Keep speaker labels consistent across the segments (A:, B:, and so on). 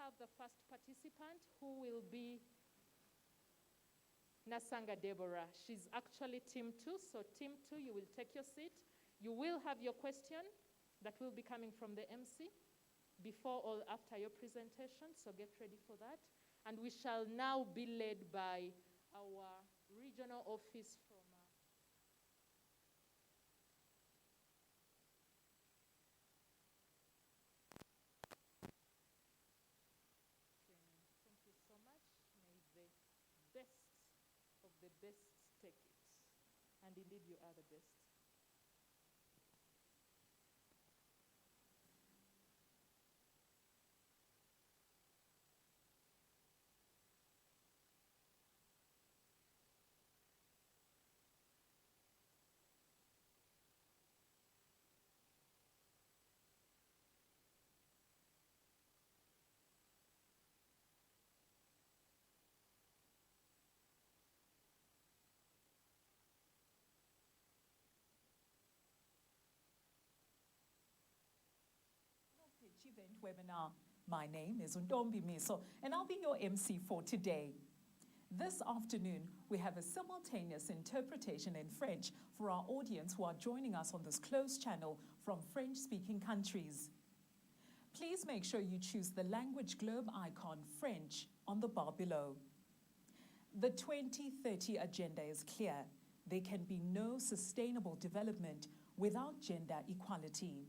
A: have the first participant, who will be Nasanga Deborah. She's actually team 2, so team 2, you will take your seat. You will have your question that will be coming from the MC before or after your presentation, so get ready for that. And we shall now be led by our regional office from Thank you so much. May the best of the best take it. And indeed you are the best.
B: Event webinar. My name is Untombi Miso, and I'll be your MC for today. This afternoon, we have a simultaneous interpretation in French for our audience who are joining us on this closed channel from French-speaking countries. Please make sure you choose the language globe icon French on the bar below. The 2030 agenda is clear. There can be no sustainable development without gender equality.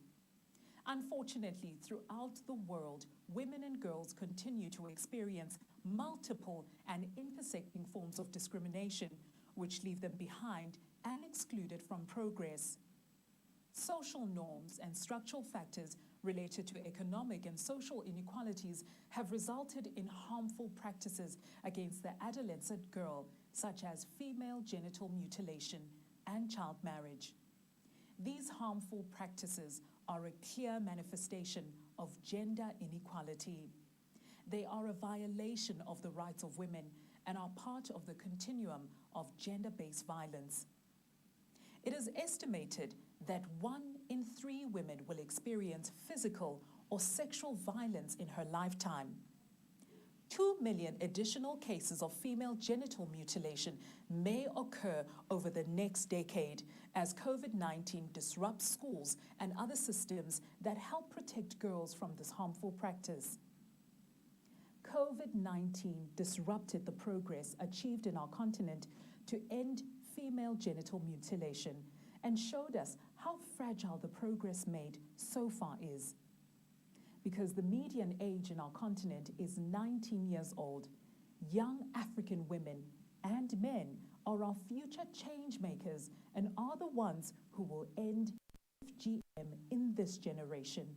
B: Unfortunately, throughout the world, women and girls continue to experience multiple and intersecting forms of discrimination, which leave them behind and excluded from progress. Social norms and structural factors related to economic and social inequalities have resulted in harmful practices against the adolescent girl, such as female genital mutilation and child marriage. These harmful practices are a clear manifestation of gender inequality. They are a violation of the rights of women and are part of the continuum of gender-based violence. It is estimated that 1 in 3 women will experience physical or sexual violence in her lifetime. 2 million additional cases of female genital mutilation may occur over the next decade as COVID-19 disrupts schools and other systems that help protect girls from this harmful practice. COVID-19 disrupted the progress achieved in our continent to end female genital mutilation and showed us how fragile the progress made so far is. Because the median age in our continent is 19 years old, young African women and men are our future change makers and are the ones who will end FGM in this generation.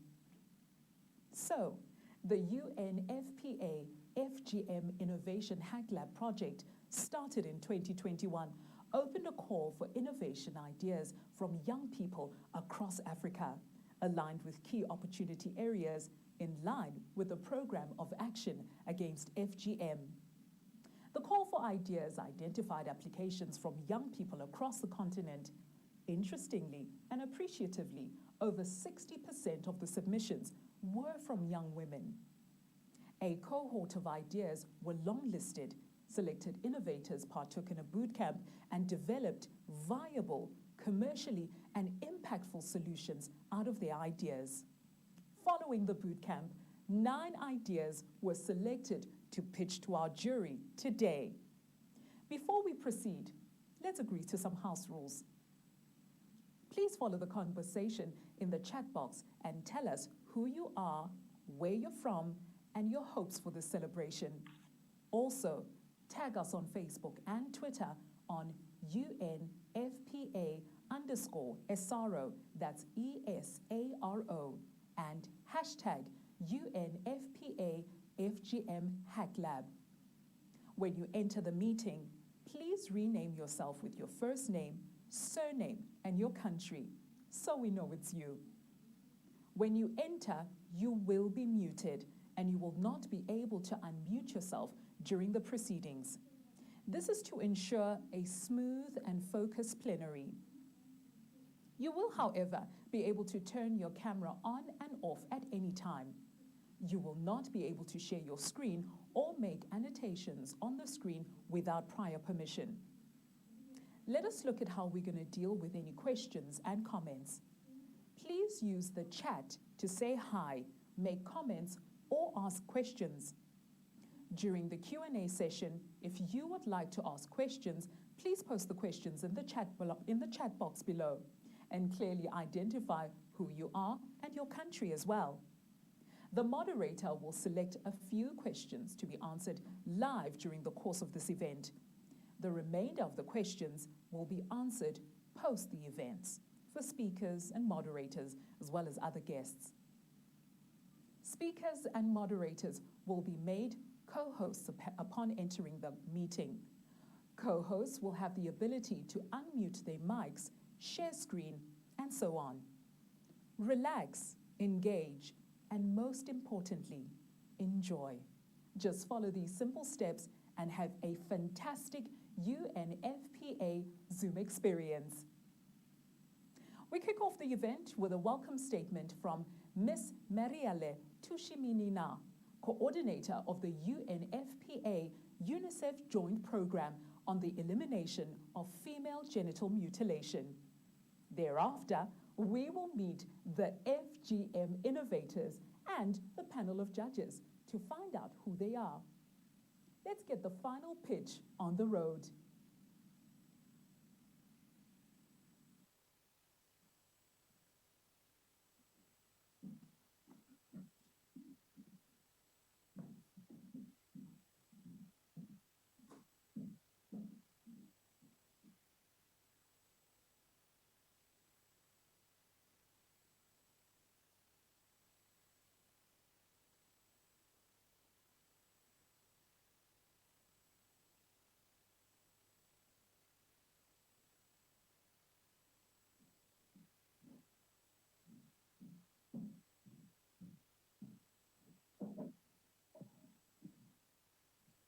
B: So, the UNFPA FGM Innovation HackLab project, started in 2021, opened a call for innovation ideas from young people across Africa, aligned with key opportunity areas in line with the program of action against FGM. The call for ideas identified applications from young people across the continent. Interestingly and appreciatively, over 60% of the submissions were from young women. A cohort of ideas were long-listed. Selected innovators partook in a bootcamp and developed viable, commercially and impactful solutions out of their ideas. Following the bootcamp, 9 ideas were selected to pitch to our jury today. Before we proceed, let's agree to some house rules. Please follow the conversation in the chat box and tell us who you are, where you're from, and your hopes for this celebration. Also, tag us on Facebook and Twitter on UNFPA_SRO, that's ESARO, and hashtag UNFPA FGM HackLab. When you enter the meeting, please rename yourself with your first name, surname, and your country, so we know it's you. When you enter, you will be muted, and you will not be able to unmute yourself during the proceedings. This is to ensure a smooth and focused plenary. You will, however, be able to turn your camera on and off at any time. You will not be able to share your screen or make annotations on the screen without prior permission. Let us look at how we're going to deal with any questions and comments. Please use the chat to say hi, make comments, or ask questions. During the Q&A session, if you would like to ask questions, please post the questions in the chat box below and clearly identify who you are and your country as well. The moderator will select a few questions to be answered live during the course of this event. The remainder of the questions will be answered post the events for speakers and moderators, as well as other guests. Speakers and moderators will be made co-hosts upon entering the meeting. Co-hosts will have the ability to unmute their mics, share screen, and so on. Relax, engage, and most importantly, enjoy. Just follow these simple steps and have a fantastic UNFPA Zoom experience. We kick off the event with a welcome statement from Ms. Mariale Tushiminina, coordinator of the UNFPA UNICEF Joint Program on the Elimination of Female Genital Mutilation. Thereafter, we will meet the FGM Innovators and the panel of judges to find out who they are. Let's get the final pitch on the road.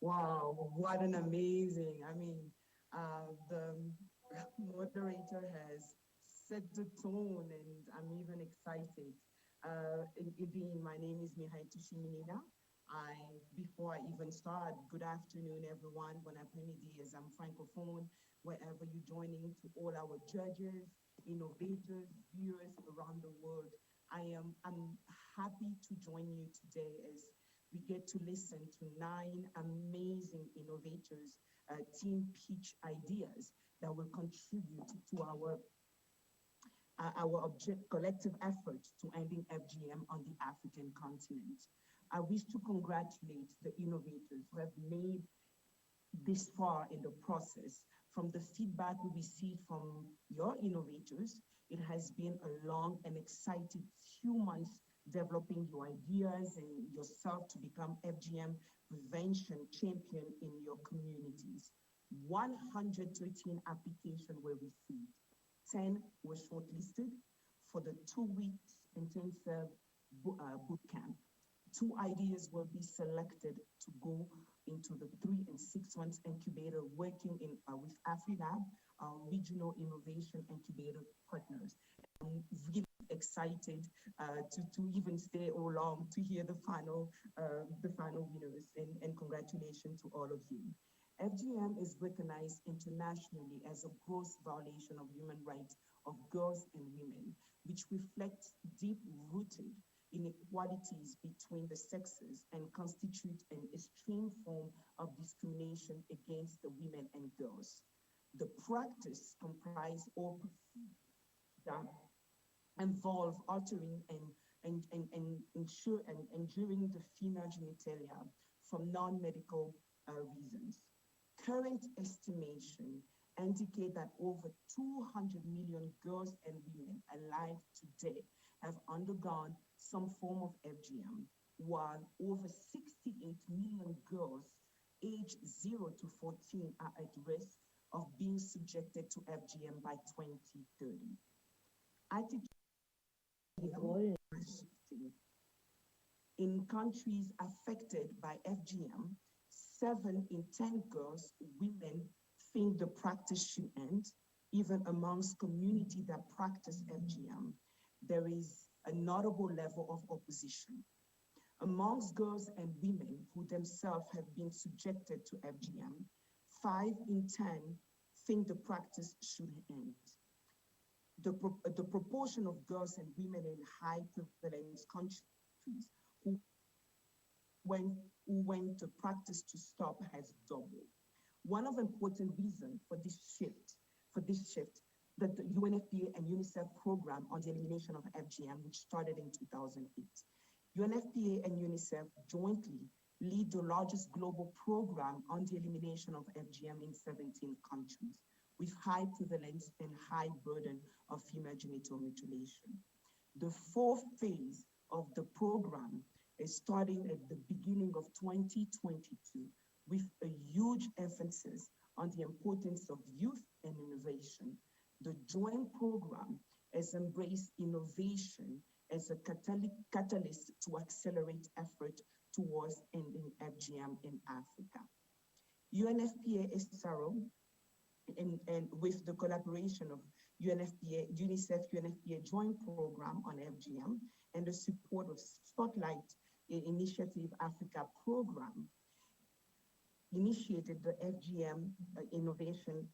C: Wow, what an amazing, the moderator has set the tone and I'm even excited. Again, my name is Mihai Tushiminina. Before I even start, good afternoon, everyone. Bon après-midi, as I'm francophone, wherever you're joining, to all our judges, innovators, viewers around the world. I'm happy to join you today as we get to listen to 9 amazing innovators, team pitch ideas that will contribute to our collective effort to ending FGM on the African continent. I wish to congratulate the innovators who have made this far in the process. From the feedback we received from your innovators, it has been a long and exciting few months developing your ideas and yourself to become FGM prevention champion in your communities. 113 applications were received. 10 were shortlisted for the 2 weeks intensive boot camp. 2 ideas will be selected to go into the 3 and 6 months incubator working with AfriLab, our regional innovation incubator partners. I'm really excited to even stay all along to hear the final winners, and congratulations to all of you. FGM is recognized internationally as a gross violation of human rights of girls and women, which reflects deep-rooted inequalities between the sexes and constitute an extreme form of discrimination against the women and girls. The practice comprise all that involve altering and enduring the female genitalia from non-medical reasons. Current estimation indicate that over 200 million girls and women alive today have undergone some form of FGM, while over 68 million girls aged 0 to 14 are at risk of being subjected to FGM by 2030. Attitudes are shifting. In countries affected by FGM, 7 in 10 girls, women, think the practice should end. Even amongst communities that practice FGM, there is a notable level of opposition. Amongst girls and women who themselves have been subjected to FGM, 5 in 10 think the practice should end. The proportion of girls and women in high prevalence countries who went to practice to stop has doubled. One of the important reasons for this shift, that the UNFPA and UNICEF program on the elimination of FGM, which started in 2008. UNFPA and UNICEF jointly lead the largest global program on the elimination of FGM in 17 countries, with high prevalence and high burden of female genital mutilation. The fourth phase of the program is starting at the beginning of 2022 with a huge emphasis on the importance of youth and innovation. The joint program has embraced innovation as a catalyst to accelerate effort towards ending FGM in Africa. UNFPA SRO, and with the collaboration of UNFPA, UNICEF, UNFPA Joint Program on FGM, and the support of Spotlight Initiative Africa program, initiated the FGM Innovation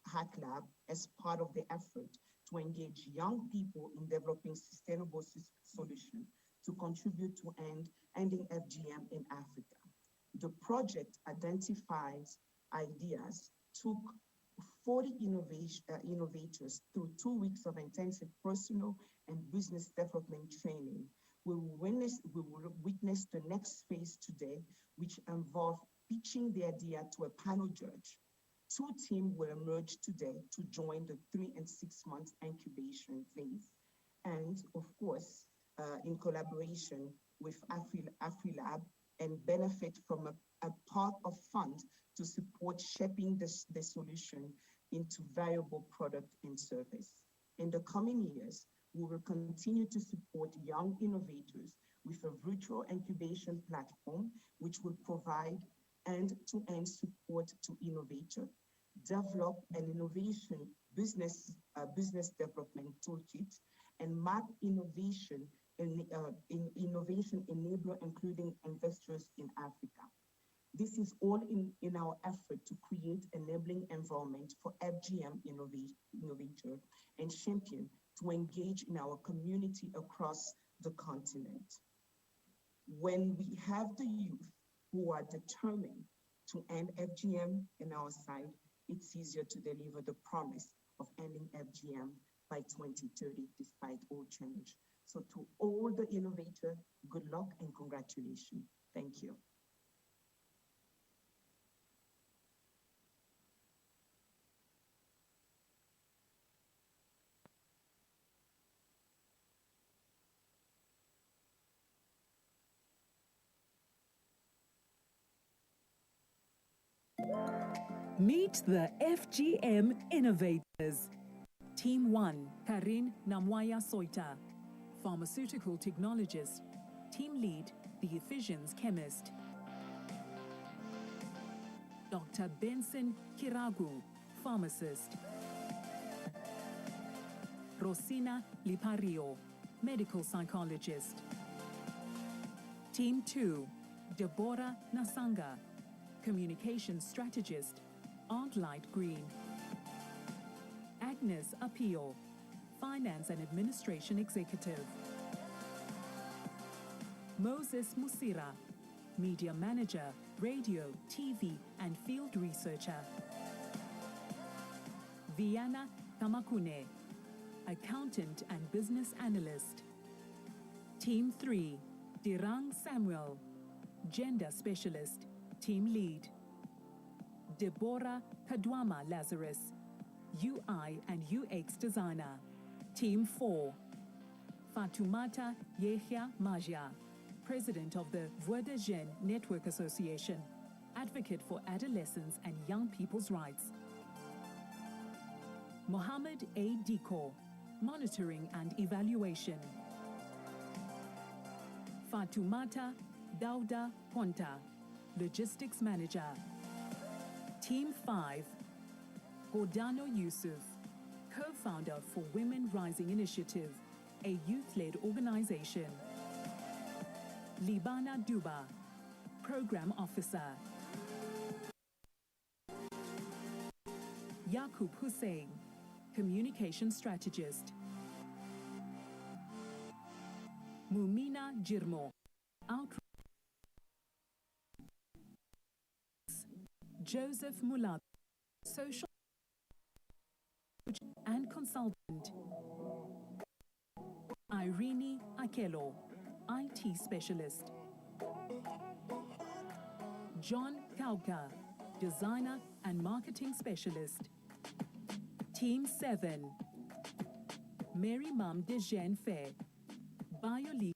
C: HackLab as part of the effort to engage young people in developing sustainable solutions to contribute to ending FGM in Africa. The project identifies ideas, took 40 innovators through 2 weeks of intensive personal and business development training. We will witness the next phase today, which involves pitching the idea to a panel judge. 2 teams will emerge today to join the 3 and 6 month incubation phase. And of course, in collaboration with AfriLab, and benefit from a part of fund to support shaping the solution into viable product and service. In the coming years, we will continue to support young innovators with a virtual incubation platform, which will provide end-to-end support to Innovator, develop an innovation business development toolkit, and map innovation innovation enabler, including investors in Africa. This is all in our effort to create enabling environment for FGM innovator and champion to engage in our community across the continent. When we have the youth who are determined to end FGM in our side, it's easier to deliver the promise of ending FGM by 2030, despite all change. So to all the innovators, good luck and congratulations. Thank you.
B: Meet the FGM Innovators. Team 1, Karin Namwaya Soita, pharmaceutical technologist. Team lead, the Ephesians chemist. Dr. Benson Kiragu, pharmacist. Rosina Lipario, medical psychologist. Team 2, Deborah Nasanga, communication strategist, Artlight Green. Agnes Apio, finance and administration executive. Moses Musira, media manager, radio, TV, and field researcher. Viana Kamakune, accountant and business analyst. Team 3, Dirang Samuel, gender specialist, team lead. Deborah Kadwama Lazarus, UI and UX designer. Team 4, Fatumata Yehia Maja, president of the Voix de Jeunes Network Association, advocate for adolescents and young people's rights. Mohammed A. Diko, monitoring and evaluation. Fatumata Dauda Ponta, logistics manager. Team 5, Gordano Yusuf, co-founder for Women Rising Initiative, a youth-led organization. Libana Duba, Program Officer. Yaqub Hussein, Communication Strategist. Mumina Jirmo, Outreach. Joseph Mullaby, Social and Consultant. Irene Akelo, IT Specialist. John Kauka, Designer and Marketing Specialist. Team 7. Mary Mam Dejean Fair, Biolegal.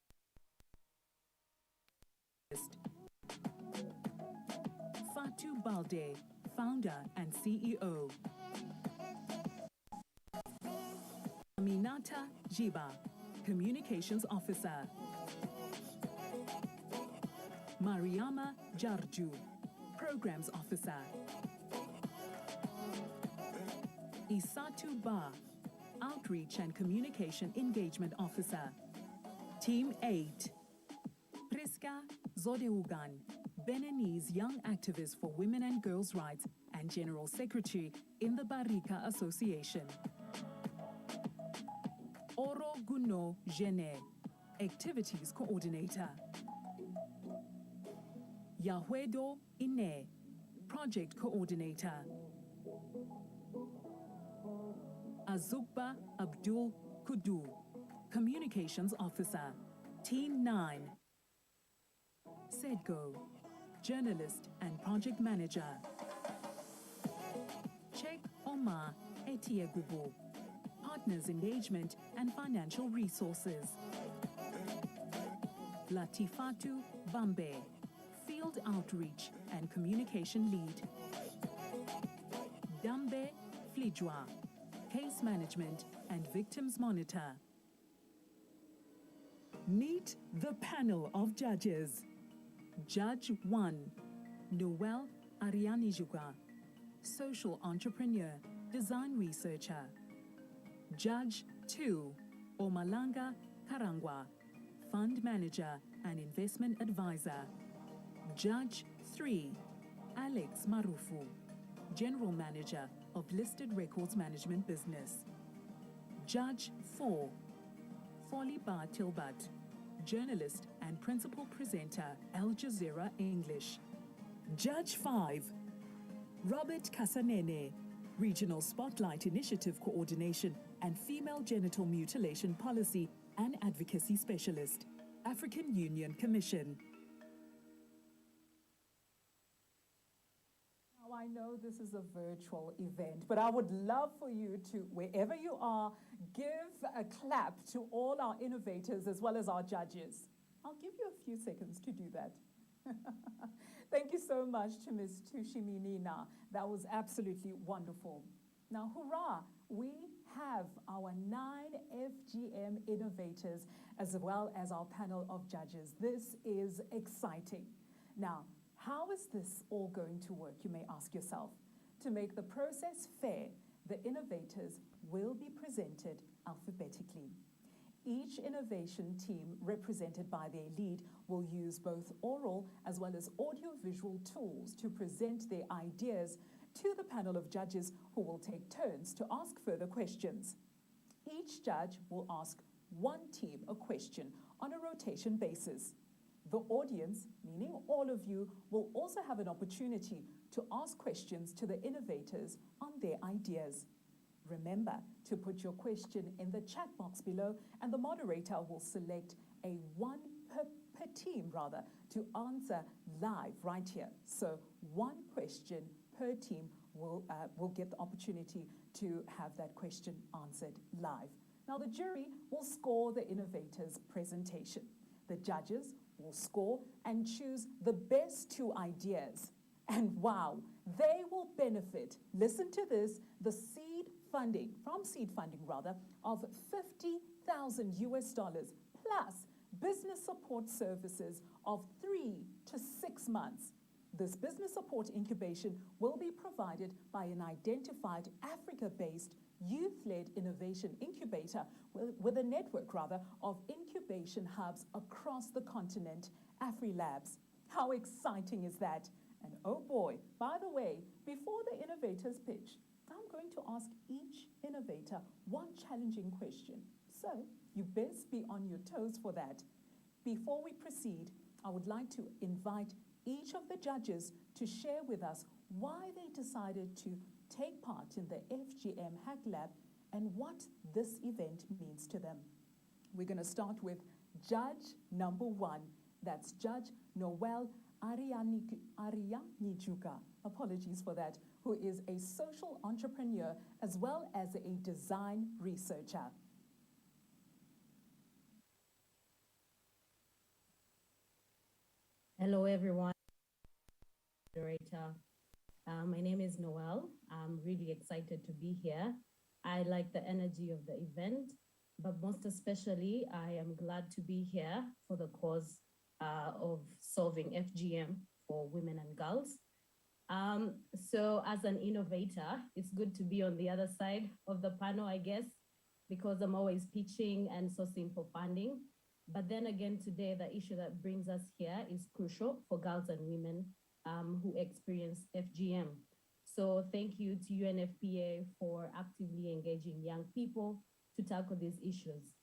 B: Fatu Balde, Founder and CEO. Aminata Jiba, Communications Officer. Mariama Jarju, Programs Officer. Isatu Ba, Outreach and Communication Engagement Officer. Team 8. Priska Zodeugan, Beninese Young Activist for Women and Girls' Rights and General Secretary in the Barika Association. Oro Guno Jene, Activities Coordinator. Yahwedo Ine, Project Coordinator. Azukba Abdul Kudu, Communications Officer. Team 9. Sedgo, Journalist and Project Manager. Chek Omar Etiegubu, Partners Engagement and Financial Resources. Latifatu Bambe, Field Outreach and Communication Lead. Dambe Flijwa, Case Management and Victims Monitor. Meet the panel of judges. Judge 1, Noel Arianijuga, Social Entrepreneur, Design Researcher. Judge 2, Omalanga Karangwa, Fund Manager and Investment Advisor. Judge 3, Alex Marufu, General Manager of Listed Records Management Business. Judge 4, Foliba Tilbat, Journalist and Principal Presenter, Al Jazeera English. Judge 5, Robert Kasanene, Regional Spotlight Initiative Coordination and Female Genital Mutilation Policy and Advocacy Specialist, African Union Commission. Now, I know this is a virtual event, but I would love for you to, wherever you are, give a clap to all our innovators as well as our judges. I'll give you a few seconds to do that. Thank you so much to Ms. Tushiminina. That was absolutely wonderful. Now, hurrah, we have our 9 FGM innovators as well as our panel of judges. This is exciting. Now, how is this all going to work, you may ask yourself? To make the process fair, the innovators will be presented alphabetically. Each innovation team represented by their lead will use both oral as well as audiovisual tools to present their ideas to the panel of judges who will take turns to ask further questions. Each judge will ask one team a question on a rotation basis. The audience, meaning all of you, will also have an opportunity to ask questions to the innovators on their ideas. Remember to put your question in the chat box below, and the moderator will select a one per team to answer live right here. So one question per team will get the opportunity to have that question answered live. Now the jury will score the innovator's presentation. The judges will score and choose the best 2 ideas. And wow, they will benefit, listen to this, the seed funding of $50,000 plus business support services of 3 to 6 months. This business support incubation will be provided by an identified Africa-based youth-led innovation incubator with a network of incubation hubs across the continent AfriLabs. How exciting is that? And oh boy, by the way, before the innovators pitch, I'm going to ask each innovator one challenging question. So you best be on your toes for that. Before we proceed, I would like to invite each of the judges to share with us why they decided to take part in the FGM HackLab and what this event means to them. We're going to start with judge number 1. That's Judge Noel Arianijuka, apologies for that, who is a social entrepreneur as well as a design researcher.
D: Hello, everyone. Moderator. My name is Noel. I'm really excited to be here. I like the energy of the event, but most especially, I am glad to be here for the cause of solving FGM for women and girls. So as an innovator, it's good to be on the other side of the panel, I guess, because I'm always pitching and sourcing for funding. But then again, today, the issue that brings us here is crucial for girls and women who experience FGM. So thank you to UNFPA for actively engaging young people to tackle these issues.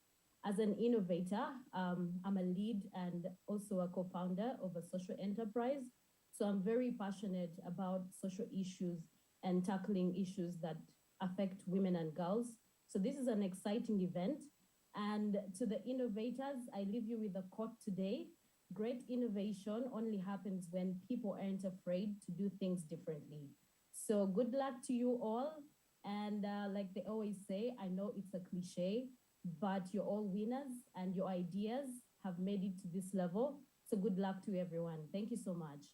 D: As an innovator, I'm a lead and also a co-founder of a social enterprise. So I'm very passionate about social issues and tackling issues that affect women and girls. So this is an exciting event. And to the innovators, I leave you with a quote today. Great innovation only happens when people aren't afraid to do things differently. So good luck to you all. And like they always say, I know it's a cliche, but you're all winners and your ideas have made it to this level. So good luck to everyone. Thank you so much.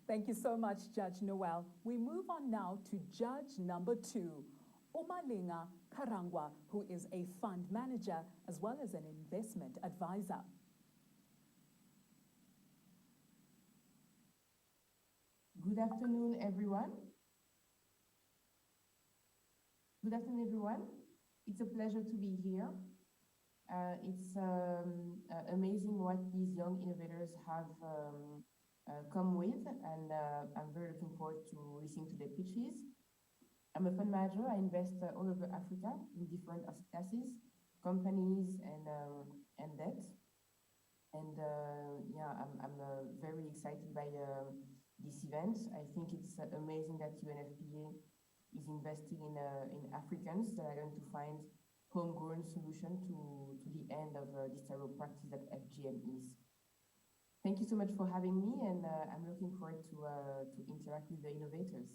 B: Thank you so much, Judge Noel. We move on now to judge number 2, Umalinga Karangwa, who is a fund manager as well as an investment advisor.
E: Good afternoon, everyone. Good afternoon, everyone. It's a pleasure to be here. It's amazing what these young innovators have come with, and I'm very looking forward to listening to their pitches. I'm a fund manager. I invest all over Africa in different asset classes, companies, and debt. And yeah, I'm very excited by this event. I think it's amazing that UNFPA is investing in Africans that are going to find homegrown solution to the end of this terrible practice that FGM is. Thank you so much for having me, and I'm looking forward to interact with the innovators.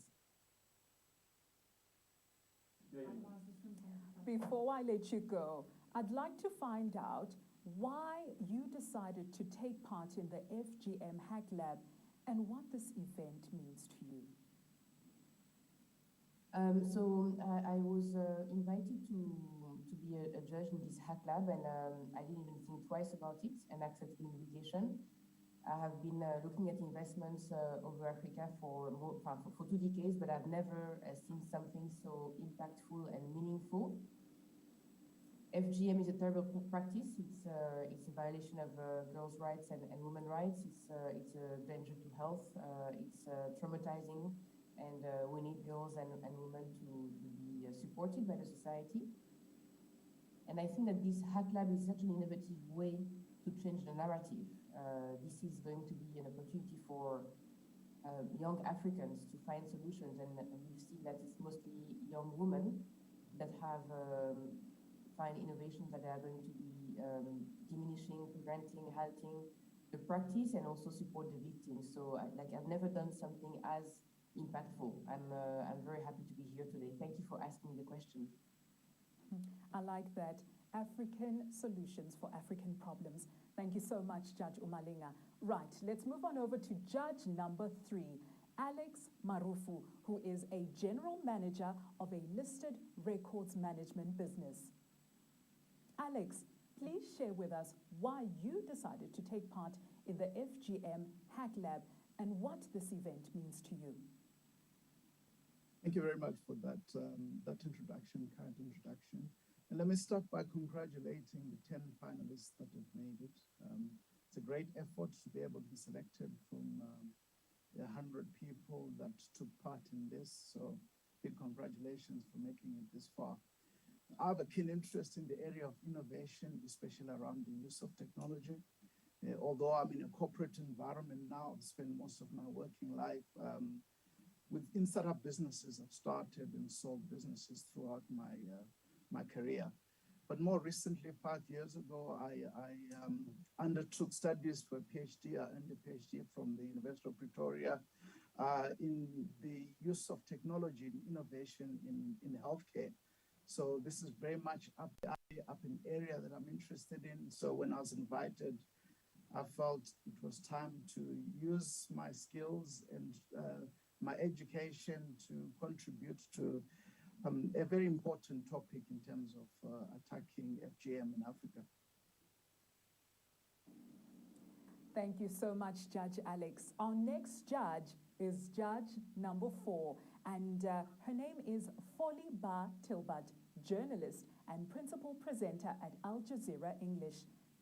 B: Before I let you go, I'd like to find out why you decided to take part in the FGM HackLab and what this event means to you.
E: So I was invited to be a judge in this HackLab, and I didn't even think twice about it and accepted the invitation. I have been looking at investments over Africa for 2 decades, but I've never seen something so impactful and meaningful. FGM is a terrible practice. It's a violation of girls' rights and women's rights. It's a danger to health. It's traumatizing, and we need girls and women to be supported by the society. And I think that this HackLab is such an innovative way to change the narrative. This is going to be an opportunity for young Africans to find solutions, and we've seen that it's mostly young women that have find innovations that are going to be diminishing, preventing, halting the practice, and also support the victims. So I've never done something as impactful. I'm very happy to be here today. Thank you for asking the question.
B: I like that. African solutions for African problems. Thank you so much, Judge Umalinga. Right, let's move on over to judge number 3, Alex Marufu, who is a general manager of a listed records management business. Alex, please share with us why you decided to take part in the FGM HackLab and what this event means to you.
F: Thank you very much for that introduction, kind introduction. And let me start by congratulating the 10 finalists that have made it. It's a great effort to be able to be selected from 100 people that took part in this. So big congratulations for making it this far. I have a keen interest in the area of innovation, especially around the use of technology. Although I'm in a corporate environment now, I've spent most of my working life within startup businesses. I've started and sold businesses throughout my career. But more recently, 5 years ago, I undertook studies for a PhD. I earned a PhD from the University of Pretoria in the use of technology and innovation in healthcare. So this is very much up an area that I'm interested in. So when I was invited, I felt it was time to use my skills and my education to contribute to a very important topic in terms of attacking FGM in Africa.
B: Thank you so much, Judge Alex. Our next judge is Judge number 4, and her name is Folly Ba Tilbert, journalist and principal presenter at Al Jazeera English.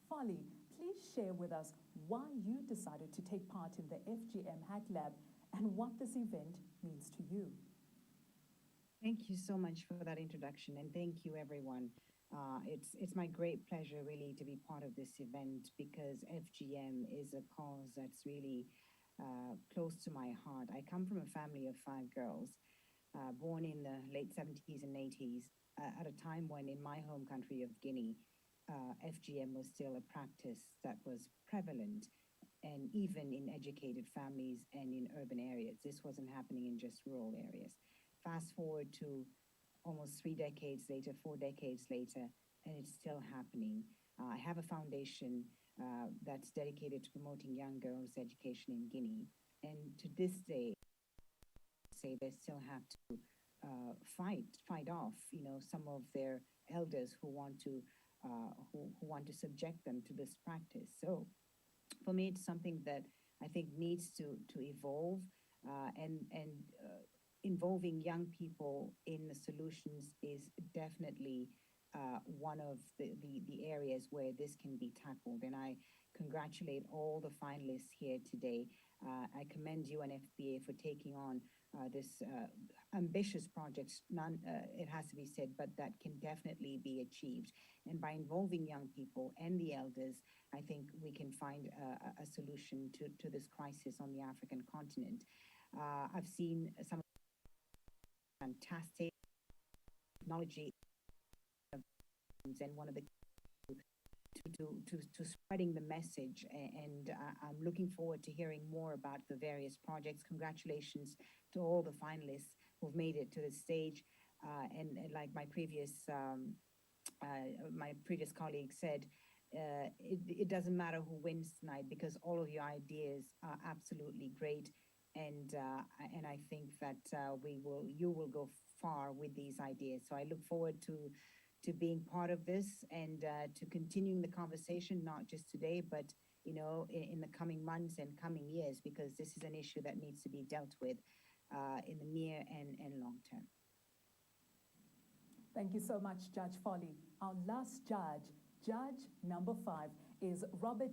B: Folly, please share with us why you decided to take part in the FGM HackLab and what this event means to you.
G: Thank you so much for that introduction, and thank you, everyone. It's my great pleasure, really, to be part of this event because FGM is a cause that's really close to my heart. I come from a family of 5 girls, born in the late 70s and 80s, at a time when in my home country of Guinea, FGM was still a practice that was prevalent, and even in educated families and in urban areas. This wasn't happening in just rural areas. Fast forward to almost 3 decades later, 4 decades later, and it's still happening. I have a foundation that's dedicated to promoting young girls' education in Guinea. And to this day, say they still have to fight off, some of their elders who want to subject them to this practice. So for me, it's something that I think needs to evolve, and involving young people in the solutions is definitely one of the areas where this can be tackled. And I congratulate all the finalists here today. I commend UNFPA for taking on this ambitious project, it has to be said, but that can definitely be achieved. And by involving young people and the elders, I think we can find a solution to this crisis on the African continent. I've seen some fantastic technology, and one of the to spreading the message, and I'm looking forward to hearing more about the various projects. Congratulations to all the finalists who've made it to the stage, and like my previous colleague said, it doesn't matter who wins tonight because all of your ideas are absolutely great, and I think that you will go far with these ideas. So I look forward to being part of this and to continuing the conversation, not just today, but in the coming months and coming years, because this is an issue that needs to be dealt with in the near and long term.
B: Thank you so much, Judge Folly. Our last judge, Judge number 5, is Robert.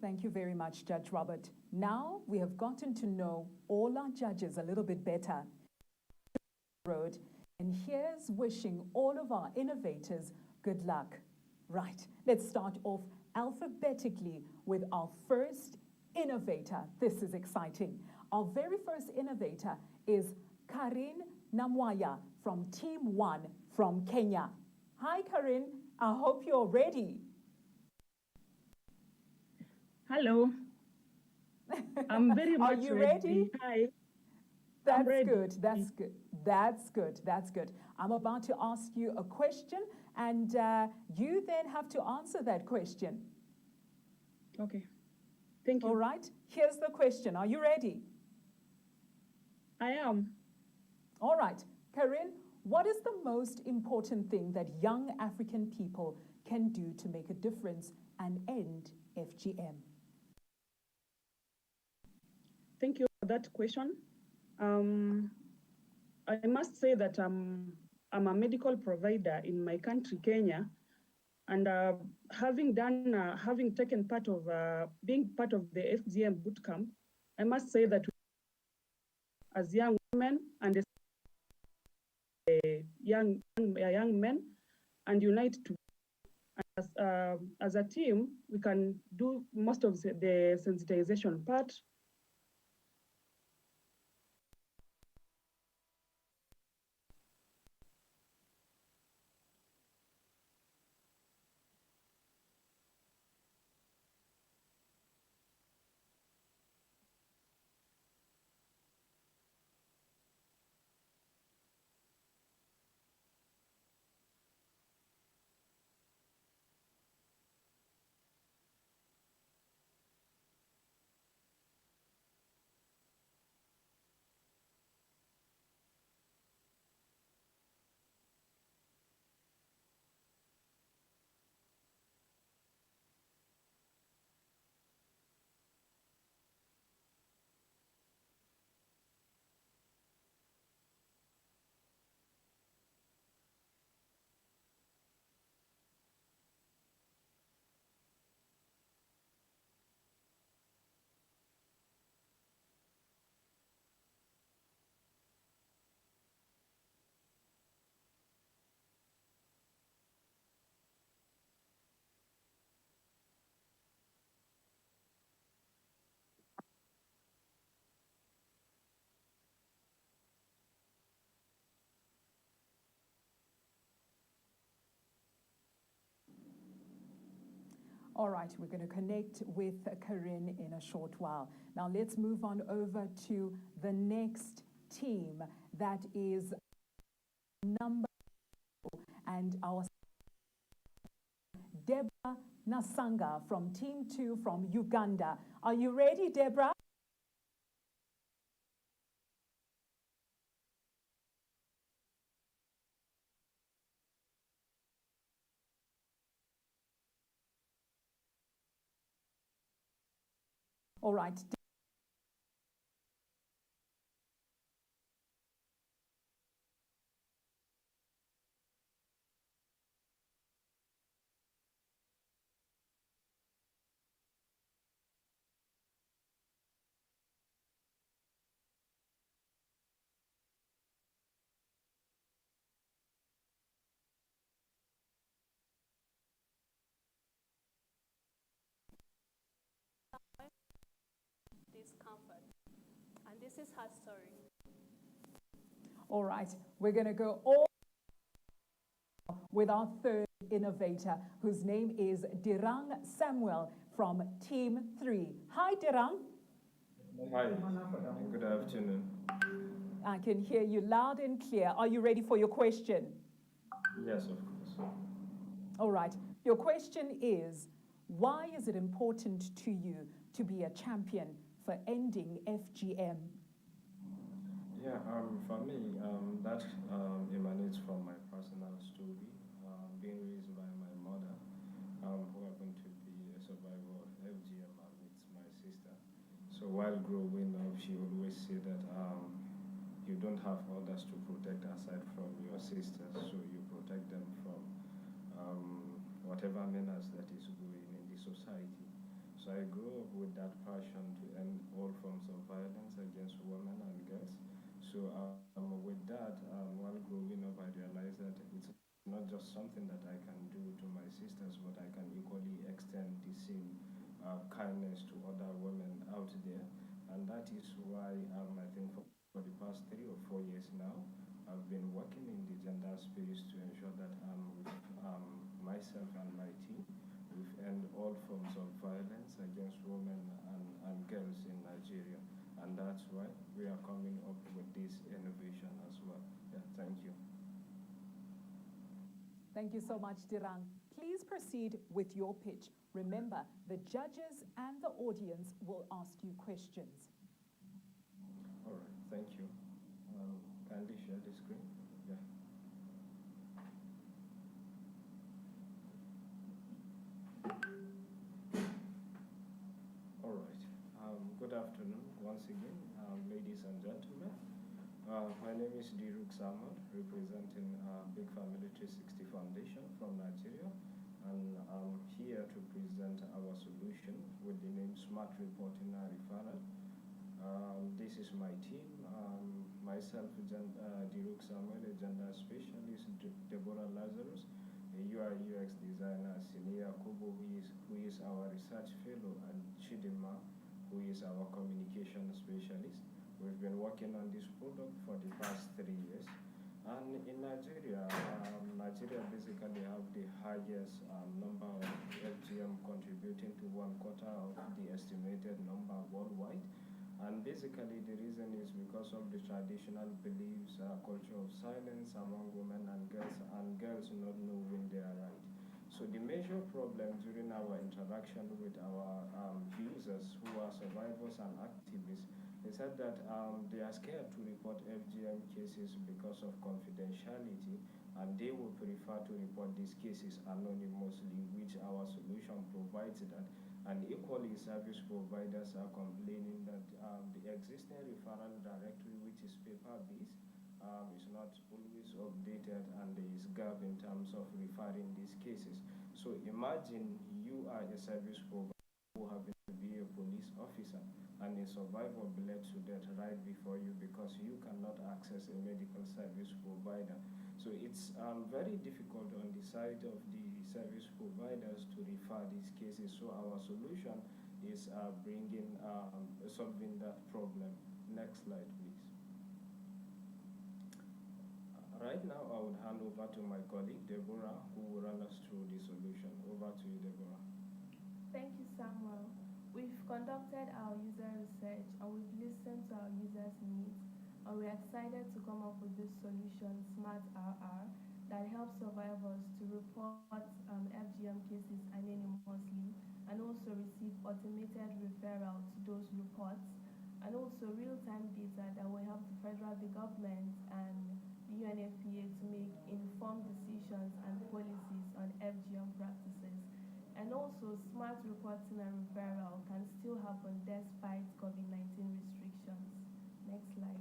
B: Thank you very much, Judge Robert. Now we have gotten to know all our judges a little bit better. Road, and here's wishing all of our innovators good luck. Right, let's start off alphabetically with our first innovator. This is exciting. Our very first innovator is Karin Namwaya from Team 1 from Kenya. Hi, Karin. I hope you're ready.
H: Hello. I'm very much
B: Are you ready?
H: Hi.
B: That's
H: ready.
B: good. That's good. That's good. That's good. I'm about to ask you a question, and you then have to answer that question.
H: Okay. Thank you.
B: All right. Here's the question. Are you ready?
H: I am.
B: All right. Karin, what is the most important thing that young African people can do to make a difference and end FGM?
H: Thank you for that question. I must say that I'm a medical provider in my country, Kenya, and having taken part of being part of the FGM bootcamp, I must say that as young women and young men, and unite to as a team, we can do most of the sensitization part.
B: All right, we're going to connect with Karin in a short while. Now let's move on over to the next team. That is number 2, and our Deborah Nasanga from Team 2 from Uganda. Are you ready, Deborah? All right.
I: Discomfort. And this is her story.
B: All right, we're going to go all with our third innovator, whose name is Dirang Samuel from Team 3. Hi, Dirang.
J: Hi, good afternoon.
B: I can hear you loud and clear. Are you ready for your question?
J: Yes, of course.
B: All right. Your question is, why is it important to you to be a champion for ending FGM?
J: Yeah, for me, that emanates from my personal story, being raised by my mother, who happened to be a survivor of FGM with my sister. So while growing up, she would always say that you don't have others to protect aside from your sisters, so you protect them from whatever menace that is going in the society. So I grew up with that passion to end all forms of violence against women and girls. So with that, while growing up, I realized that it's not just something that I can do to my sisters, but I can equally extend the same kindness to other women out there. And that is why I think for the past 3 or 4 years now, I've been working in the gender space to ensure that with myself and my team, we've end all forms of violence against women and girls in Nigeria. And that's why we are coming up with this innovation as well. Yeah, thank you.
B: Thank you so much, Dirang. Please proceed with your pitch. Remember, the judges and the audience will ask you questions.
J: All right, thank you. Kindly share the screen. Yeah. All right. Good afternoon once again, ladies and gentlemen. My name is Diruk Samad, representing Big Family 360 Foundation from Nigeria, and I'm here to present our solution with the name Smart Reporting and Referral. This is my team. Myself, Diruk Samuel, a gender specialist, Deborah Lazarus, a UI UX designer, Sinia Kubo, who is our research fellow, and Chidima, who is our communication specialist. We've been working on this product for the past 3 years. And in Nigeria, Nigeria basically have the highest number of FGM contributing to 1/4 of the estimated number worldwide. And basically the reason is because of the traditional beliefs, culture of silence among women and girls not knowing their right. So the major problem during our interaction with our users who are survivors and activists is that they are scared to report FGM cases because of confidentiality, and they would prefer to report these cases anonymously, which our solution provides that. And equally, service providers are complaining that the existing referral directory, which is paper-based, is not always updated, and there is gap in terms of referring these cases. So imagine you are a service provider who happen to be a police officer, and a survivor bled to death right before you because you cannot access a medical service provider. So it's very difficult on the side of the service providers to refer these cases. So our solution is solving that problem. Next slide, please. Right now, I would hand over to my colleague, Deborah, who will run us through the solution. Over to you, Deborah.
K: Thank you, Samuel. We've conducted our user research and we've listened to our users' needs, and we're excited to come up with this solution, Smart RR, that helps survivors to report FGM cases anonymously and also receive automated referral to those reports, and also real-time data that will help the federal government and the UNFPA to make informed decisions and policies on FGM practices. And also, smart reporting and referral can still happen despite COVID-19 restrictions. Next slide.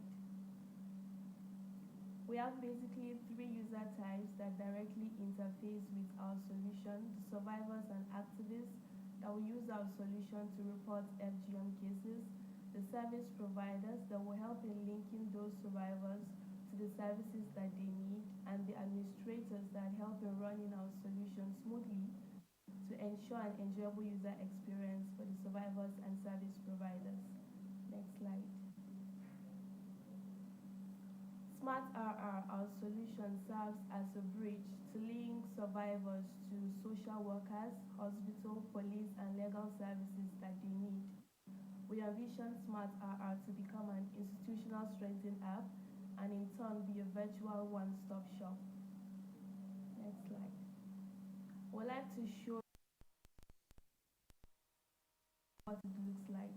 K: We have basically 3 user types that directly interface with our solution: the survivors and activists that will use our solution to report FGM cases, the service providers that will help in linking those survivors to the services that they need, and the administrators that help in running our solution smoothly to ensure an enjoyable user experience for the survivors and service providers. Next slide. Smart RR, our solution, serves as a bridge to link survivors to social workers, hospital, police, and legal services that they need. We envision Smart RR to become an institutional strengthening app and in turn be a virtual one-stop shop. Next slide. We'd like to show what it looks like.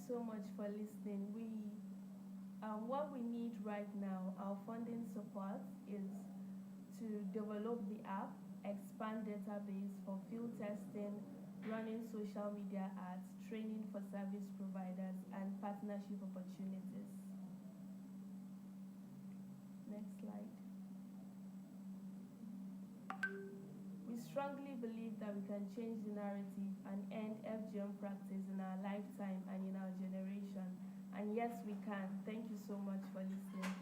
K: so much for listening. What we need right now, our funding support, is to develop the app, expand database for field testing, running social media ads, training for service providers, and partnership opportunities. Next slide. We strongly believe that we can change the narrative and end FGM practice in our lifetime and in our generation. And yes, we can. Thank you so much for listening.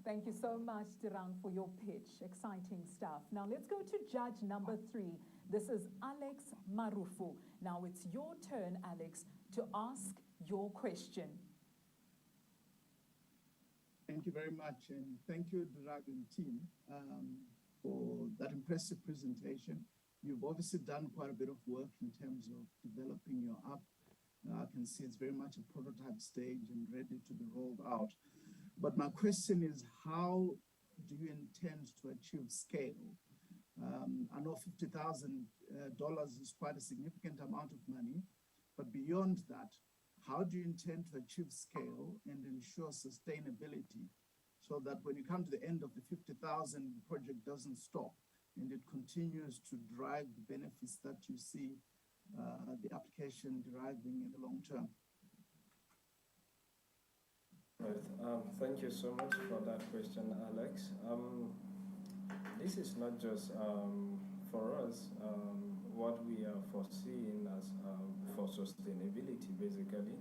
B: Thank you so much, Dirang, for your pitch. Exciting stuff. Now let's go to judge number 3. This is Alex Marufu. Now it's your turn, Alex, to ask your question.
F: Thank you very much, and thank you, Dragon team, for that impressive presentation. You've obviously done quite a bit of work in terms of developing your app. I can see it's very much a prototype stage and ready to be rolled out. But my question is, how do you intend to achieve scale? I know $50,000 is quite a significant amount of money, but beyond that, how do you intend to achieve scale and ensure sustainability so that when you come to the end of the 50,000, the project doesn't stop and it continues to drive the benefits that you see the application deriving in the long term?
J: Right. Thank you so much for that question, Alex. This is not just for us. What we are foreseeing as for sustainability, basically,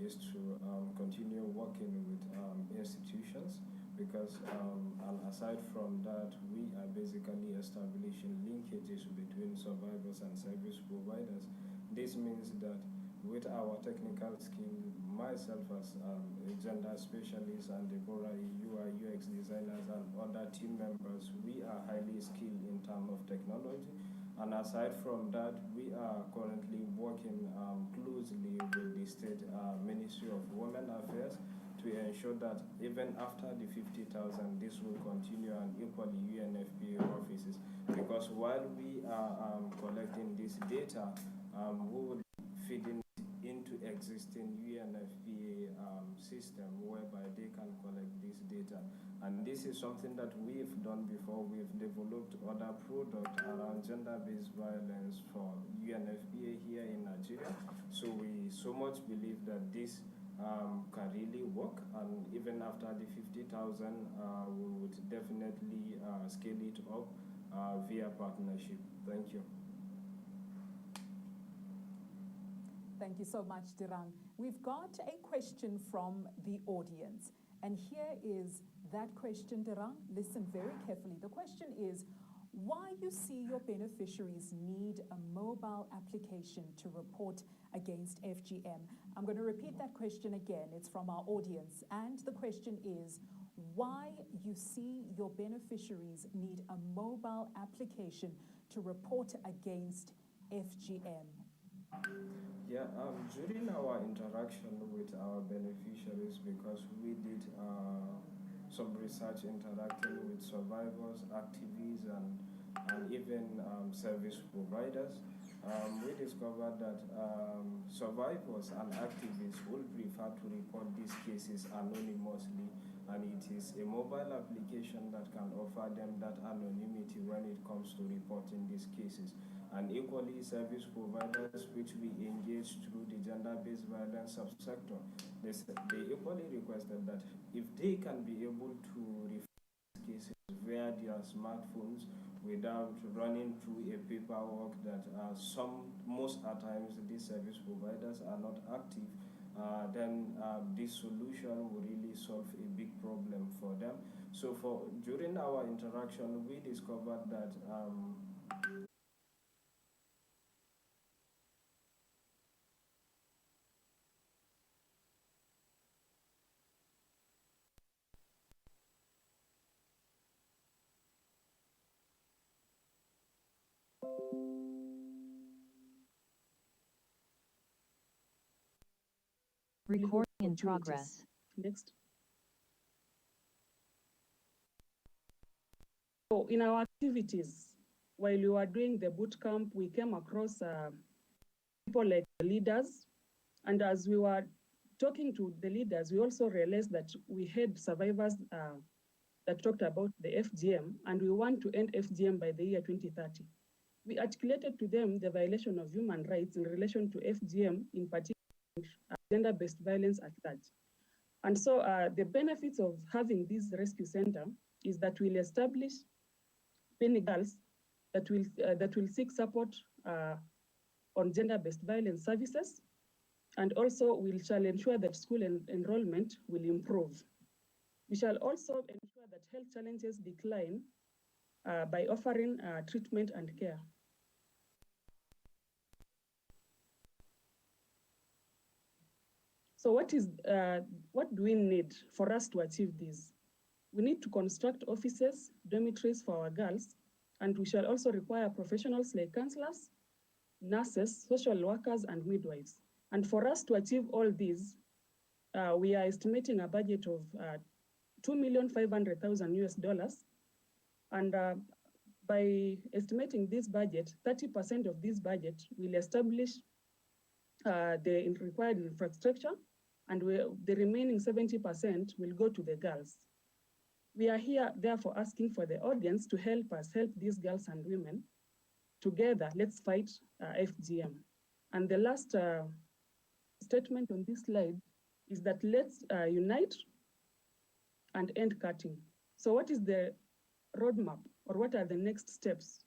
J: is to continue working with institutions, because and aside from that, we are basically establishing linkages between survivors and service providers. This means that with our technical skill, myself as a gender specialist and Deborah, UI, UX designers and other team members, we are highly skilled in terms of technology. And aside from that, we are currently working closely with the State Ministry of Women Affairs to ensure that even after the 50,000, this will continue, and equally UNFPA offices. Because while we are collecting this data, we will feed into existing UNFPA system whereby they can collect this data. And this is something that we've done before. We've developed other products around gender-based violence for UNFPA here in Nigeria. So we so much believe that this can really work, and even after the 50,000, we would definitely scale it up via partnership. Thank you.
B: Thank you so much, Dirang. We've got a question from the audience. And here is that question, Dirang. Listen very carefully. The question is, why you see your beneficiaries need a mobile application to report against FGM. I'm going to repeat that question again. It's from our audience. And the question is, why you see your beneficiaries need a mobile application to report against FGM.
J: Yeah, during our interaction with our beneficiaries, because we did some research interacting with survivors, activists, and even service providers, we discovered that survivors and activists will prefer to report these cases anonymously, and it is a mobile application that can offer them that anonymity when it comes to reporting these cases. And equally, service providers, which we engage through the gender-based violence subsector, they equally requested that if they can be able to refer cases via their smartphones without running through a paperwork that most at times these service providers are not active, then this solution will really solve a big problem for them. So during our interaction, we discovered that
L: recording in progress.
H: Next. So in our activities, while we were doing the boot camp, we came across people like leaders. And as we were talking to the leaders, we also realized that we had survivors that talked about the FGM, and we want to end FGM by the year 2030. We articulated to them the violation of human rights in relation to FGM, in particular gender-based violence at large. And so the benefits of having this rescue center is that we'll establish many girls that will seek support on gender-based violence services, and also we shall ensure that school enrollment will improve. We shall also ensure that health challenges decline by offering treatment and care. So what do we need for us to achieve this? We need to construct offices, dormitories for our girls, and we shall also require professionals like counselors, nurses, social workers, and midwives. And for us to achieve all these, we are estimating a budget of $2,500,000 US. And by estimating this budget, 30% of this budget will establish the required infrastructure, and the remaining 70% will go to the girls. We are here, therefore, asking for the audience to help us help these girls and women. Together, let's fight FGM. And the last statement on this slide is that let's unite and end cutting. So what is the roadmap, or what are the next steps?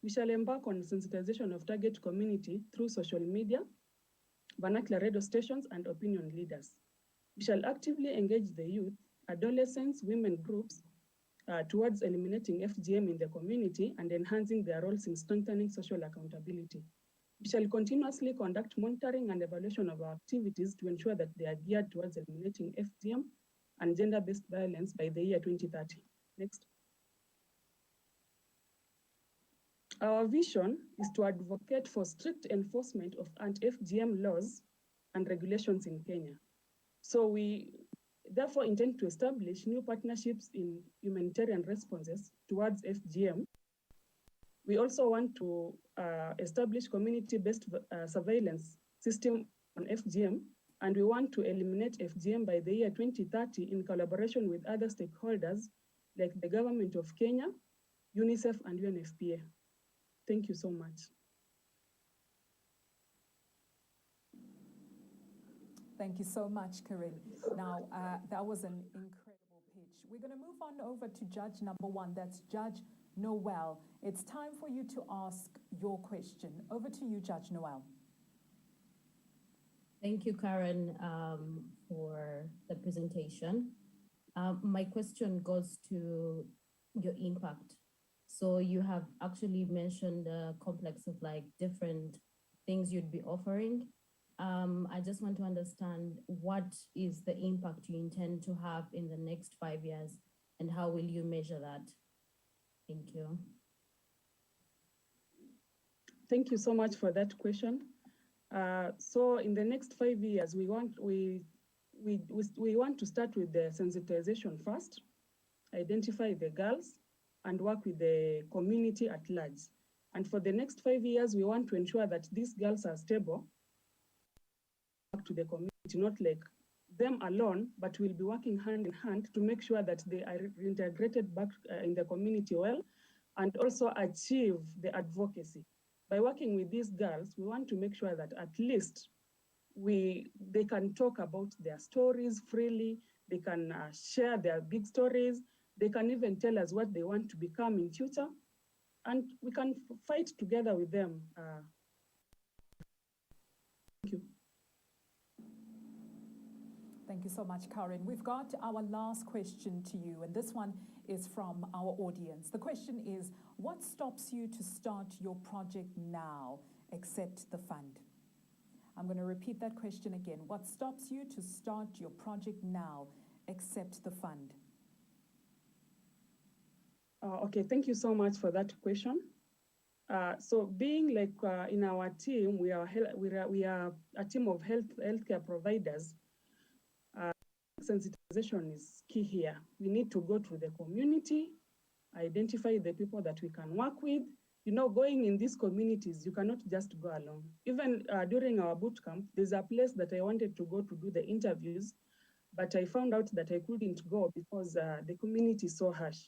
H: We shall embark on sensitization of target community through social media, vernacular radio stations, and opinion leaders. We shall actively engage the youth, adolescents, women groups towards eliminating FGM in the community and enhancing their roles in strengthening social accountability. We shall continuously conduct monitoring and evaluation of our activities to ensure that they are geared towards eliminating FGM and gender-based violence by the year 2030. Next. Our vision is to advocate for strict enforcement of anti-FGM laws and regulations in Kenya. So we therefore intend to establish new partnerships in humanitarian responses towards FGM. We also want to establish community-based surveillance system on FGM, and we want to eliminate FGM by the year 2030 in collaboration with other stakeholders like the government of Kenya, UNICEF, and UNFPA. Thank you so much.
B: Thank you so much, Karin. Now, that was an incredible pitch. We're going to move on over to judge number one. That's Judge Noel. It's time for you to ask your question. Over to you, Judge Noel.
D: Thank you, Karin, for the presentation. My question goes to your impact. So you have actually mentioned a complex of like different things you'd be offering. I just want to understand what is the impact you intend to have in the next 5 years, and how will you measure that? Thank you.
H: Thank you so much for that question. So in the next 5 years, we want to start with the sensitization first, identify the girls, and work with the community at large. And for the next 5 years, we want to ensure that these girls are stable back to the community, not like them alone, but we'll be working hand in hand to make sure that they are reintegrated back in the community well, and also achieve the advocacy. By working with these girls, we want to make sure that at least they can talk about their stories freely, they can share their big stories, they can even tell us what they want to become in future, and we can fight together with them. Thank you.
B: Thank you so much, Karin. We've got our last question to you, and this one is from our audience. The question is, what stops you to start your project now, except the fund? I'm going to repeat that question again. What stops you to start your project now, except the fund?
H: Okay, thank you so much for that question. So being like in our team, we are a team of healthcare providers. Sensitization is key here. We need to go to the community, identify the people that we can work with, you know, going in these communities, you cannot just go alone. Even during our boot camp, there's a place that I wanted to go to do the interviews, but I found out that I couldn't go because the community is so harsh.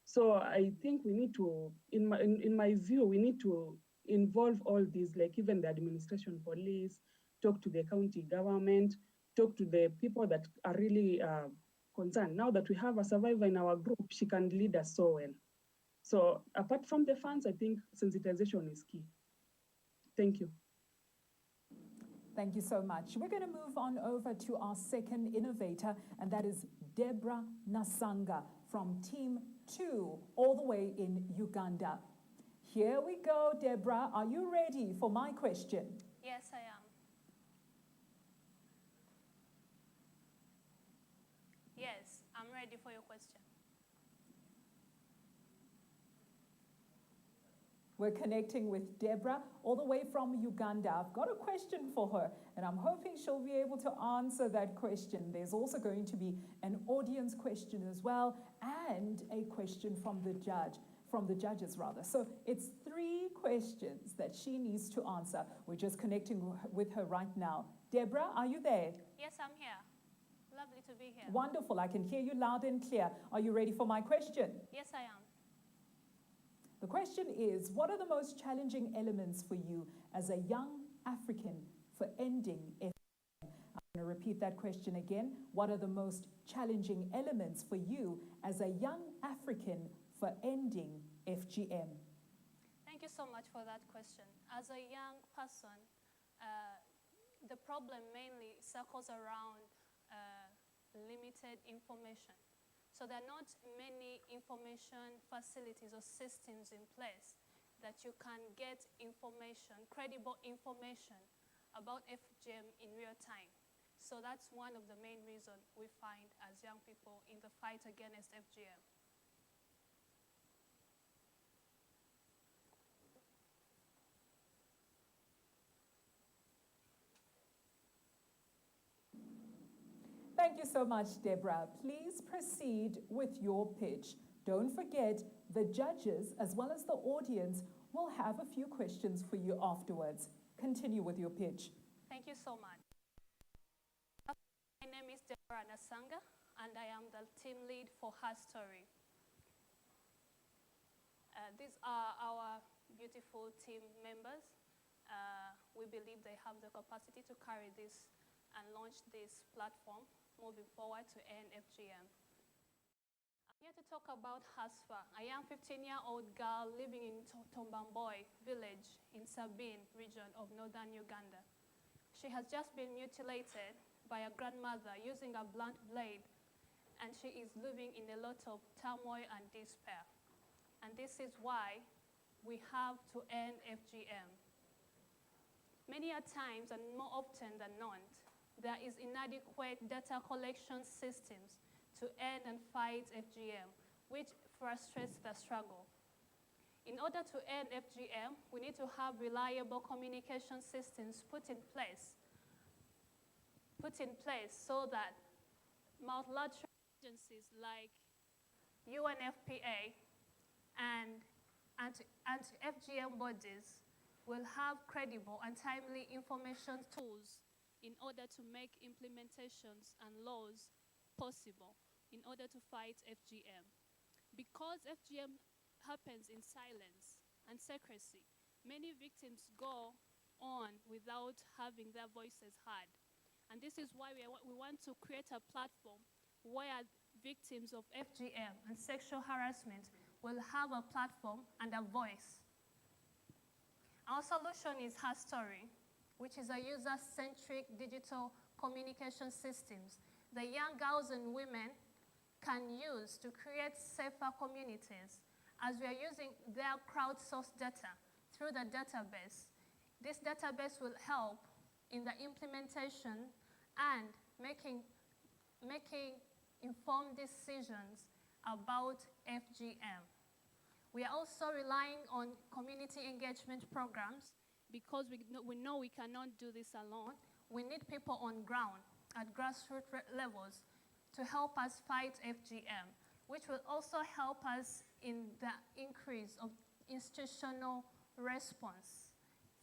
H: So I think we need to, in my view, we need to involve all these, like even the administration, police, talk to the county government, talk to the people that are really concerned. Now that we have a survivor in our group, she can lead us so well. So apart from the funds, I think sensitization is key. Thank you.
B: Thank you so much. We're going to move on over to our second innovator, and that is Deborah Nasanga from Team 2, all the way in Uganda. Here we go, Deborah. Are you ready for my question?
I: Yes, I am. Yes, I'm ready for your question.
B: We're connecting with Deborah all the way from Uganda. I've got a question for her, and I'm hoping she'll be able to answer that question. There's also going to be an audience question as well, and a question from the judges rather. So it's 3 questions that she needs to answer. We're just connecting with her right now. Deborah, are you there?
I: Yes, I'm here. Lovely to be here.
B: Wonderful. I can hear you loud and clear. Are you ready for my question?
I: Yes, I am.
B: The question is, what are the most challenging elements for you as a young African for ending FGM? I'm going to repeat that question again. What are the most challenging elements for you as a young African for ending FGM?
I: Thank you so much for that question. As a young person, the problem mainly circles around limited information. So there are not many information facilities or systems in place that you can get information, credible information about FGM in real time. So that's one of the main reasons we find as young people in the fight against FGM.
B: Thank you so much, Deborah. Please proceed with your pitch. Don't forget, the judges, as well as the audience, will have a few questions for you afterwards. Continue with your pitch.
I: Thank you so much. My name is Deborah Nasanga, and I am the team lead for Her Story. These are our beautiful team members. We believe they have the capacity to carry this and launch this platform moving forward to end FGM. I'm here to talk about Hasfa, a young 15-year-old girl living in Tombamboy village in Sabine region of northern Uganda. She has just been mutilated by a grandmother using a blunt blade, and she is living in a lot of turmoil and despair. And this is why we have to end FGM. Many a times, and more often than not, there is inadequate data collection systems to end and fight FGM, which frustrates the struggle. In order to end FGM, we need to have reliable communication systems put in place so that multilateral agencies like UNFPA and anti-FGM bodies will have credible and timely information tools in order to make implementations and laws possible in order to fight FGM. Because FGM happens in silence and secrecy, many victims go on without having their voices heard. And this is why we want to create a platform where victims of FGM and sexual harassment will have a platform and a voice. Our solution is Her Story, which is a user-centric digital communication systems that young girls and women can use to create safer communities. As we are using their crowdsourced data through the database, this database will help in the implementation and making informed decisions about FGM. We are also relying on community engagement programs because we know we cannot do this alone. We need people on ground at grassroots levels to help us fight FGM, which will also help us in the increase of institutional response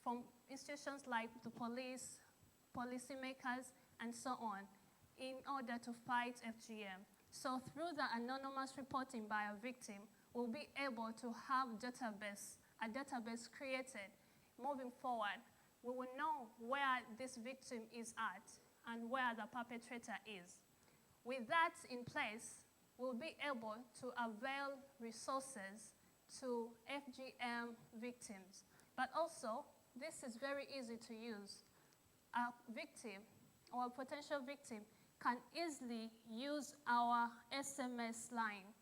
I: from institutions like the police, policymakers, and so on in order to fight FGM. So through the anonymous reporting by a victim, we'll be able to have a database created. Moving forward, we will know where this victim is at and where the perpetrator is. With that in place, we'll be able to avail resources to FGM victims. But also, this is very easy to use. A victim or a potential victim can easily use our SMS line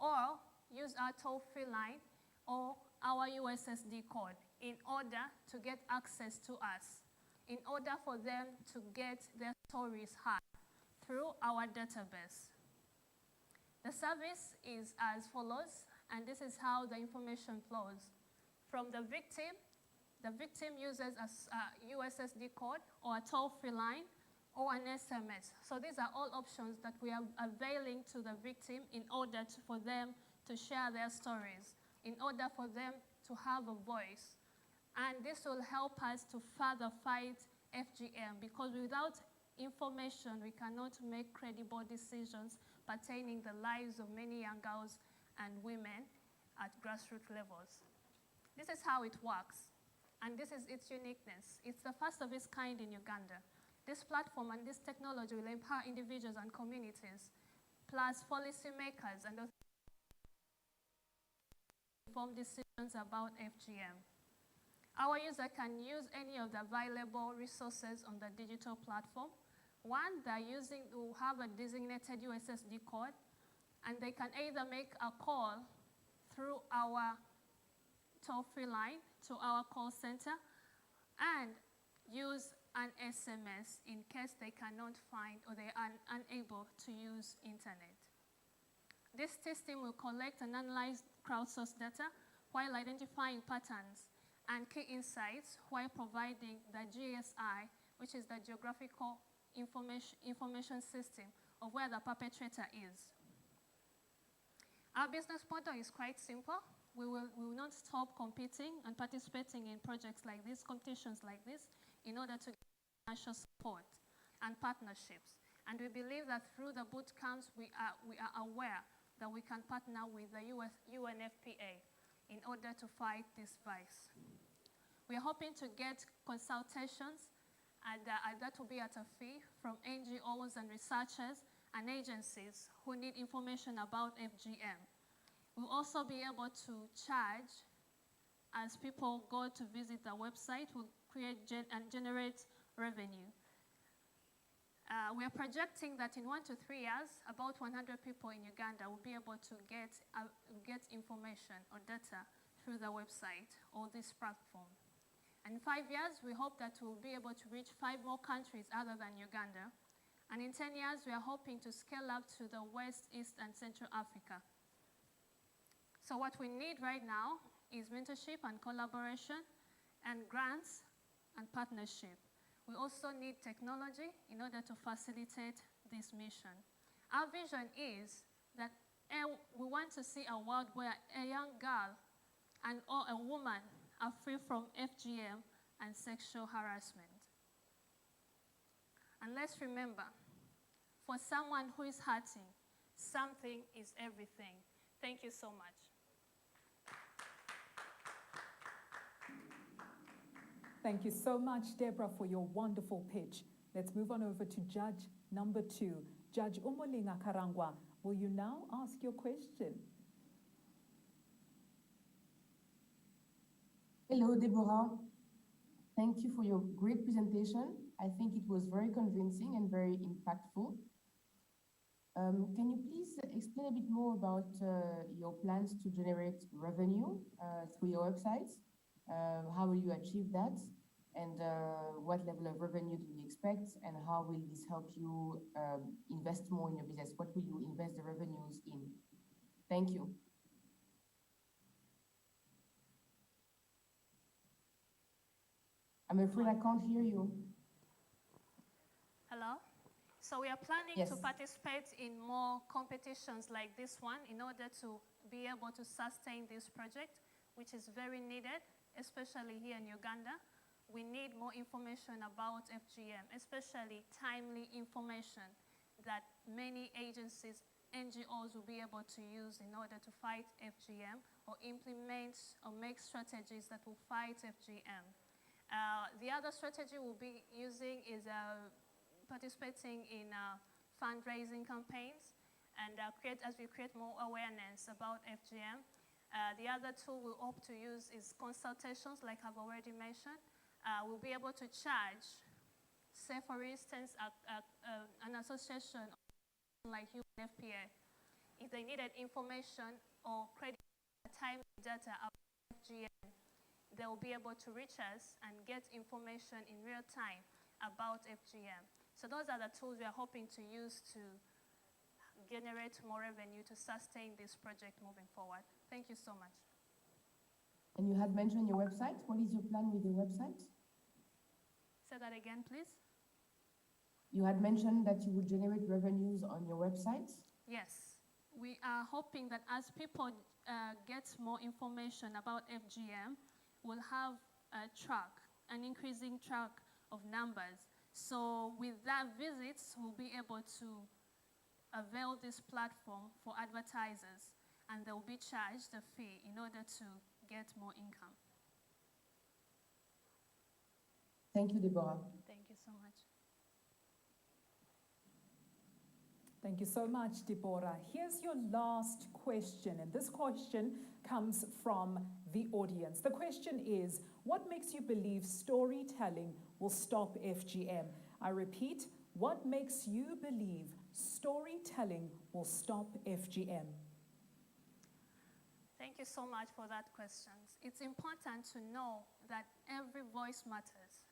I: or use our toll-free line or our USSD code in order to get access to us, in order for them to get their stories heard through our database. The service is as follows, and this is how the information flows. From the victim uses a USSD code or a toll-free line or an SMS. So these are all options that we are availing to the victim in order for them to share their stories, in order for them to have a voice. And this will help us to further fight FGM, because without information, we cannot make credible decisions pertaining the lives of many young girls and women at grassroots levels. This is how it works, and this is its uniqueness. It's the first of its kind in Uganda. This platform and this technology will empower individuals and communities, plus policymakers and inform decisions about FGM. Our user can use any of the available resources on the digital platform. One, will have a designated USSD code, and they can either make a call through our toll-free line to our call center and use an SMS in case they cannot find or they are unable to use internet. This system will collect and analyze crowdsourced data while identifying patterns and key insights while providing the GSI, which is the Geographical Information System of where the perpetrator is. Our business model is quite simple. We will not stop competing and participating in projects like this, competitions like this, in order to get financial support and partnerships. And we believe that through the boot camps, we are aware that we can partner with the UNFPA in order to fight this vice. We are hoping to get consultations, and that will be at a fee, from NGOs and researchers and agencies who need information about FGM. We'll also be able to charge as people go to visit the website. We'll create and generate revenue. We are projecting that in 1 to 3 years, about 100 people in Uganda will be able to get information or data through the website or this platform. And in 5 years, we hope that we'll be able to reach 5 more countries other than Uganda. And in 10 years, we are hoping to scale up to the West, East, and Central Africa. So what we need right now is mentorship and collaboration and grants and partnership. We also need technology in order to facilitate this mission. Our vision is that we want to see a world where a young girl or a woman are free from FGM and sexual harassment. And let's remember, for someone who is hurting, something is everything. Thank you so much.
B: Thank you so much, Deborah, for your wonderful pitch. Let's move on over to Judge number 2. Judge Umulinga Karangwa, will you now ask your question?
E: Hello, Deborah. Thank you for your great presentation. I think it was very convincing and very impactful. Can you please explain a bit more about your plans to generate revenue through your websites? How will you achieve that? And what level of revenue do you expect? And how will this help you invest more in your business? What will you invest the revenues in? Thank you. I'm afraid I can't hear you.
I: Hello? So we are planning to participate in more competitions like this one in order to be able to sustain this project. which is very needed, especially here in Uganda. We need more information about FGM, especially timely information that many agencies, NGOs will be able to use in order to fight FGM or implement or make strategies that will fight FGM. The other strategy we'll be using is participating in fundraising campaigns and as we create more awareness about FGM. The other tool we hope to use is consultations, like I've already mentioned. We'll be able to charge, say for instance, an association like UNFPA, if they needed information or credit timely data about FGM, they will be able to reach us and get information in real time about FGM. So those are the tools we are hoping to use to generate more revenue to sustain this project moving forward. Thank you so much.
E: And you had mentioned your website. What is your plan with your website?
I: Say that again, please.
E: You had mentioned that you would generate revenues on your website.
I: Yes. We are hoping that as people get more information about FGM, we'll have an increasing track of numbers. So with that visits, we'll be able to avail this platform for advertisers, and they'll be charged a fee in order to get more income.
E: Thank you, Deborah.
I: Thank you so much.
B: Thank you so much, Deborah. Here's your last question, and this question comes from the audience. The question is, what makes you believe storytelling will stop FGM? I repeat, what makes you believe storytelling will stop FGM?
I: Thank you so much for that question. It's important to know that every voice matters.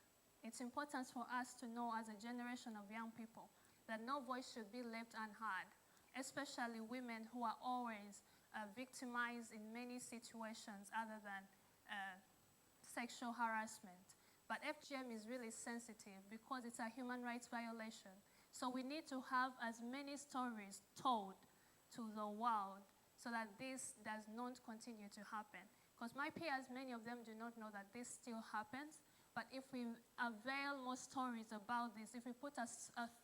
I: It's important for us to know as a generation of young people that no voice should be left unheard, especially women who are always victimized in many situations other than sexual harassment. But FGM is really sensitive because it's a human rights violation. So we need to have as many stories told to the world so that this does not continue to happen. Because my peers, many of them do not know that this still happens. But if we avail more stories about this, if we put a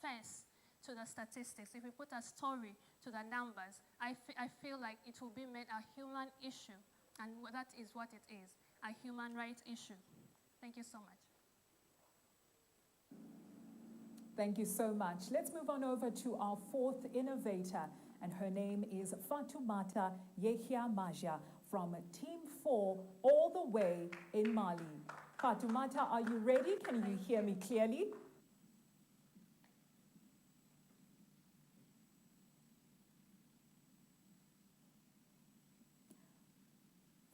I: face to the statistics, if we put a story to the numbers, I feel like it will be made a human issue. And that is what it is, a human rights issue. Thank you so much.
B: Thank you so much. Let's move on over to our fourth innovator, and her name is Fatoumata Yehia Maja from Team 4, all the way in Mali. Fatoumata, are you ready? Can you hear me clearly?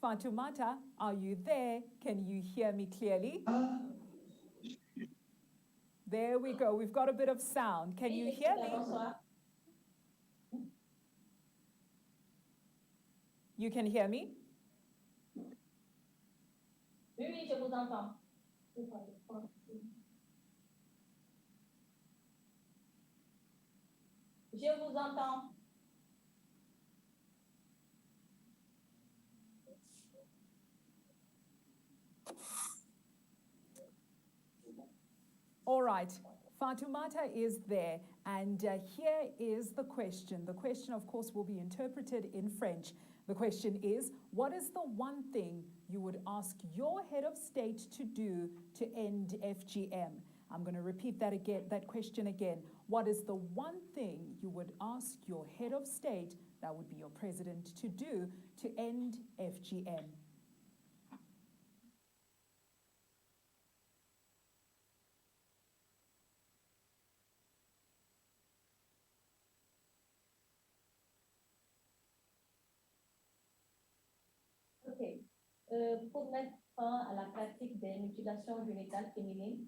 B: Fatoumata, are you there? Can you hear me clearly? There we go. We've got a bit of sound. Can you hear me? You can hear me?
M: Oui, je vous entends. Je vous entends.
B: All right. Fatoumata is there, and here is the question. The question, of course, will be interpreted in French. The question is, what is the one thing you would ask your head of state to do to end FGM? I'm going to repeat that again, that question again. What is the one thing you would ask your head of state, that would be your president, to do to end FGM?
M: OK. Pour mettre fin à la pratique des mutilations génitales féminines,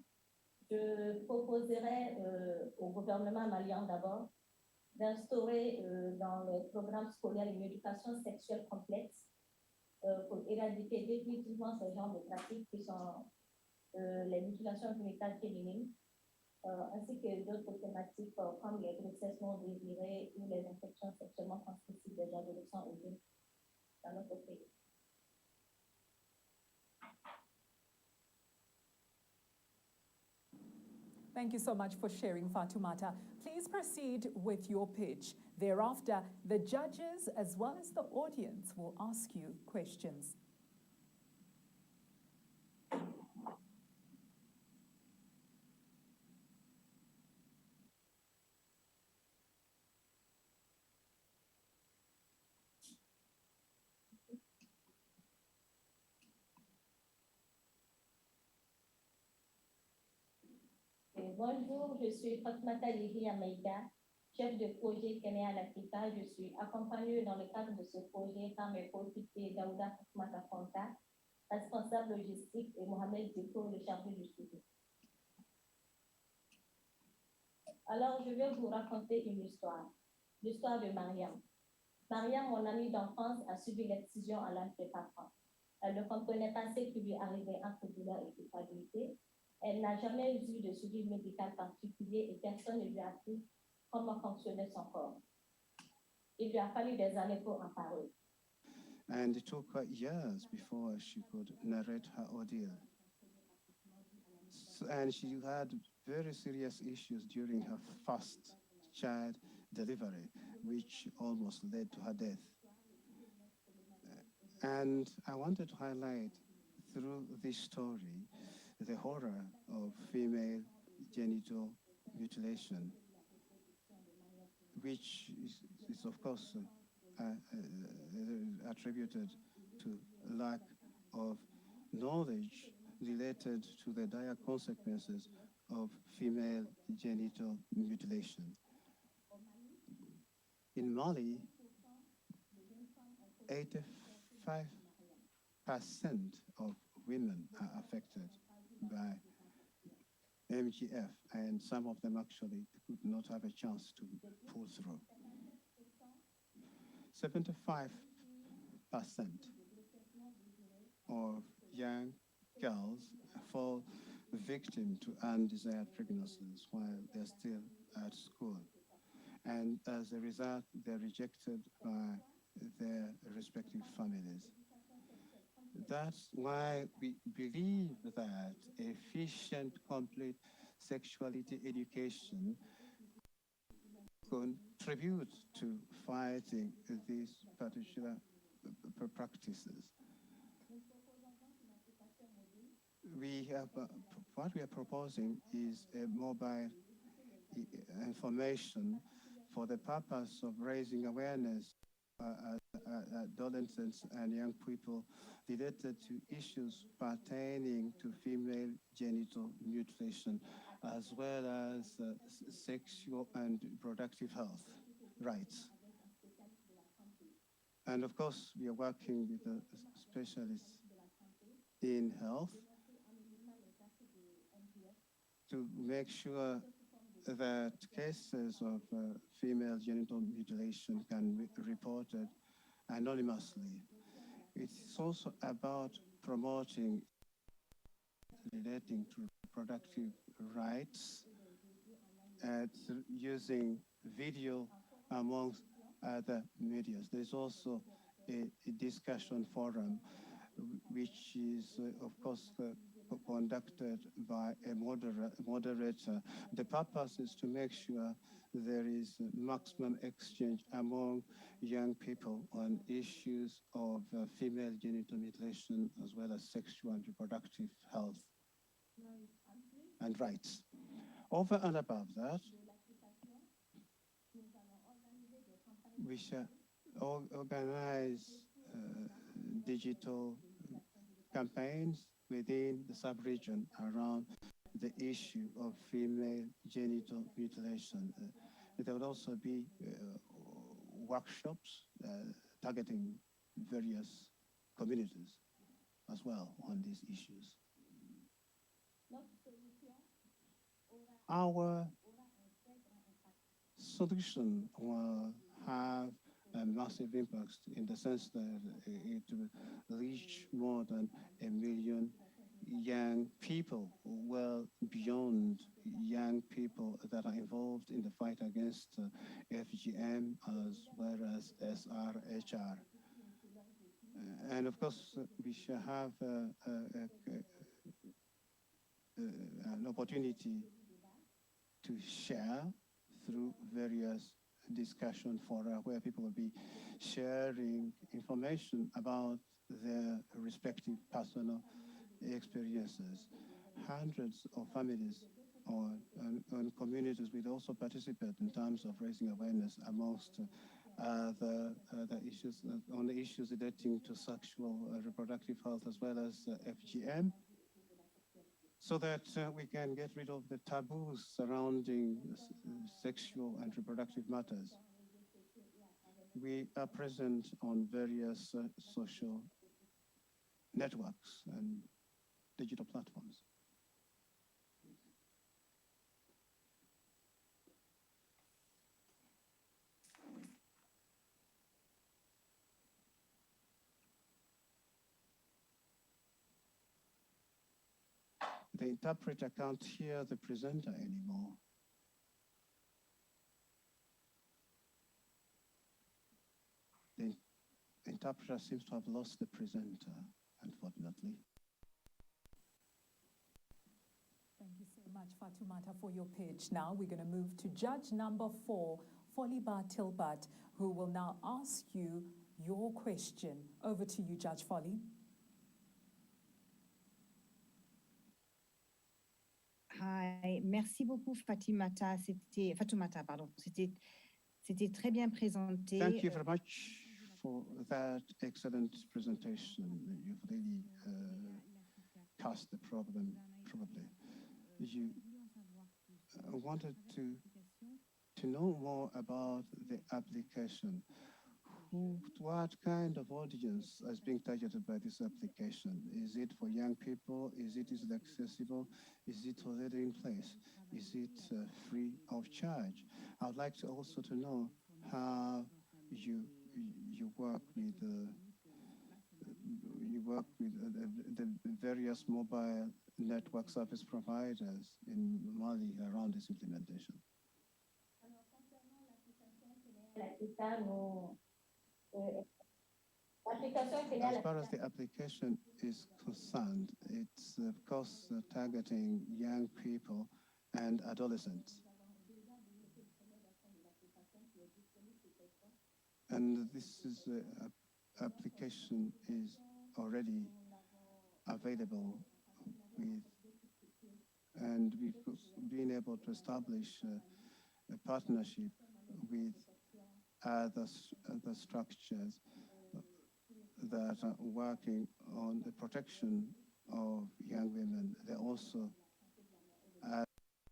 M: je proposerais au gouvernement malien d'abord d'instaurer dans les programmes scolaires une éducation sexuelle complexe pour éradiquer définitivement ce genre de pratiques qui sont les mutilations génitales féminines, ainsi que d'autres thématiques comme les grossesses non désirées ou les infections sexuellement transmissibles des adolescents et jeunes dans notre pays.
B: Thank you so much for sharing, Fatoumata. Please proceed with your pitch. Thereafter, the judges as well as the audience will ask you questions.
M: Bonjour, je suis Fatmata Lili Amaïka, chef de projet Kenya à l'Africa. Je suis accompagnée dans le cadre de ce projet par mes coéquipiers Daouda Fatmata Fonta, responsable logistique, et Mohamed Diko, le chargé du suivi. Alors, je vais vous raconter une histoire, l'histoire de Mariam. Mariam, mon amie d'enfance, a subi l'excision à l'âge de 4 ans. Elle ne comprenait pas ce qui lui arrivait entre douleur et culpabilité. Elle n'a jamais eu de suivi médical particulier et personne ne lui a appris comment fonctionnait son corps. Il lui a fallu des années pour en parler.
N: And it took her years before she could narrate her ordeal. And she had very serious issues during her first child delivery, which almost led to her death. And I wanted to highlight through this story the horror of female genital mutilation, which is of course attributed to lack of knowledge related to the dire consequences of female genital mutilation. In Mali, 85% of women are affected by MGF, and some of them actually could not have a chance to pull through. 75% of young girls fall victim to undesired pregnancies while they're still at school. And as a result, they're rejected by their respective families. That's why we believe that efficient, complete sexuality education contributes to fighting these particular practices. What we are proposing is a mobile information for the purpose of raising awareness adolescents and young people related to issues pertaining to female genital mutilation, as well as sexual and reproductive health rights. And of course, we are working with the specialists in health to make sure that cases of female genital mutilation can be reported anonymously. It's also about promoting relating to reproductive rights and using video amongst other medias. There's also a discussion forum which is, of course, conducted by a moderator. The purpose is to make sure there is maximum exchange among young people on issues of female genital mutilation, as well as sexual and reproductive health and rights. Over and above that, we shall organize digital campaigns within the sub-region around the issue of female genital mutilation. There will also be workshops targeting various communities as well on these issues. Our solution will have a massive impact in the sense that it will reach more than 1 million young people, well beyond young people that are involved in the fight against FGM as well as SRHR. And of course, we shall have an opportunity to share through various discussion fora where people will be sharing information about their respective personal experiences. Hundreds of families and communities will also participate in terms of raising awareness amongst the issues on the issues relating to sexual reproductive health as well as FGM, so that we can get rid of the taboos surrounding sexual and reproductive matters. We are present on various social networks and digital platforms. The interpreter can't hear the presenter anymore. The interpreter seems to have lost the presenter, unfortunately.
B: Thank you so much, Fatoumata, for your pitch. Now we're going to move to judge number 4, Foliba Tilbat, who will now ask you your question. Over to you, Judge Folly.
G: Hi, merci beaucoup Fatoumata, pardon. C'était très bien présenté.
N: Thank you very much for that excellent presentation. You've really cast the problem probably. You wanted to know more about the application. What kind of audience is being targeted by this application? Is it for young people? Is it accessible? Is it already in place? Is it free of charge? I would like to also to know how you work with the various mobile network service providers in Mali around this implementation. As far as the application is concerned, it's of course targeting young people and adolescents. And this is application is already available with, and we've been able to establish a partnership with other structures that are working on the protection of young women. There are also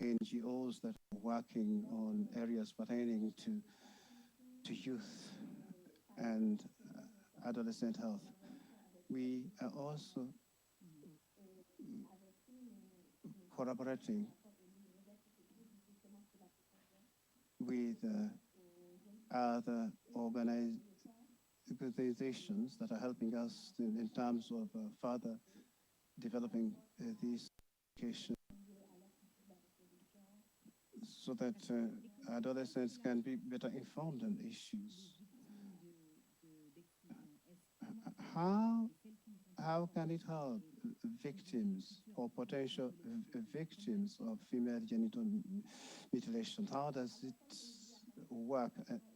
N: NGOs that are working on areas pertaining to youth and adolescent health. We are also collaborating with other organizations that are helping us in terms of further developing this education so that adolescents can be better informed on issues. How can it help victims or potential victims of female genital mutilation? How does it work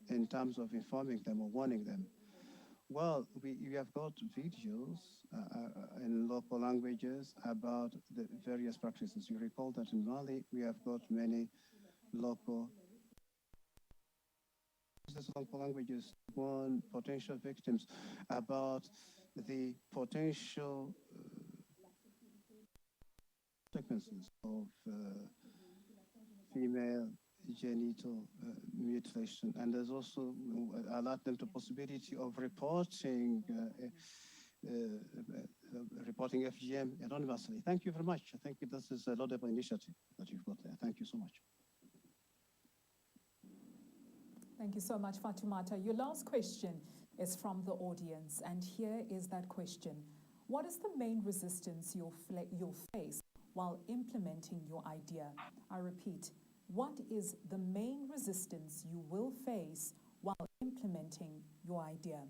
N: in terms of informing them or warning them? Well, we have got videos in local languages about the various practices. You recall that in Mali, we have got many local languages to warn potential victims about the potential consequences of female genital mutilation, and there's also alert them to possibility of reporting reporting FGM anonymously. Thank you very much. I think this is a laudable initiative that you've got there. Thank you so much.
B: Thank you so much, Fatoumata. Your last question is from the audience, and here is that question. What is the main resistance you'll face while implementing your idea? I repeat, what is the main resistance you will face while implementing your idea?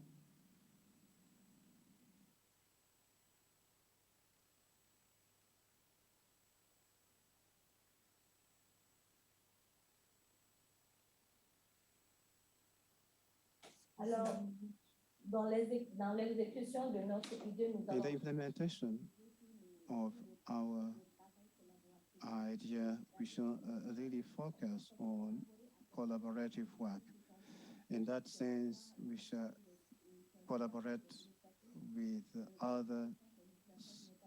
M: Alors, dans l'exécution de notre idée, nous
N: In the
M: allons...
N: implementation of our idea, we shall really focus on collaborative work. In that sense, we shall collaborate with other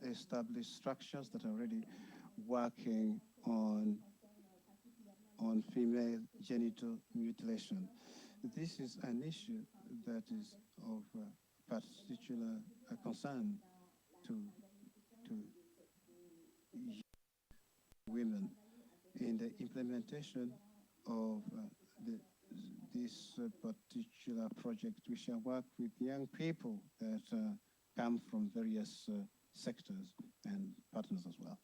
N: established structures that are already working on female genital mutilation. This is an issue that is of particular concern to women. In the implementation of this particular project, we shall work with young people that come from various sectors and partners as well.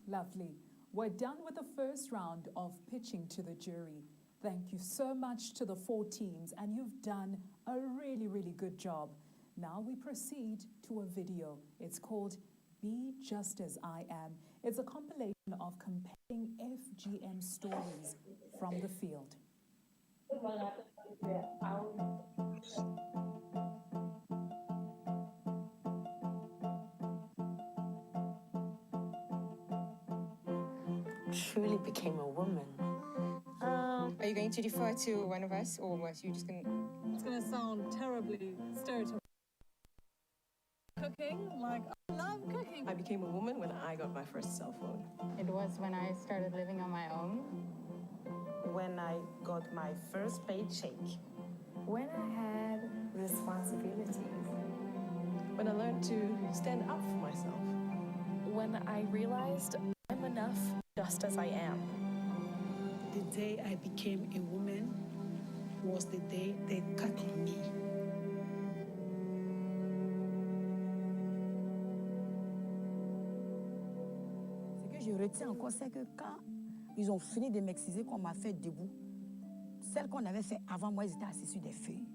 B: Lovely. We're done with the first round of pitching to the jury. Thank you so much to the 4 teams, and you've done a really, really good job. Now we proceed to a video. It's called Be Just As I Am. It's a compilation of compelling FGM stories from the field.
O: Truly became a woman. Are you going to defer to one of us, or was you just going to...
P: It's going to sound terribly stereotypical. Cooking, like, I love cooking.
O: I became a woman when I got my first cell phone.
Q: It was when I started living on my own.
O: When I got my first paycheck.
R: When I had responsibilities.
O: When I learned to stand up for myself.
R: When I realized I'm enough just as I am.
S: The day I became a woman was the day they cut me.
T: Ce que je retiens encore, c'est que quand ils ont fini de m'exciser, qu'on m'a fait debout, celles qu'on avait fait avant moi, ils étaient assis sur des feuilles.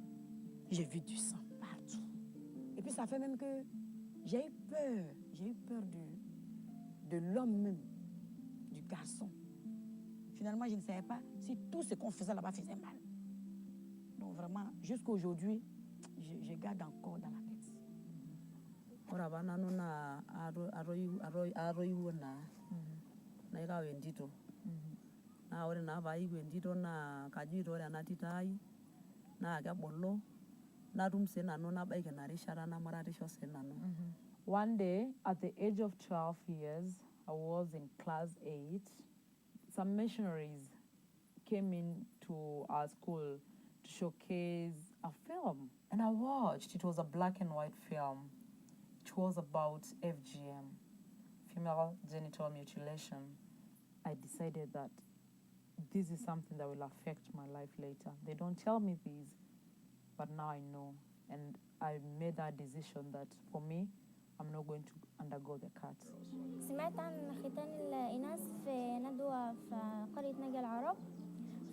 T: J'ai vu du sang partout. Et puis ça fait même que j'ai eu peur de l'homme même, du garçon. Finalement, je ne savais pas si tout ce qu'on faisait là-bas faisait mal. Donc vraiment, jusqu'à aujourd'hui, je garde encore dans la tête.
U: One day, at the age of 12 years, I was in class 8. Some missionaries came into our school to showcase a film. And I watched. It was a black and white film. It was about FGM, female genital mutilation. I decided that this is something that will affect my life later. They don't tell me this, but now I know. And I made that decision that for me, I'm not going to undergo the cuts.
V: سمعت عن ختان الإناث في ندوة في قرية نجا العرب،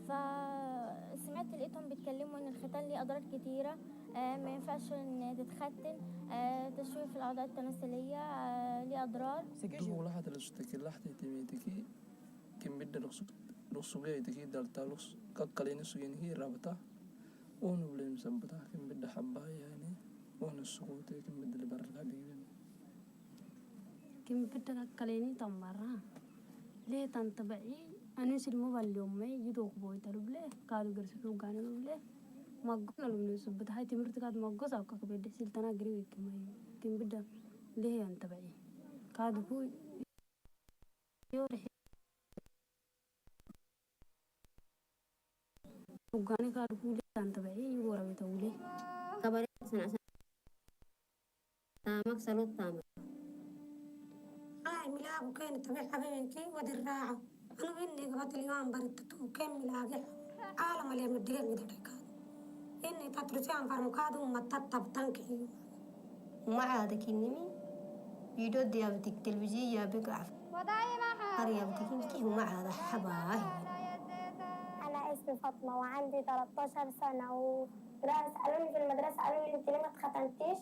V: فسمعت لقيتهم بيتكلموا إن الختان ليه أضرار كتيرة، ما ينفعش إن تتختن، تشويه في الأعضاء التناسلية ليه أضرار.
W: كم بدك كليني تمرة ليه تنتبعي أنا سلمو باليوم ما يجدوك بوي تلبله كادو قرسلو قانو لبله ما قلنا لهم نسبت هاي تمرت كاد ما قصا كبد سلطنا قريب كم بدك ليه ينتبعي كادو بوي يوري وقاني كادو بوي تنتبعي يورا بتولي
X: كبري سنة تامك سلوت تامك
Y: ملاقو كان تبع حبيبتي ودراعه أنا بيني قبض اليوم برتتو كم ملاقي عالم اللي مدرك مدرك إني تترسي عن فرمكادو وما تتب تنكي
X: وما عادك إنمي فيديو ديابتك تلفزيون يابك عف قريبتك إنكي وما عاد حباهي.
Z: أنا اسمي فاطمة وعندي 13 سنة سألوني في المدرسة قالوا لي أنت ليه ما اتختنتيش؟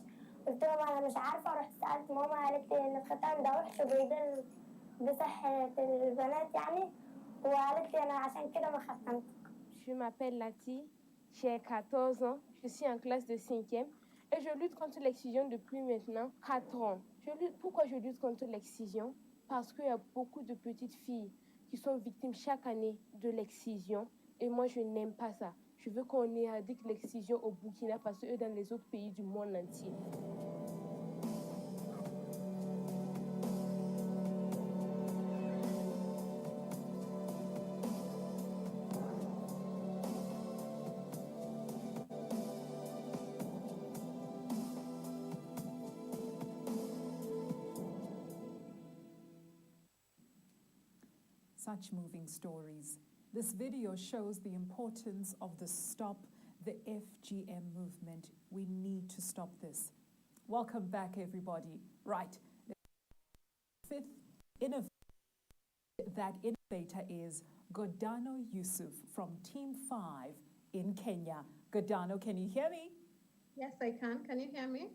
Z: قلت لهم أنا مش عارفة. رحت سألت ماما قالت لي إن الختان ده وحش وبيضر بصحة البنات يعني، وقالت لي أنا عشان كده ما ختمت.
A: Je m'appelle Lati, j'ai 14 ans, je suis en classe de 5e et je lutte contre l'excision depuis maintenant 4 ans. Pourquoi je lutte contre l'excision? Parce qu'il y a beaucoup de petites filles qui sont victimes chaque année de l'excision et moi je n'aime pas ça. Je veux qu'on éradique l'excision au Burkina Faso et dans les autres pays du monde entier.
B: Such moving stories. This video shows the importance of the Stop the FGM movement. We need to stop this. Welcome back, everybody. Right. The fifth innovator is Godano Yusuf from Team 5 in Kenya. Godano, can you hear me?
C: Yes, I can. Can you hear me?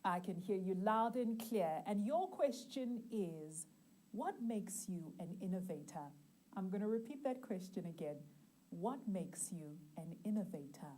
B: I can hear you loud and clear. And your question is, what makes you an innovator? I'm going to repeat that question again. What makes you an innovator?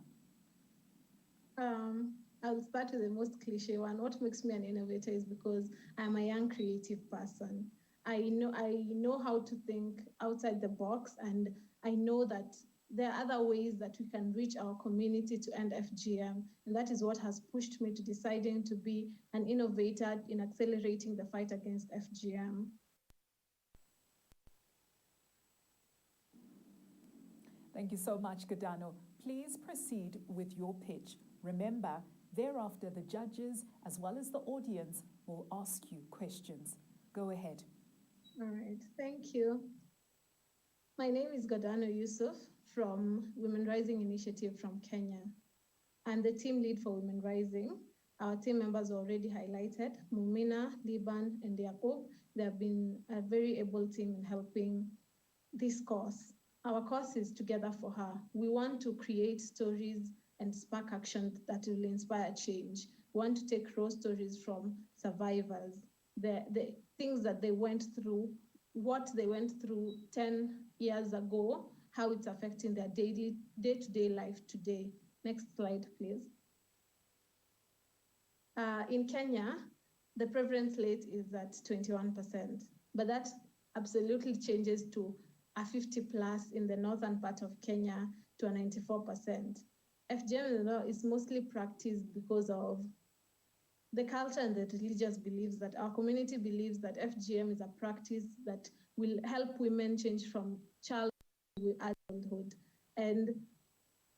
C: I'll start with the most cliche one. What makes me an innovator is because I'm a young creative person. I know how to think outside the box, and I know that there are other ways that we can reach our community to end FGM. And that is what has pushed me to deciding to be an innovator in accelerating the fight against FGM.
B: Thank you so much, Godano. Please proceed with your pitch. Remember, thereafter, the judges as well as the audience will ask you questions. Go ahead.
C: All right, thank you. My name is Godano Yusuf from Women Rising Initiative from Kenya. I'm the team lead for Women Rising. Our team members were already highlighted, Mumina, Liban, and Yaqub. They have been a very able team in helping this cause. Our cause is Together for Her. We want to create stories and spark action that will inspire change. We want to take raw stories from survivors, the things that they went through, what they went through 10 years ago, how it's affecting their day-to-day life today. Next slide, please. In Kenya, the prevalence rate is at 21%, but that absolutely changes to a 50 plus in the northern part of Kenya to a 94%. FGM is mostly practiced because of the culture and the religious beliefs that our community believes that FGM is a practice that will help women change from childhood to adulthood. And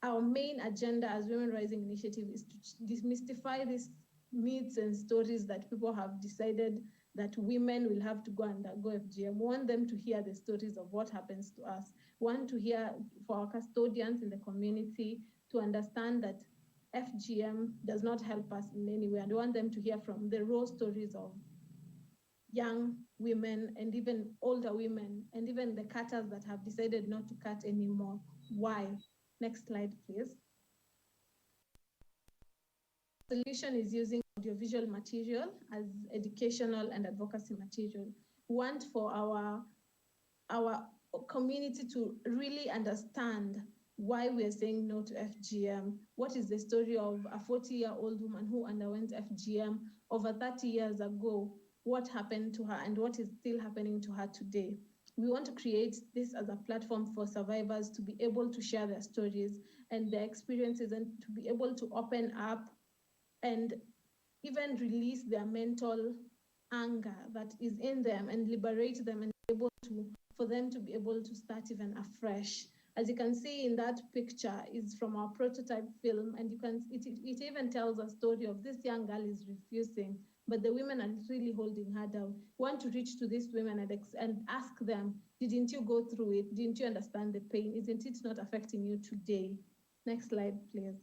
C: our main agenda as Women Rising Initiative is to demystify these myths and stories that people have decided that women will have to go undergo FGM. We want them to hear the stories of what happens to us. We want to hear for our custodians in the community to understand that FGM does not help us in any way. And we want them to hear from the raw stories of young women and even older women and even the cutters that have decided not to cut anymore. Why? Next slide, please. The solution is using audiovisual material as educational and advocacy material. We want for our community to really understand why we are saying no to FGM. What is the story of a 40-year-old woman who underwent FGM over 30 years ago? What happened to her and what is still happening to her today? We want to create this as a platform for survivors to be able to share their stories and their experiences and to be able to open up and even release their mental anger that is in them and liberate them and be able to, for them to be able to start even afresh. As you can see in that picture is from our prototype film, and it even tells a story of this young girl is refusing, but the women are really holding her down. We want to reach to these women and ask them, didn't you go through it? Didn't you understand the pain? Isn't it not affecting you today? Next slide, please.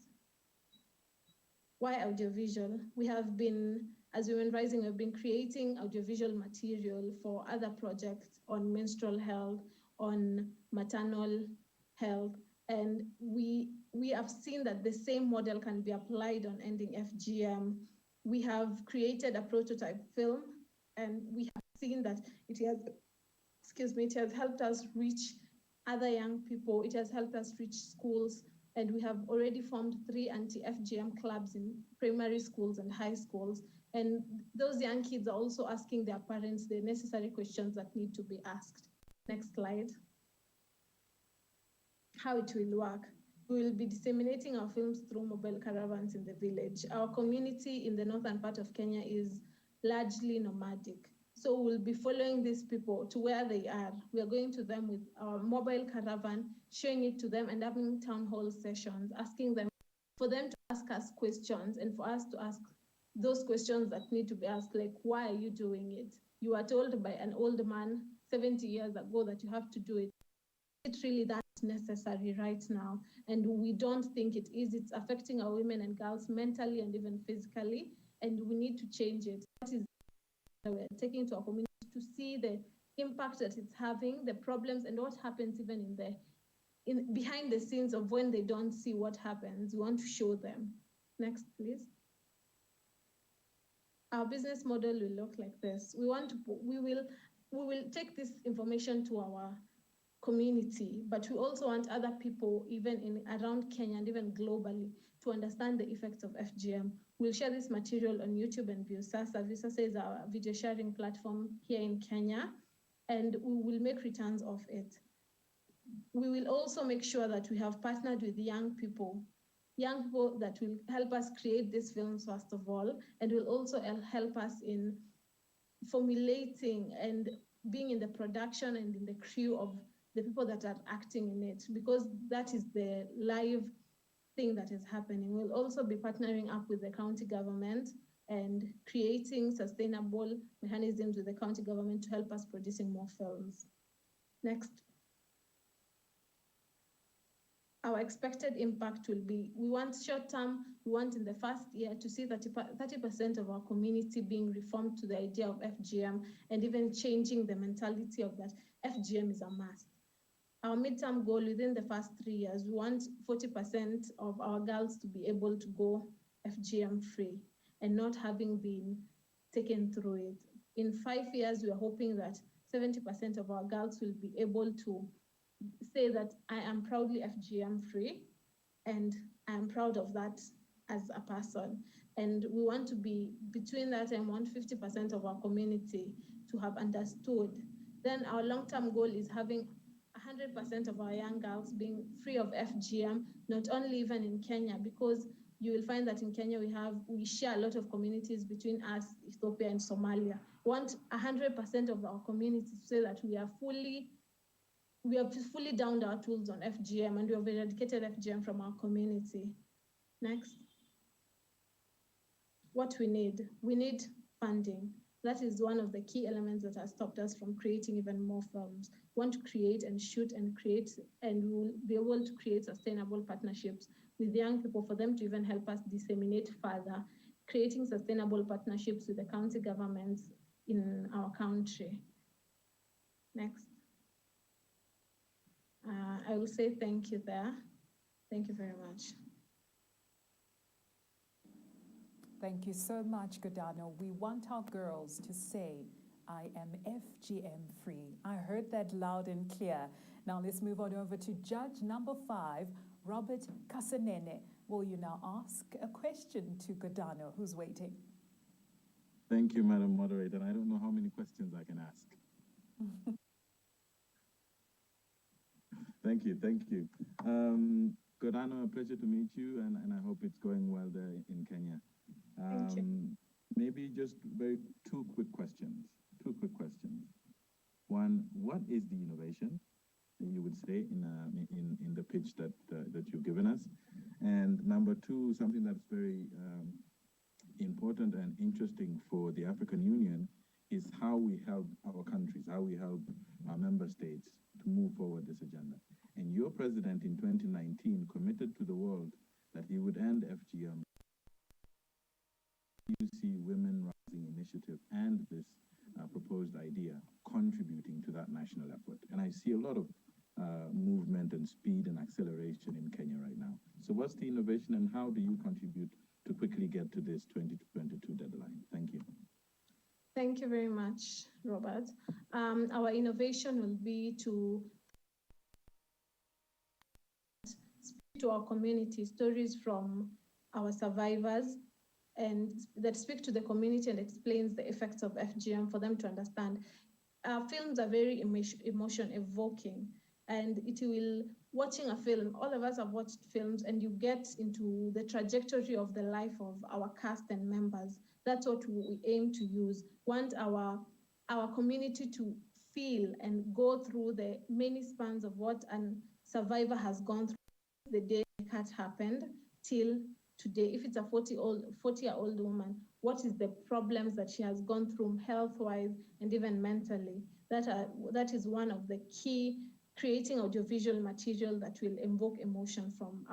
C: Why audiovisual? We have been, as Women Rising, we've been creating audiovisual material for other projects on menstrual health, on maternal health, and we have seen that the same model can be applied on ending FGM. We have created a prototype film, and we have seen that it has helped us reach other young people. It has helped us reach schools, and we have already formed 3 anti-FGM clubs in primary schools and high schools. And those young kids are also asking their parents the necessary questions that need to be asked. Next slide. How it will work. We will be disseminating our films through mobile caravans in the village. Our community in the northern part of Kenya is largely nomadic. So we'll be following these people to where they are. We are going to them with our mobile caravan, showing it to them and having town hall sessions, asking them, for them to ask us questions and for us to ask those questions that need to be asked, like, why are you doing it? You were told by an old man 70 years ago that you have to do it. Is it really that necessary right now? And we don't think it is. It's affecting our women and girls mentally and even physically, and we need to change it. That is we're taking to our community to see the impact that it's having, the problems, and what happens even behind the scenes of when they don't see what happens. We want to show them. Next, please. Our business model will look like this. We will take this information to our community, but we also want other people, even around Kenya and even globally, to understand the effects of FGM. We'll share this material on YouTube and Viusasa. Viusasa is our video sharing platform here in Kenya, and we will make returns of it. We will also make sure that we have partnered with young people that will help us create these films, first of all, and will also help us in formulating and being in the production and in the crew of the people that are acting in it, because that is the live thing that is happening. We'll also be partnering up with the county government and creating sustainable mechanisms with the county government to help us producing more films. Next. Our expected impact will be, we want short term, we want in the first year to see 30% of our community being reformed to the idea of FGM and even changing the mentality of that FGM is a must. Our midterm goal within the first 3 years, we want 40% of our girls to be able to go FGM free and not having been taken through it. In 5 years, we are hoping that 70% of our girls will be able to say that I am proudly FGM free and I am proud of that as a person. And we want to be between that and 50% of our community to have understood. Then our long-term goal is having 100% of our young girls being free of FGM, not only even in Kenya, because you will find that in Kenya we share a lot of communities between us, Ethiopia and Somalia. We want 100% of our communities to say that we have fully downed our tools on FGM and we have eradicated FGM from our community. Next. What we need funding. That is one of the key elements that has stopped us from creating even more films. We want to create and shoot and create, and we will be able to create sustainable partnerships with young people for them to even help us disseminate further, creating sustainable partnerships with the county governments in our country. Next. I will say thank you there. Thank you very much.
B: Thank you so much, Godano. We want our girls to say, I am FGM free. I heard that loud and clear. Now let's move on over to judge number 5, Robert Kasanene. Will you now ask a question to Godano, who's waiting?
D: Thank you, Madam Moderator. I don't know how many questions I can ask. Thank you. Godano, a pleasure to meet you, and I hope it's going well there in Kenya.
C: Thank you.
D: Maybe just two quick questions. One, what is the innovation, you would say, in the pitch that you've given us? And number two, something that's very important and interesting for the African Union is how we help our countries, how we help our member states to move forward this agenda. And your president in 2019 committed to the world that he would end FGM. You see Women Rising Initiative and this proposed idea contributing to that national effort. And I see a lot of movement and speed and acceleration in Kenya right now. So what's the innovation and how do you contribute to quickly get to this 2022 deadline? Thank you.
C: Thank you very much, Robert. Our innovation will be to to our community stories from our survivors and that speak to the community and explains the effects of FGM for them to understand. Films are very emotion evoking, and it will, watching a film, all of us have watched films and you get into the trajectory of the life of our cast and members. That's what we aim to use. Want our community to feel and go through the many spans of what a survivor has gone through the day the cut happened till today. If it's a 40-year-old woman, what is the problems that she has gone through health-wise and even mentally? That is one of the key, creating audiovisual material that will invoke emotion from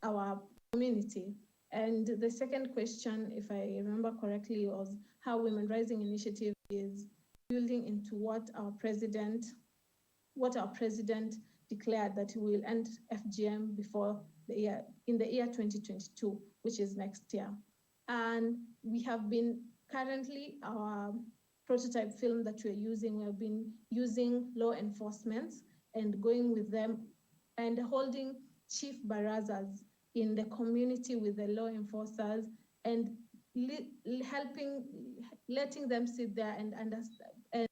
C: our community. And the second question, if I remember correctly, was how Women Rising Initiative is building into what our president declared, that we will end FGM in the year 2022, which is next year. And we have been currently, our prototype film that we're using, we have been using law enforcement and going with them and holding chief barazas in the community with the law enforcers and letting them sit there and understand, and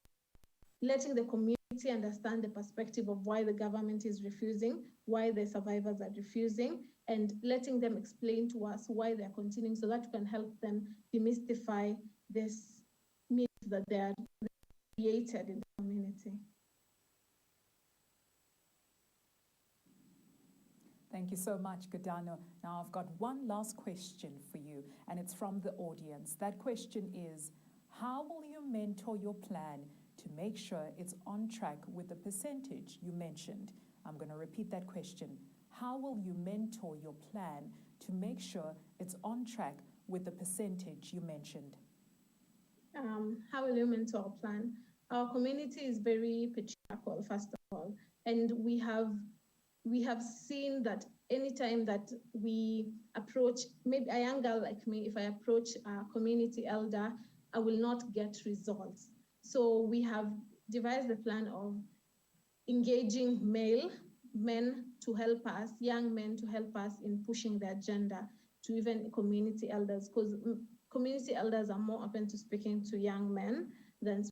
C: letting the community understand the perspective of why the government is refusing, why the survivors are refusing, and letting them explain to us why they're continuing so that we can help them demystify this myth that they are created in the community.
B: Thank you so much, Godano. Now I've got one last question for you, and it's from the audience. That question is, how will you mentor your plan to make sure it's on track with the percentage you mentioned? I'm going to repeat that question. How will you mentor your plan to make sure it's on track with the percentage you mentioned?
C: How will you mentor our plan? Our community is very patriarchal, first of all, and we have seen that anytime that we approach, maybe a young girl like me, if I approach a community elder, I will not get results. So we have devised a plan of engaging men to help us, young men to help us in pushing the agenda to even community elders, because community elders are more open to speaking to young men than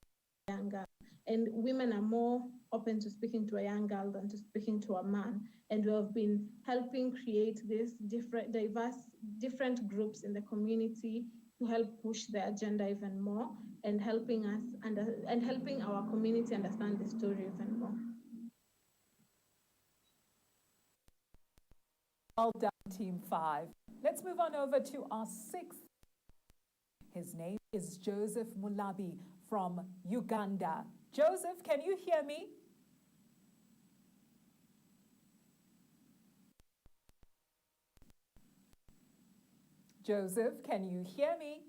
C: young girls. And women are more open to speaking to a young girl than to speaking to a man. And we have been helping create these different groups in the community to help push the agenda even more and helping us and helping our community understand the story even more.
B: Well done, Team 5. Let's move on over to our sixth. His name is Joseph Mullaby from Uganda. Joseph, can you hear me? Joseph, can you hear me?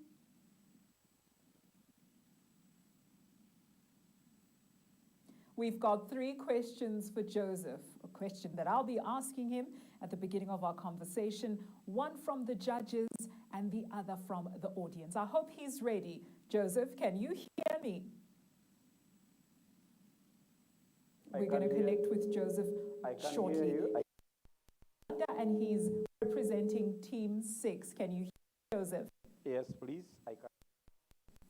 B: We've got 3 questions for Joseph, a question that I'll be asking him at the beginning of our conversation, one from the judges and the other from the audience. I hope he's ready. Joseph, can you hear me? We're going to connect with Joseph shortly. And he's representing Team 6. Can you hear Joseph?
E: Yes, please. I can.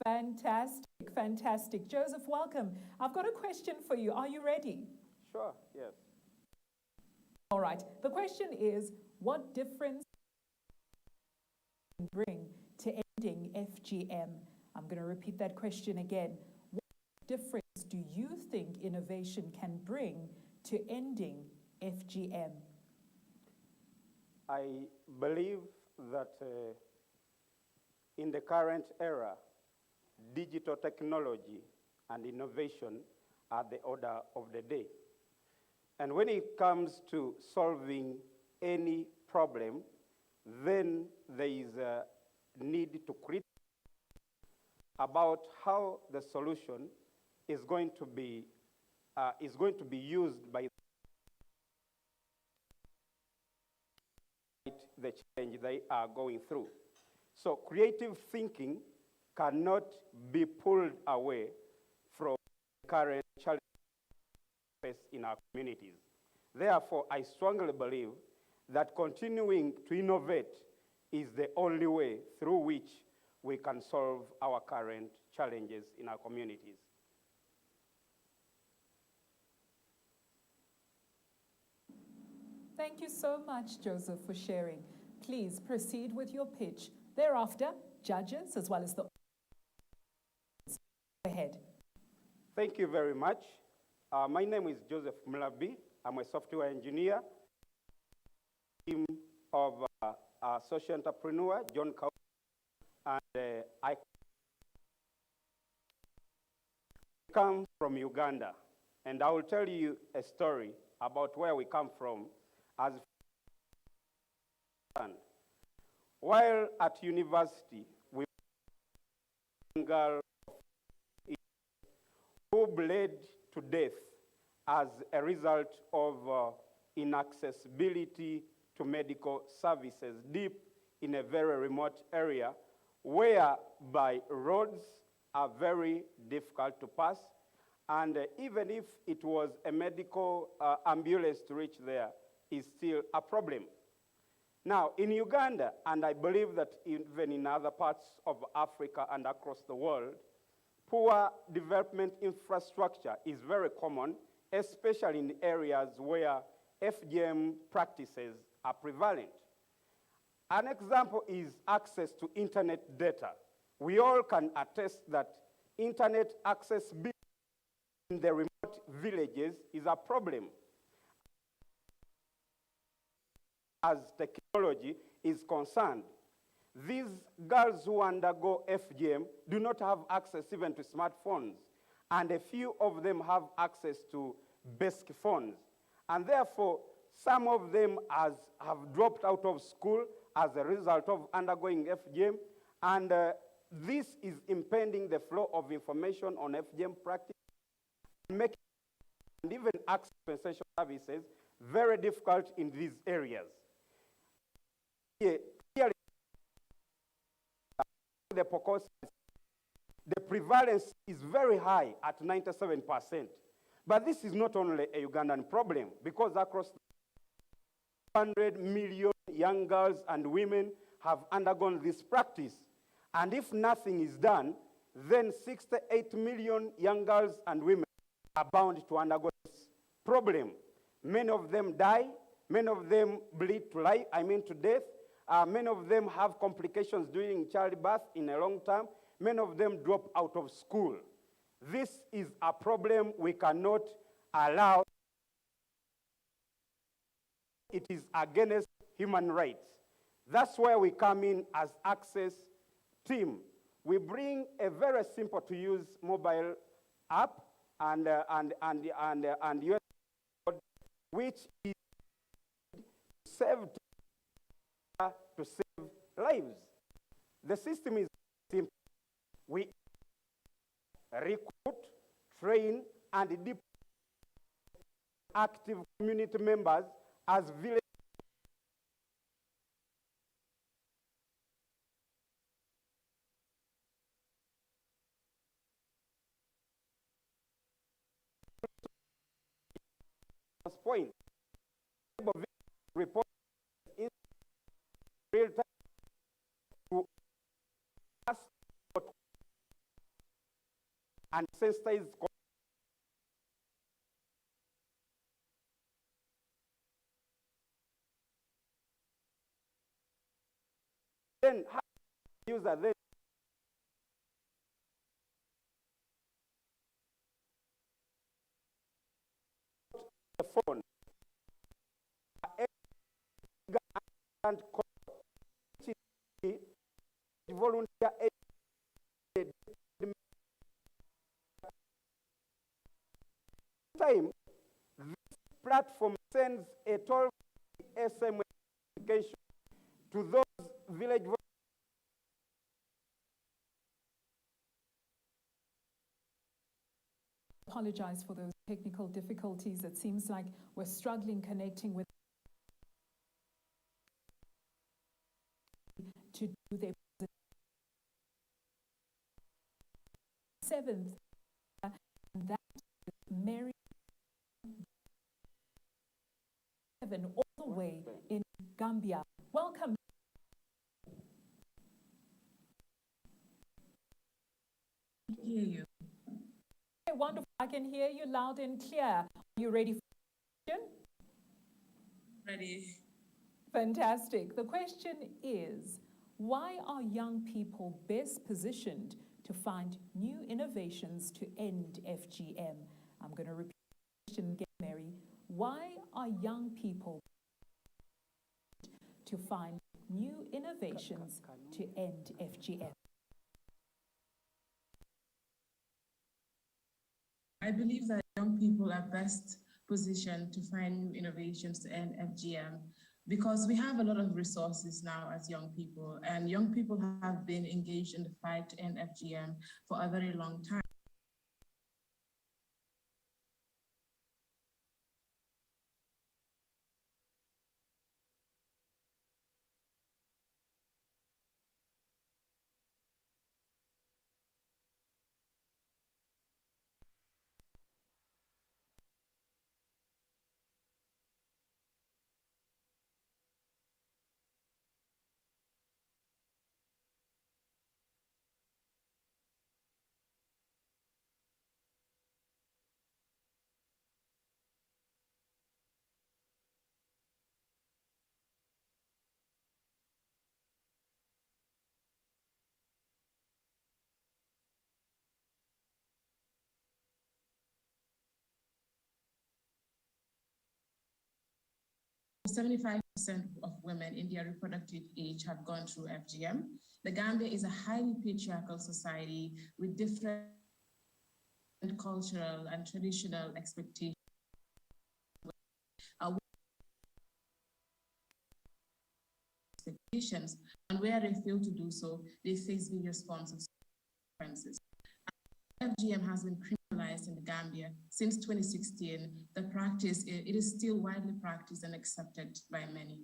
B: Fantastic, fantastic. Joseph, welcome. I've got a question for you. Are you ready?
E: Sure, yes.
B: All right. The question is, what difference can bring to ending FGM? I'm going to repeat that question again. What difference do you think innovation can bring to ending FGM?
E: I believe that in the current era, digital technology and innovation are the order of the day. And when it comes to solving any problem, then there is a need to create about how the solution is going to be used by the change they are going through. So creative thinking cannot be pulled away from the current challenges in our communities. Therefore, I strongly believe that continuing to innovate is the only way through which we can solve our current challenges in our communities.
B: Thank you so much, Joseph, for sharing. Please proceed with your pitch. Thereafter, judges as well as the audience. Go ahead.
E: Thank you very much. My name is Joseph Mullaby. I'm a software engineer. Team of a social entrepreneur, John Cow, and I come from Uganda, and I will tell you a story about where we come from. As while at university, we were a girl who bled to death as a result of inaccessibility to medical services deep in a very remote area whereby roads are very difficult to pass, and even if it was a medical ambulance to reach there, is still a problem. Now, in Uganda, and I believe that even in other parts of Africa and across the world, poor development infrastructure is very common, especially in areas where FGM practices are prevalent. An example is access to internet data. We all can attest that internet accessibility in the remote villages is a problem, as technology is concerned. These girls who undergo FGM do not have access even to smartphones, and a few of them have access to basic phones. And therefore, some of them have dropped out of school as a result of undergoing FGM, and this is impeding the flow of information on FGM practice, making and even access compensation services very difficult in these areas. Clearly, the prevalence is very high at 97%. But this is not only a Ugandan problem, because across 100 million young girls and women have undergone this practice. And if nothing is done, then 68 million young girls and women are bound to undergo this problem. Many of them die, many of them bleed to life, to death. Many of them have complications during childbirth in a long term. Many of them drop out of school. This is a problem we cannot allow. It is against human rights. That's where we come in as Access team. We bring a very simple to use mobile app and US, which is to save lives. The system is simple. We recruit, train, and deploy active community members as village point. Report in real time to us and sensitize. Then how the user then the phone and volunteer time. This platform sends a 12 SMS notification to those village
B: Apologize for those technical difficulties. It seems like we're struggling connecting with to do their 7th, and that is Mary all the way in Gambia. Welcome.
F: Hear you.
B: Okay, wonderful. I can hear you loud and clear. Are you ready for the question?
F: Ready.
B: Fantastic. The question is, why are young people best positioned to find new innovations to end FGM? I'm going to repeat the question again, Mary. Why are young people to find new innovations to end FGM?
F: I believe that young people are best positioned to find new innovations to end FGM because we have a lot of resources now as young people, and young people have been engaged in the fight to end FGM for a very long time. .75% of women in their reproductive age have gone through FGM. The Gambia is a highly patriarchal society with different cultural and traditional expectations. And where they fail to do so, they face various forms of consequences. FGM has been criminalized in the Gambia since 2016. The practice, it is still widely practiced and accepted by many.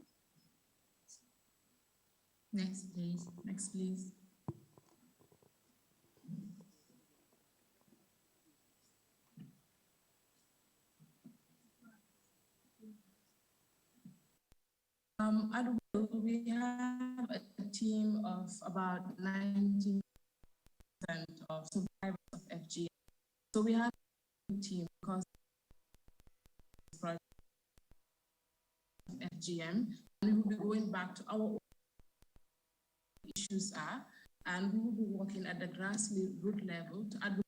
F: Next, please. Next, please. At Will, we have a team of about 90% of survivors of FGM. So we have a team because of FGM, and we will be going back to our issues are, and we will be working at the grassroots level to advocate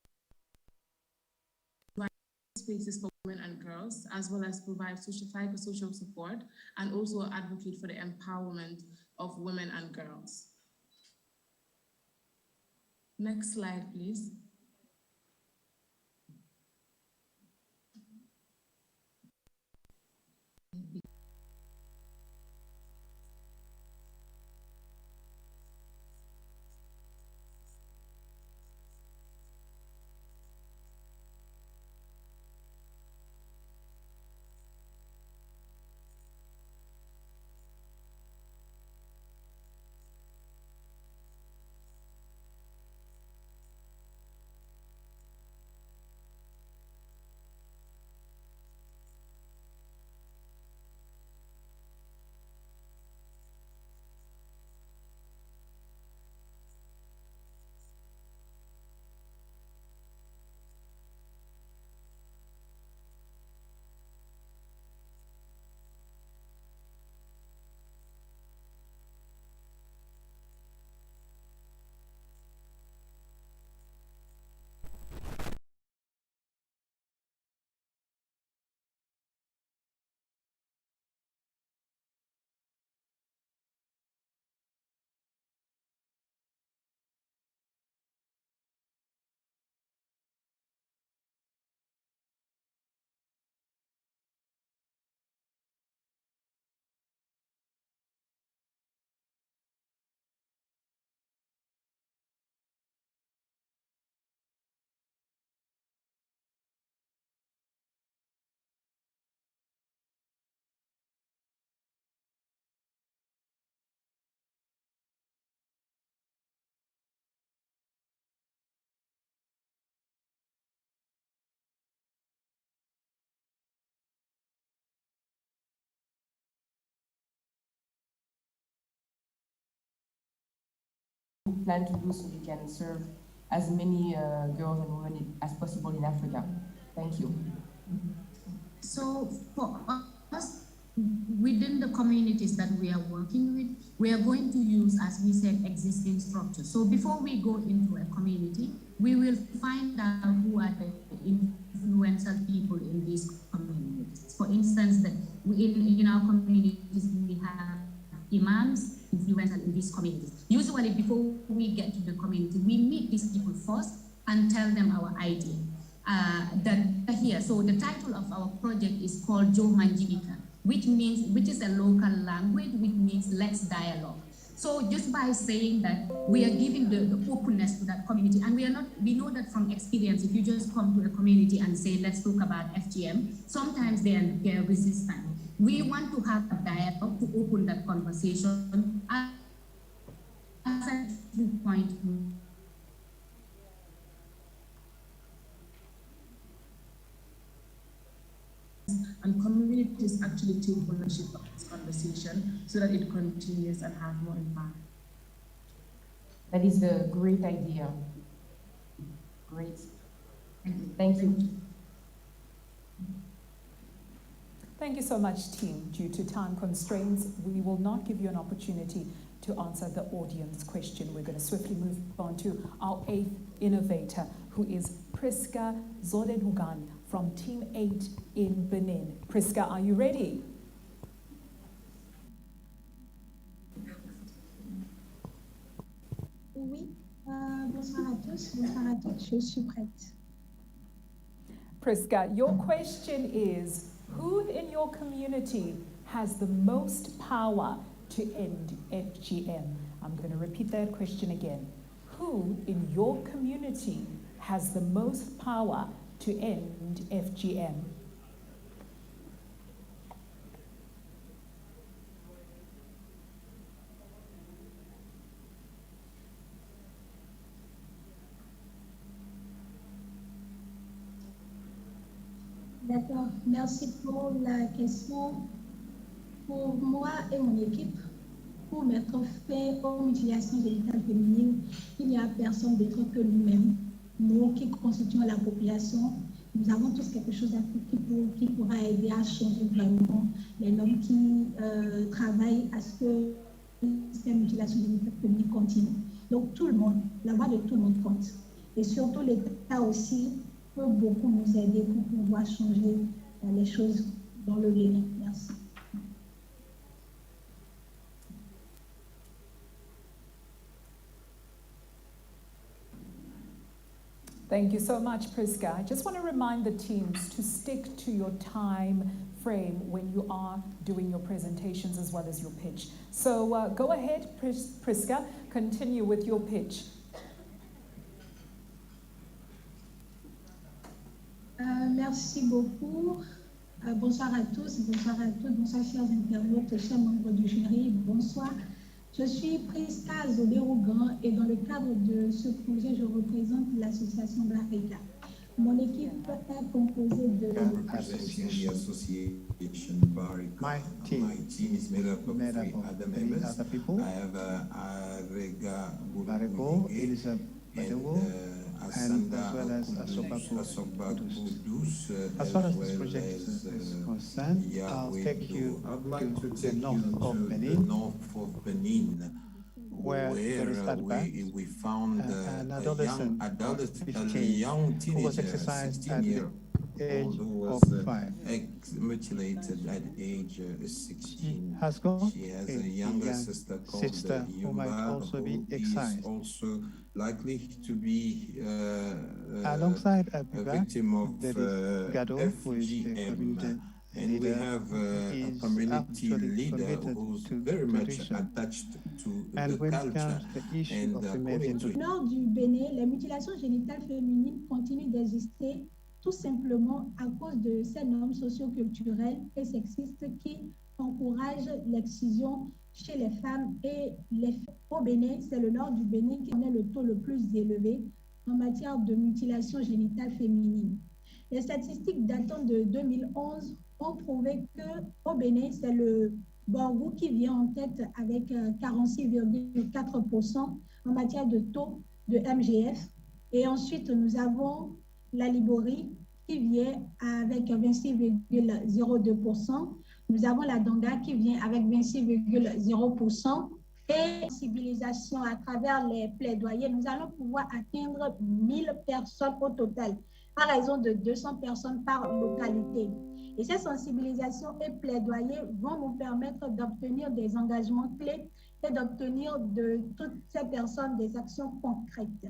F: spaces for women and girls, as well as provide psychosocial support, and also advocate for the empowerment of women and girls. Next slide, please.
G: plan to do so we can serve as many girls and women as possible in Africa? Thank you.
H: So for us, within the communities that we are working with, we are going to use, as we said, existing structures. So before we go into a community, we will find out who are the influential people in these communities. For instance, in our communities, we have imams influential in these communities. Usually, before we get to the community, we meet these people first and tell them our idea. So the title of our project is called Jo Manjibika, which is a local language, which means let's dialogue. So just by saying that, we are giving the openness to that community, and we know that from experience, if you just come to a community and say, let's talk about FGM, sometimes they are resistant. We want to have a dialogue to open that conversation as a point.
F: And communities actually take ownership of this conversation so that it continues and have more impact.
G: That is a great idea. Great. Thank you.
B: Thank you so much, team. Due to time constraints, we will not give you an opportunity to answer the audience question. We're going to swiftly move on to our 8th innovator, who is Priska Zodenugan from Team 8 in Benin. Priska, are you ready?
C: Oui. Bonsoir à tous. Bonsoir à toutes. Je suis prête.
B: Priska, your question is, who in your community has the most power to end FGM? I'm going to repeat that question again. Who in your community has the most power to end FGM?
C: D'accord, merci pour la question. Pour moi et mon équipe, pour mettre fin aux mutilations génitales féminines, il n'y a personne d'autre que nous-mêmes. Nous qui constituons la population, nous avons tous quelque chose à faire qui pourra aider à changer vraiment les normes qui travaillent à ce que ces mutilations génitales féminines continuent. Donc tout le monde, la voix de tout le monde compte. Et surtout l'État aussi peut beaucoup nous aider pour pouvoir changer les choses dans le vécu. Merci.
B: Thank you so much, Priska. I just want to remind the teams to stick to your time frame when you are doing your presentations as well as your pitch. So go ahead, Priska, continue with your pitch.
C: Merci beaucoup. Bonsoir à tous, bonsoir à toutes, bonsoir chers internautes, chers membres du jury, bonsoir. Je suis Priska Zodenugan et dans le cadre de ce projet, je représente l'association Blafrica. Mon équipe est composée de...
N: My team is made up of three other people. I have Barego, Elisa Badewo, and as well as Asobaku Kudus. As far as this project is concerned, I'll take you to the north of Benin, where there is we found an adolescent, a young teenager, who was exercised at the age of 5. Mutilated at age 16. Has got she has a younger sister called who might also be excised. Also likely to be alongside a victim of Gado, who is the community and leader, we have a community leader who's very much attached to the culture and according to...
C: Au nord du Bénin, les mutilations génitales féminines continuent d'exister tout simplement à cause de ces normes socioculturelles et sexistes qui encouragent l'excision chez les femmes et les filles. Au Bénin, c'est le nord du Bénin qui connaît le taux le plus élevé en matière de mutilation génitale féminine. Les statistiques datant de 2011 ont prouvé qu'au Bénin, c'est le Borgou qui vient en tête avec 46,4%,
Y: en matière de taux de MGF. Et ensuite, nous avons la Liborie qui vient avec 26,02%. Nous avons la Donga qui vient avec 26,0%. Et sensibilisation à travers les plaidoyers, nous allons pouvoir atteindre 1000 personnes au total, à raison de 200 personnes par localité. Et ces sensibilisations et plaidoyers vont nous permettre d'obtenir des engagements clés et d'obtenir de toutes ces personnes des actions concrètes.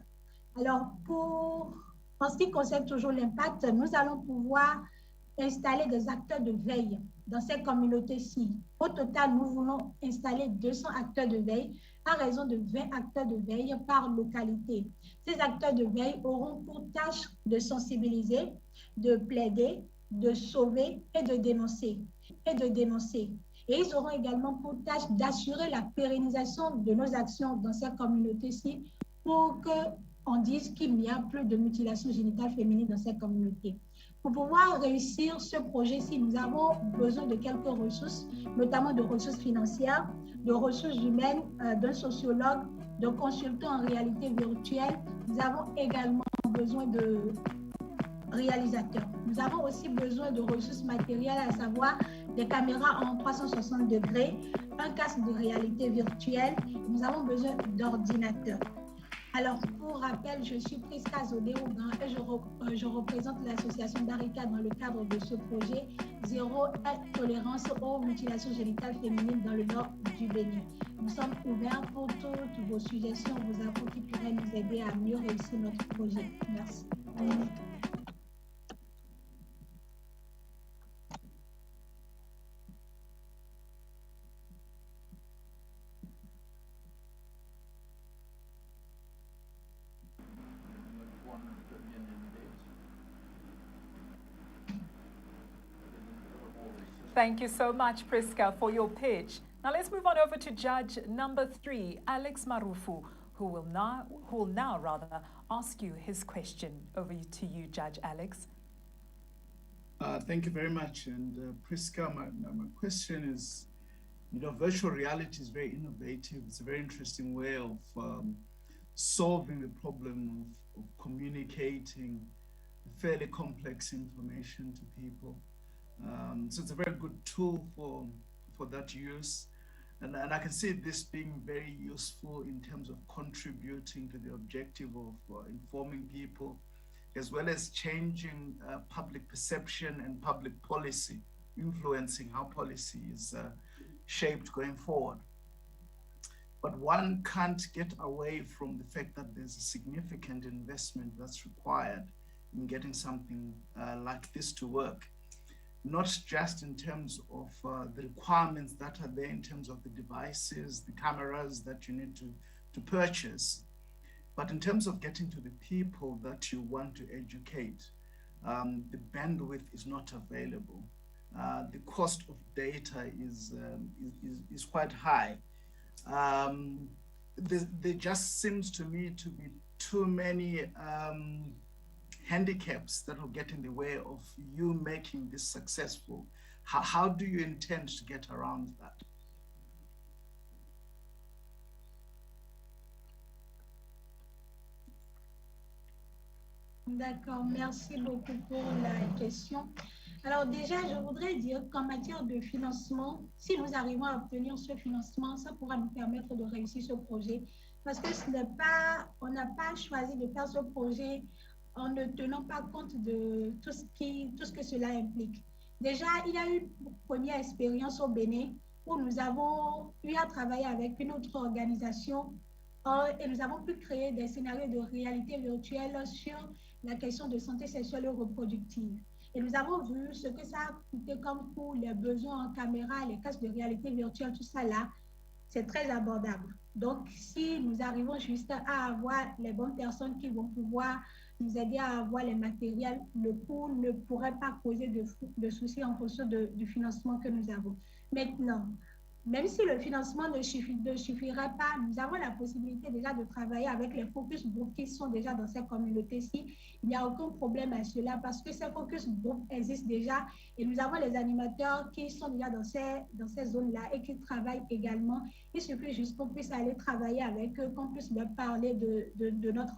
Y: Alors, en ce qui concerne toujours l'impact, nous allons pouvoir installer des acteurs de veille dans ces communautés-ci. Au total, nous voulons installer 200 acteurs de veille à raison de 20 acteurs de veille par localité. Ces acteurs de veille auront pour tâche de sensibiliser, de plaider, de sauver et de dénoncer. Et ils auront également pour tâche d'assurer la pérennisation de nos actions dans ces communautés-ci pour qu'on dise qu'il n'y a plus de mutilation génitale féminine dans ces communautés. Pour pouvoir réussir ce projet-ci, nous avons besoin de quelques ressources, notamment de ressources financières, de ressources humaines, d'un sociologue, de consultants en réalité virtuelle. Nous avons également besoin de réalisateurs. Nous avons aussi besoin de ressources matérielles, à savoir des caméras en 360 degrés, un casque de réalité virtuelle. Nous avons besoin d'ordinateurs. Alors, pour rappel, je suis Priska Zodé-Rougan et je représente l'association d'Arika dans le cadre de ce projet Zéro tolérance aux mutilations génitales féminines dans le nord du Bénin. Nous sommes ouverts pour toutes vos suggestions, vos infos qui pourraient nous aider à mieux réussir notre projet. Merci.
B: Thank you so much, Priska, for your pitch. Now let's move on over to Judge number 3, Alex Marufu, who will now ask you his question. Over to you, Judge Alex.
I: Thank you very much. And Priska, my question is, virtual reality is very innovative. It's a very interesting way of solving the problem of communicating fairly complex information to people. So it's a very good tool for that use. And I can see this being very useful in terms of contributing to the objective of informing people, as well as changing public perception and public policy, influencing how policy is shaped going forward. But one can't get away from the fact that there's a significant investment that's required in getting something like this to work. Not just in terms of the requirements that are there in terms of the devices, the cameras that you need to purchase, but in terms of getting to the people that you want to educate. The bandwidth is not available. The cost of data is quite high. There just seems to me to be too many handicaps that will get in the way of you making this successful. How do you intend to get around that?
Y: D'accord, merci beaucoup pour la question. Alors déjà, je voudrais dire qu'en matière de financement, si nous arrivons à obtenir ce financement, ça pourra nous permettre de réussir ce projet. Parce que on n'a pas choisi de faire ce projet en ne tenant pas compte de tout ce que cela implique. Déjà, il y a eu une première expérience au Bénin où nous avons eu à travailler avec une autre organisation et nous avons pu créer des scénarios de réalité virtuelle sur la question de santé sexuelle et reproductive. Et nous avons vu ce que ça a coûté comme coût, les besoins en caméra, les casques de réalité virtuelle, tout ça là, c'est très abordable. Donc, si nous arrivons juste à avoir les bonnes personnes qui vont pouvoir nous aider à avoir les matériels, le coût ne pourrait pas causer de soucis en fonction du financement que nous avons. Maintenant, Même si le financement ne suffirait pas, nous avons la possibilité déjà de travailler avec les focus groups qui sont déjà dans ces communautés-ci. Il n'y a aucun problème à cela parce que ces focus groups existent déjà et nous avons les animateurs qui sont déjà dans ces zones-là et qui travaillent également. Il suffit juste qu'on puisse aller travailler avec eux, qu'on puisse leur parler de notre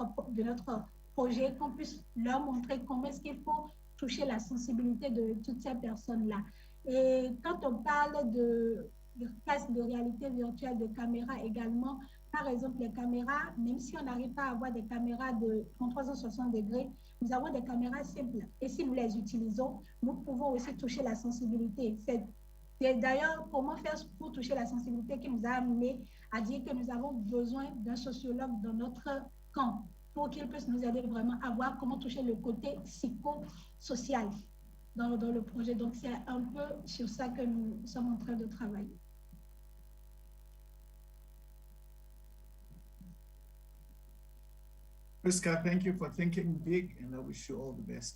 Y: projet, qu'on puisse leur montrer comment est-ce qu'il faut toucher la sensibilité de toutes ces personnes-là. Et quand on parle de casque de réalité virtuelle, de caméras également. Par exemple, les caméras, même si on n'arrive pas à avoir des caméras de 360 degrés, nous avons des caméras simples. Et si nous les utilisons, nous pouvons aussi toucher la sensibilité. C'est d'ailleurs comment faire pour toucher la sensibilité qui nous a amené à dire que nous avons besoin d'un sociologue dans notre camp pour qu'il puisse nous aider vraiment à voir comment toucher le côté psychosocial dans le projet. Donc, c'est un peu sur ça que nous sommes en train de travailler.
I: Priska, thank you for thinking big, and I wish you all the best.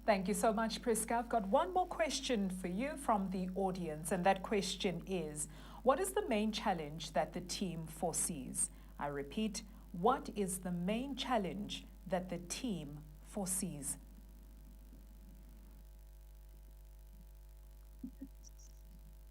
B: Thank you so much, Priska. I've got one more question for you from the audience, and that question is, what is the main challenge that the team foresees? I repeat, what is the main challenge that the team foresees?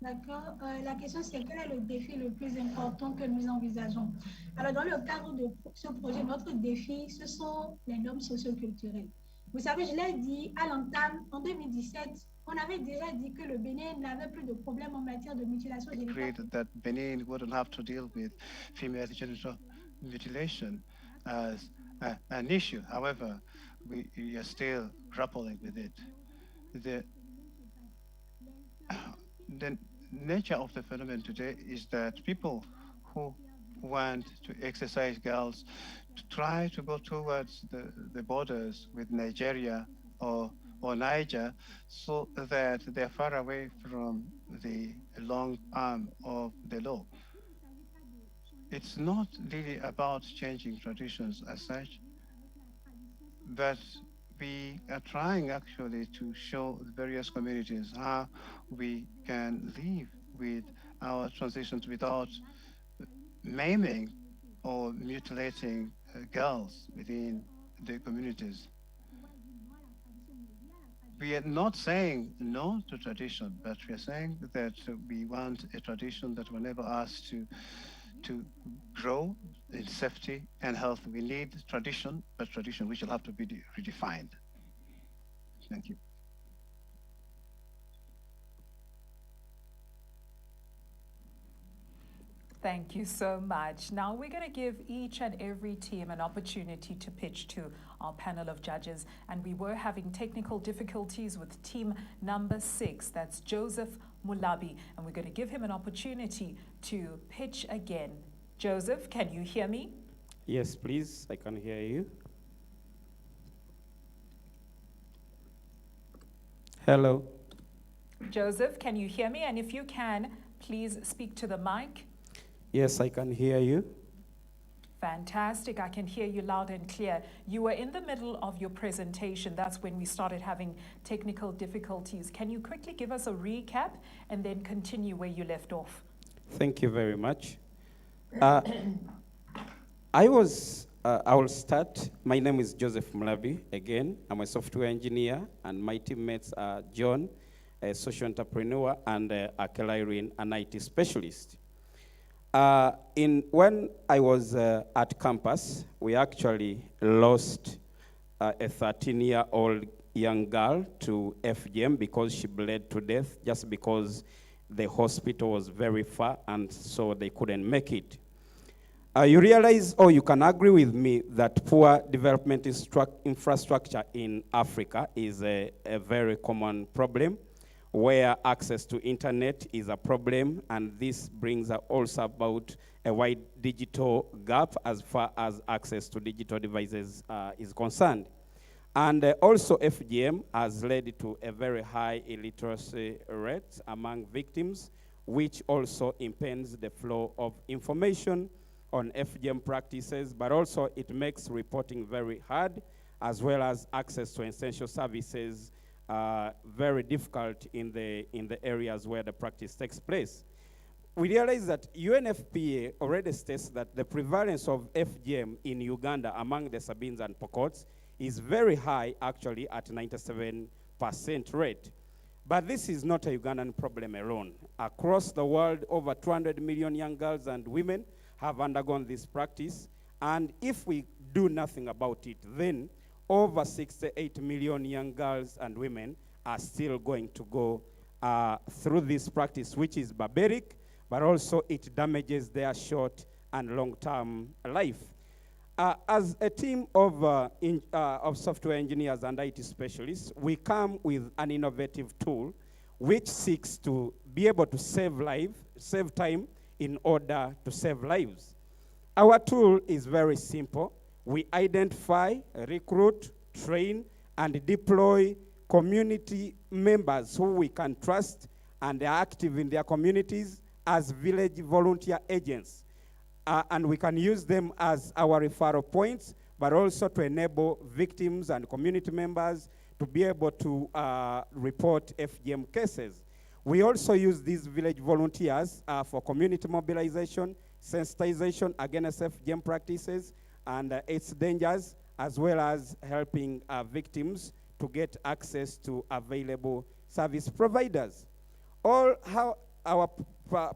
Y: D'accord. La question, c'est quel est le défi le plus important que nous envisageons? Alors, dans le cadre de ce projet, notre défi, ce sont les normes socioculturelles. Vous savez, je l'ai dit à l'entame, en 2017, on avait déjà dit que le Bénin n'avait plus de problème en matière de mutilation génitale.
N: That Benin wouldn't have to deal with female genital mutilation as an issue. However, we are still grappling with it. The nature of the phenomenon today is that people who want to exercise girls to try to go towards the borders with Nigeria or Niger, so that they're far away from the long arm of the law. It's not really about changing traditions as such, but we are trying actually to show the various communities how we can live with our transitions without maiming or mutilating girls within the communities. We are not saying no to tradition, but we are saying that we want a tradition that will enable us to grow in safety and health. We need tradition, but tradition which will have to be redefined. Thank you.
B: Thank you so much. Now we're going to give each and every team an opportunity to pitch to our panel of judges. And we were having technical difficulties with team number 6. That's Joseph Mullaby. And we're going to give him an opportunity to pitch again. Joseph, can you hear me?
E: Yes, please. I can hear you. Hello.
B: Joseph, can you hear me? And if you can, please speak to the mic.
E: Yes, I can hear you.
B: Fantastic. I can hear you loud and clear. You were in the middle of your presentation. That's when we started having technical difficulties. Can you quickly give us a recap and then continue where you left off?
E: Thank you very much. I will start. My name is Joseph Mullaby. Again, I'm a software engineer, and my teammates are John, a social entrepreneur, and Akelairine, an IT specialist. When I was at campus, we actually lost a 13-year-old young girl to FGM because she bled to death just because the hospital was very far and so they couldn't make it. You realize, or you can agree with me, that poor development infrastructure in Africa is a very common problem, where access to internet is a problem, and this brings also about a wide digital gap as far as access to digital devices is concerned. And also FGM has led to a very high illiteracy rate among victims, which also impends the flow of information on FGM practices, but also it makes reporting very hard, as well as access to essential services very difficult in the areas where the practice takes place. We realize that UNFPA already states that the prevalence of FGM in Uganda among the Sabines and Pokots is very high, actually, at 97% rate. But this is not a Ugandan problem alone. Across the world, over 200 million young girls and women have undergone this practice. And if we do nothing about it, then over 68 million young girls and women are still going to go through this practice, which is barbaric, but also it damages their short and long-term life. As a team of software engineers and IT specialists, we come with an innovative tool which seeks to be able to save time in order to save lives. Our tool is very simple. We identify, recruit, train, and deploy community members who we can trust and are active in their communities as village volunteer agents. And we can use them as our referral points, but also to enable victims and community members to be able to report FGM cases. We also use these village volunteers for community mobilization, sensitization against FGM practices and its dangers, as well as helping victims to get access to available service providers. All how our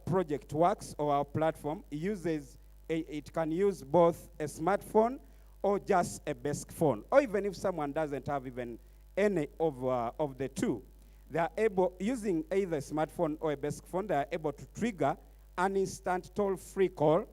E: project works, or our platform uses, it can use both a smartphone or just a desk phone, or even if someone doesn't have even any of the two, they are able, using either a smartphone or a desk phone, they are able to trigger an instant toll-free call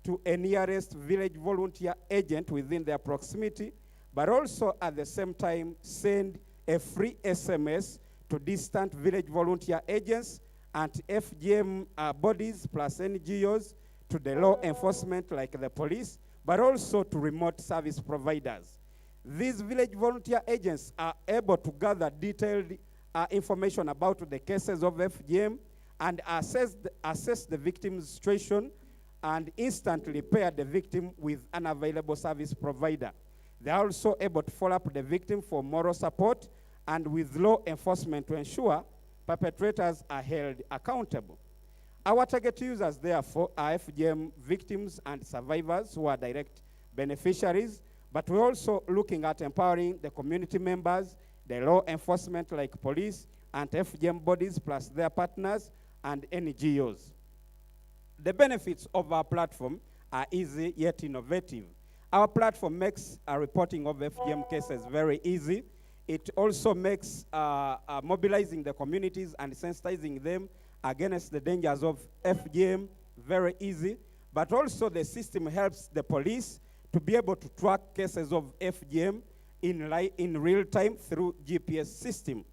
E: to a nearest village volunteer agent within their proximity, but also at the same time send a free SMS to distant village volunteer agents and FGM bodies plus NGOs, to the law enforcement like the police, but also to remote service providers. These village volunteer agents are able to gather detailed information about the cases of FGM and assess the victim's situation and instantly pair the victim with an available service provider. They are also able to follow up the victim for moral support and with law enforcement to ensure perpetrators are held accountable. Our target users, therefore, are FGM victims and survivors who are direct beneficiaries, but we're also looking at empowering the community members, the law enforcement like police, and FGM bodies plus their partners and NGOs. The benefits of our platform are easy yet innovative. Our platform makes reporting of FGM cases very easy. It also makes mobilizing the communities and sensitizing them against the dangers of FGM very easy, but also the system helps the police to be able to track cases of FGM in real time through GPS system.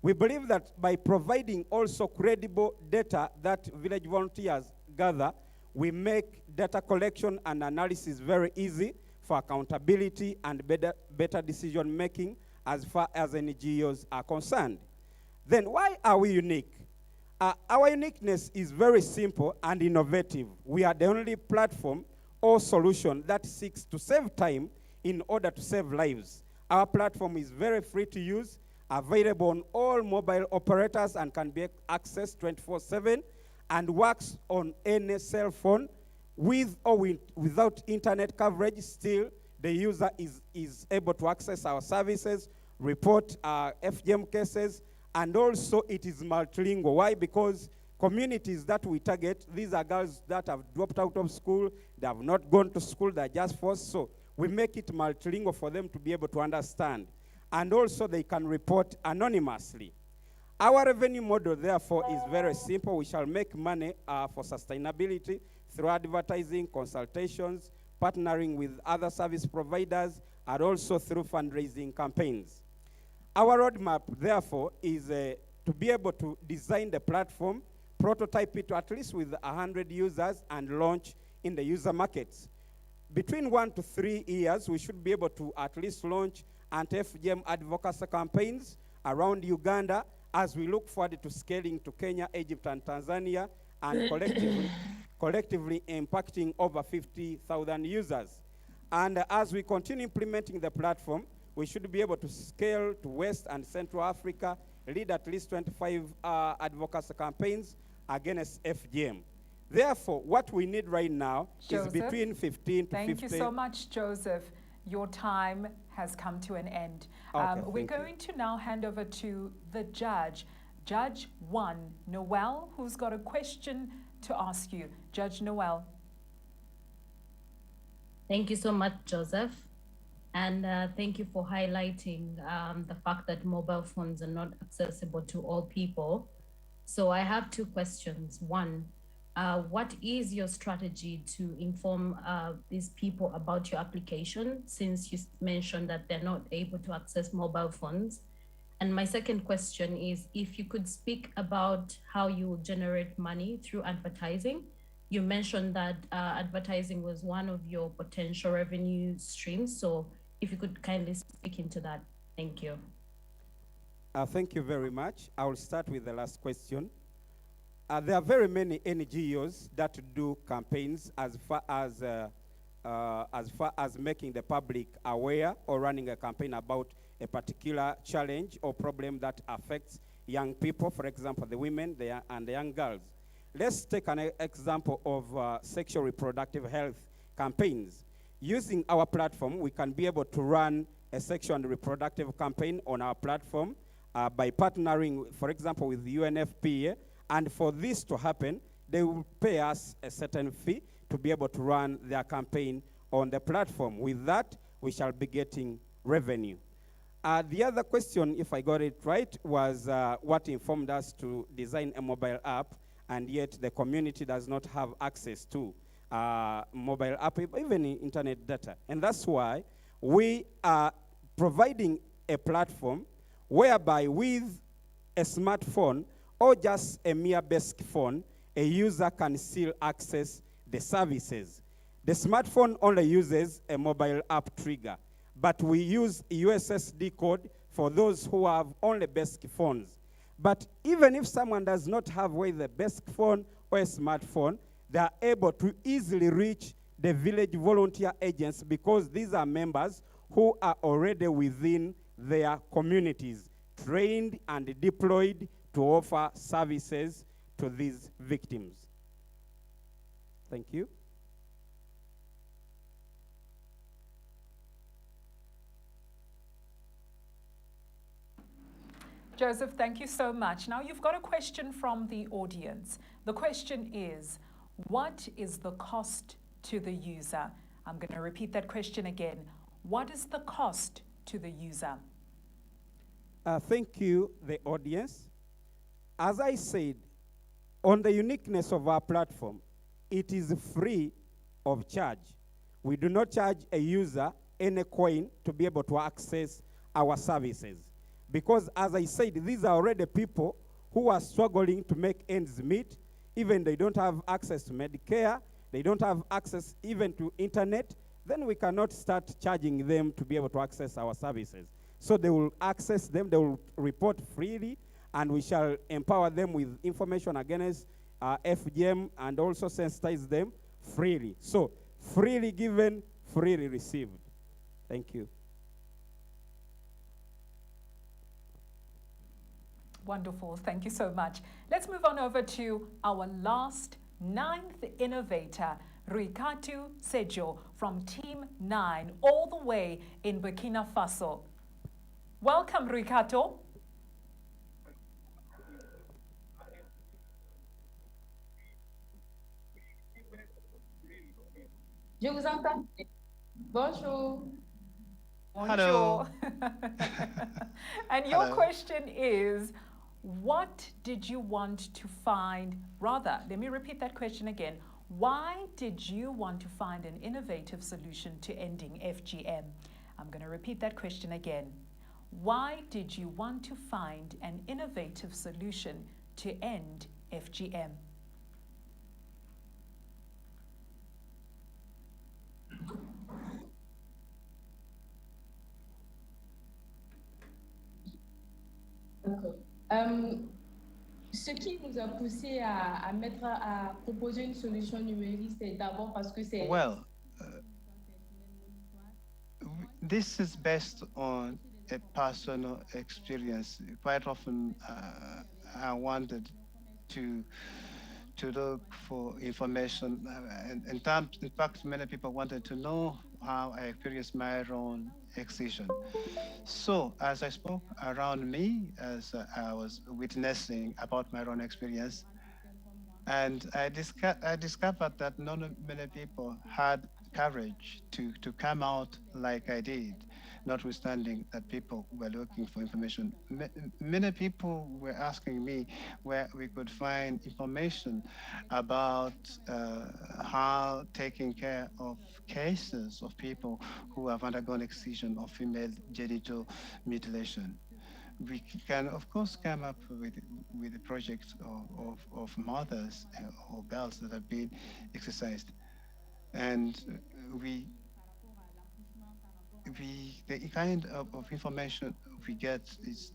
E: We believe that by providing also credible data that village volunteers gather, we make data collection and analysis very easy for accountability and better decision making as far as NGOs are concerned. Then why are we unique? Our uniqueness is very simple and innovative. We are the only platform or solution that seeks to save time in order to save lives. Our platform is very free to use, available on all mobile operators and can be accessed 24/7 and works on any cell phone with or without internet coverage. Still, the user is able to access our services, report FGM cases, and also it is multilingual. Why? Because communities that we target, these are girls that have dropped out of school, they have not gone to school, they're just forced, so we make it multilingual for them to be able to understand. And also they can report anonymously. Our revenue model, therefore, is very simple. We shall make money for sustainability through advertising, consultations, partnering with other service providers, and also through fundraising campaigns. Our roadmap, therefore, is to be able to design the platform, prototype it at least with 100 users, and launch in the user markets. Between 1 to 3 years, we should be able to at least launch anti-FGM advocacy campaigns around Uganda as we look forward to scaling to Kenya, Egypt, and Tanzania, and collectively impacting over 50,000 users. And as we continue implementing the platform, we should be able to scale to West and Central Africa, lead at least 25 advocacy campaigns against FGM. Therefore, what we need right now is between 15 to 50.
B: Thank you so much, Joseph. Your time has come to an end.
E: Okay,
B: we're going to now hand over to the judge, Judge 1, Noel, who's got a question to ask you. Judge Noel.
J: Thank you so much, Joseph. And thank you for highlighting the fact that mobile phones are not accessible to all people. So I have two questions. One, what is your strategy to inform these people about your application, since you mentioned that they're not able to access mobile phones? And my second question is, if you could speak about how you generate money through advertising. You mentioned that advertising was one of your potential revenue streams. So if you could kindly speak into that. Thank you.
E: Thank you very much. I will start with the last question. There are very many NGOs that do campaigns as far as making the public aware or running a campaign about a particular challenge or problem that affects young people, for example, the women and the young girls. Let's take an example of sexual reproductive health campaigns. Using our platform, we can be able to run a sexual and reproductive campaign on our platform by partnering, for example, with UNFPA. And for this to happen, they will pay us a certain fee to be able to run their campaign on the platform. With that, we shall be getting revenue. The other question, if I got it right, was what informed us to design a mobile app, and yet the community does not have access to mobile app, even internet data. And that's why we are providing a platform whereby with a smartphone or just a mere basic phone, a user can still access the services. The smartphone only uses a mobile app trigger, but we use USSD code for those who have only basic phones. But even if someone does not have either a basic phone or a smartphone, they are able to easily reach the village volunteer agents, because these are members who are already within their communities, trained and deployed to offer services to these victims. Thank you.
B: Joseph, thank you so much. Now you've got a question from the audience. The question is, what is the cost to the user? I'm going to repeat that question again. What is the cost to the user?
E: Thank you, the audience. As I said, on the uniqueness of our platform, it is free of charge. We do not charge a user any coin to be able to access our services. Because, as I said, these are already people who are struggling to make ends meet. Even they don't have access to Medicare, they don't have access even to internet, then we cannot start charging them to be able to access our services. So they will access them, they will report freely, and we shall empower them with information against FGM and also sensitize them freely. So, freely given, freely received. Thank you.
B: Wonderful, thank you so much. Let's move on over to our last 9th innovator, Rikatu Sejo from Team 9, all the way in Burkina Faso. Welcome, Rikato.
K: Je vous entends. Bonjour.
B: Bonjour. And your
K: Hello.
B: question is, what did you want to find? Rather, let me repeat that question again. Why did you want to find an innovative solution to ending FGM? I'm going to repeat that question again. Why did you want to find an innovative solution to end FGM?
K: D'accord. Ce qui nous a poussé à proposer une solution numérique, c'est d'abord parce que c'est...
N: Well, this is based on a personal experience. Quite often, I wanted to look for information. In fact, many people wanted to know how I experienced my own excision. So as I spoke around me, as I was witnessing about my own experience, and I discovered that not many people had courage to come out like I did, notwithstanding that people were looking for information. Many people were asking me where we could find information about how taking care of cases of people who have undergone excision of female genital mutilation. We can, of course, come up with a project of mothers or girls that have been exercised. And the kind of information we get is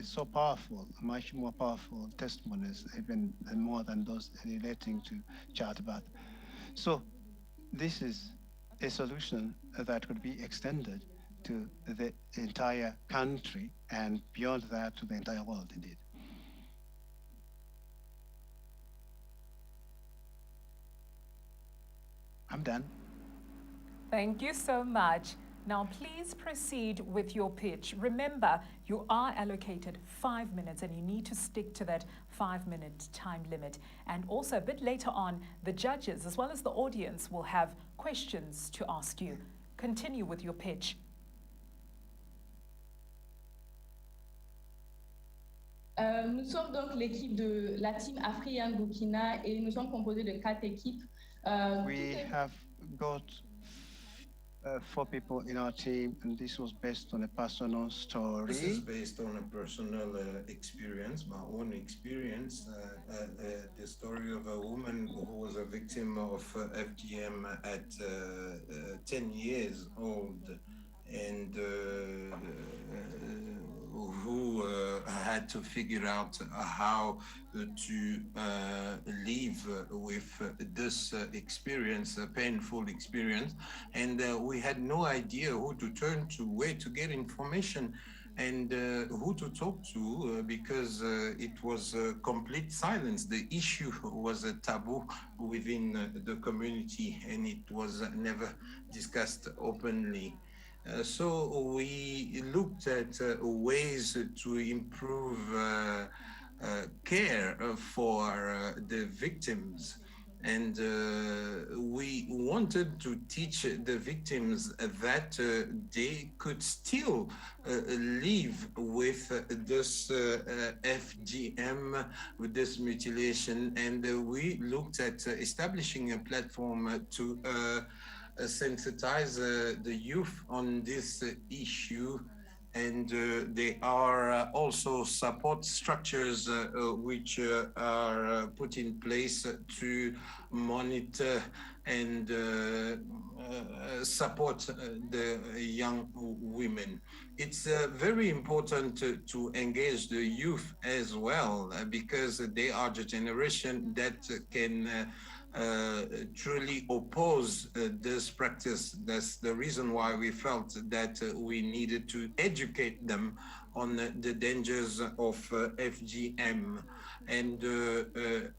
N: so powerful, much more powerful testimonies, even more than those relating to childbirth. So this is a solution that could be extended to the entire country and beyond that to the entire world, indeed. I'm done.
B: Thank you so much. Now, please proceed with your pitch. Remember, you are allocated 5 minutes and you need to stick to that 5-minute time limit. And also, a bit later on, the judges as well as the audience will have questions to ask you. Continue with your pitch.
K: Nous sommes donc l'équipe de la team Afriyan Burkina et nous sommes composés de 4 équipes.
N: We have got 4 people in our team, and this was based on a personal story.
L: This is based on a personal experience, my own experience, the story of a woman who was a victim of FGM at 10 years old, and who had to figure out how to live with this experience, a painful experience. And we had no idea who to turn to, where to get information, and who to talk to, because it was complete silence. The issue was a taboo within the community, and it was never discussed openly. So we looked at ways to improve care for the victims. And we wanted to teach the victims that they could still live with this FGM, with this mutilation. And we looked at establishing a platform to sensitize the youth on this issue. And there are also support structures which are put in place to monitor and support the young women. It's very important to engage the youth as well, because they are the generation that can truly oppose this practice. That's the reason why we felt that we needed to educate them on the dangers of FGM. And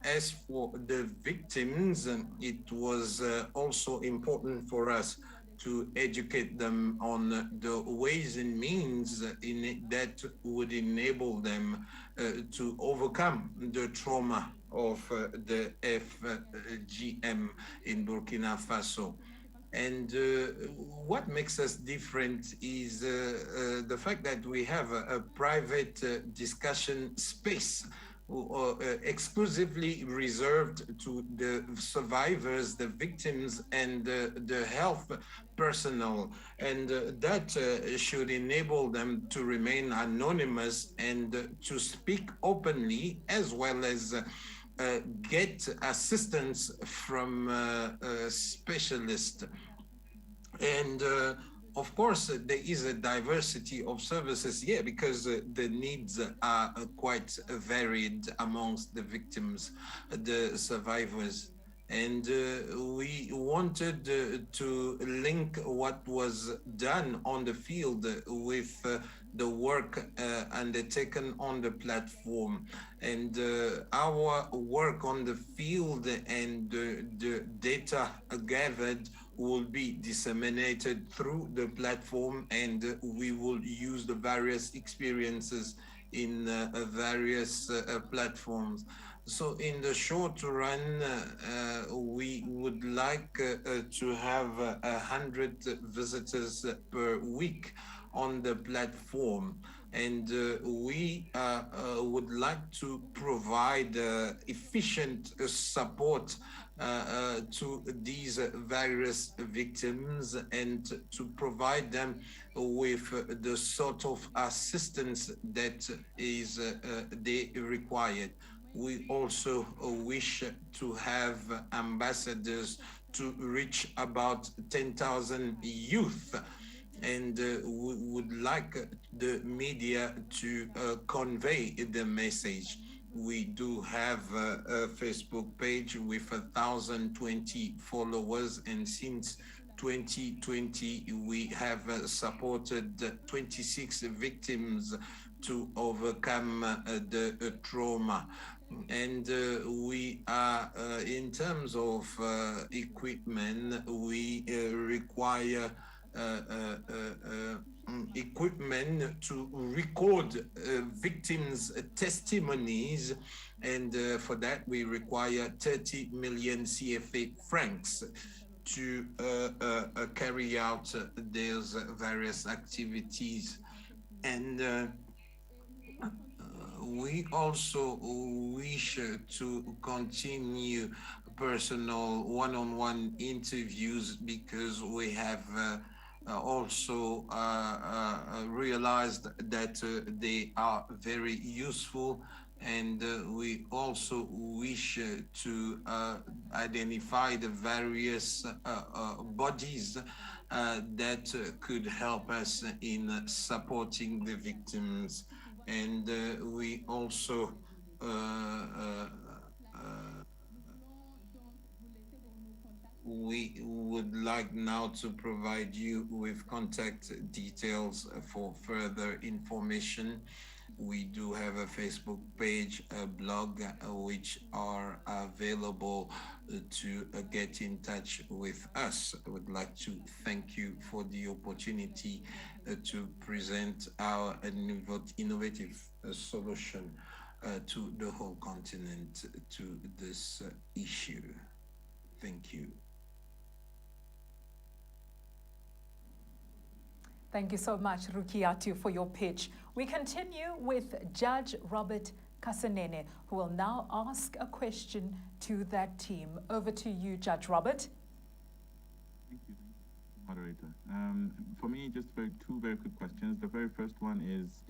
L: as for the victims, it was also important for us to educate them on the ways and means that would enable them to overcome the trauma of the FGM in Burkina Faso. And what makes us different is the fact that we have a private discussion space exclusively reserved to the survivors, the victims, and the health personnel. And that should enable them to remain anonymous and to speak openly, as well as get assistance from specialists. And of course, there is a diversity of services here, because the needs are quite varied amongst the victims, the survivors. And we wanted to link what was done on the field with the work undertaken on the platform. And our work on the field and the data gathered will be disseminated through the platform, and we will use the various experiences in various platforms. So in the short run, we would like to have 100 visitors per week on the platform. And we would like to provide efficient support to these various victims and to provide them with the sort of assistance that is they required. We also wish to have ambassadors to reach about 10,000 youth, and we would like the media to convey the message. We do have a Facebook page with 1,020 followers, and since 2020 we have supported 26 victims to overcome the trauma. And we are, in terms of equipment, we require equipment to record victims' testimonies, and for that we require 30 million CFA francs to carry out these various activities. And we also wish to continue personal one-on-one interviews, because we have also realized that they are very useful, and we also wish to identify the various bodies that could help us in supporting the victims. And we also we would like now to provide you with contact details for further information. We do have a Facebook page, a blog, which are available to get in touch with us. I would like to thank you for the opportunity to present our innovative solution to the whole continent to this issue. Thank you.
B: Thank you so much, Rukiatu, for your pitch. We continue with Judge Robert Kasenene, who will now ask a question to that team. Over to you, Judge Robert.
D: Thank you, moderator. For me, just two very quick questions. The very first one is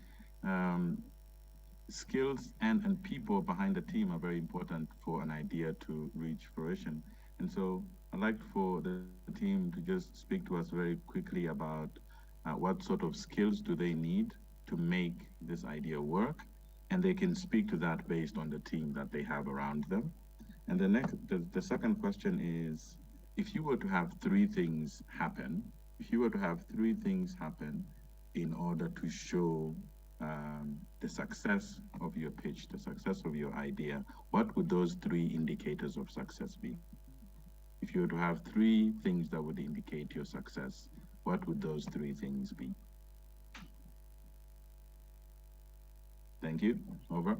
D: skills and people behind the team are very important for an idea to reach fruition. And so I'd like for the team to just speak to us very quickly about what sort of skills do they need to make this idea work, and they can speak to that based on the team that they have around them. And the second question is, if you were to have three things happen in order to show the success of your pitch, the success of your idea, what would those three indicators of success be? If you were to have three things that would indicate your success, what would those three things be? Thank you. Over.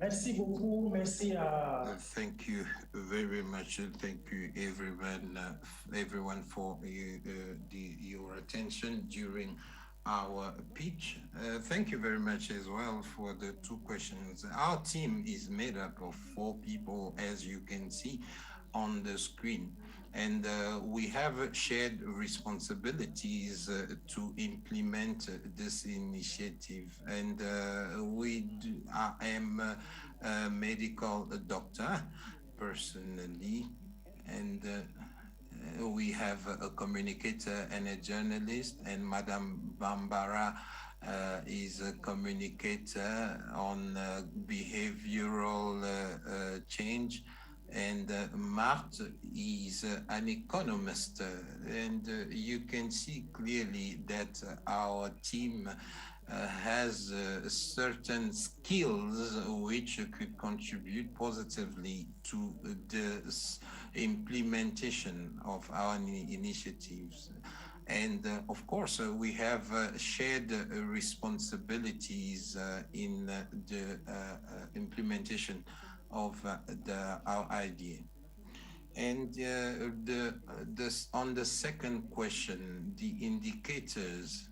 M: Merci beaucoup. Merci à...
L: Thank you very much. Thank you, everyone for your attention during our pitch. Thank you very much as well for the two questions. Our team is made up of 4 people, as you can see on the screen. And we have shared responsibilities to implement this initiative. And I am a medical doctor personally, and we have a communicator and a journalist, and Madame Bambara is a communicator on behavioral change, and Marthe is an economist, and you can see clearly that our team has certain skills which could contribute positively to the implementation of our initiatives. And of course, we have shared responsibilities in the implementation of our idea. And on the second question, the indicators,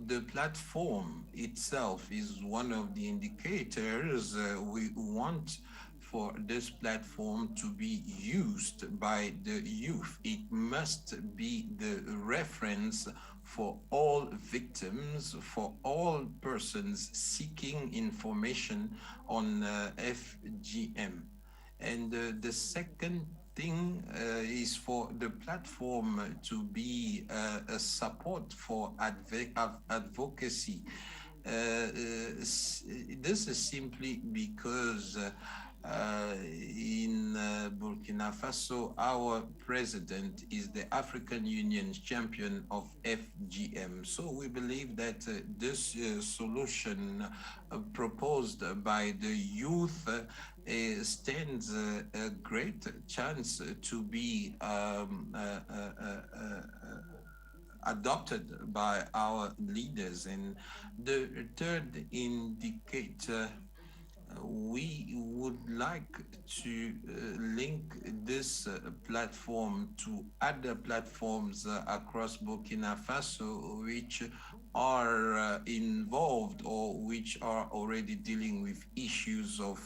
L: the platform itself is one of the indicators. We want for this platform to be used by the youth. It must be the reference for all victims, for all persons seeking information on FGM. And the second thing is for the platform to be a support for advocacy. This is simply because in Burkina Faso, our president is the African Union's champion of FGM. So we believe that this solution proposed by the youth stands a great chance to be adopted by our leaders. And the third indicator, we would like to link this platform to other platforms across Burkina Faso which are involved or which are already dealing with issues of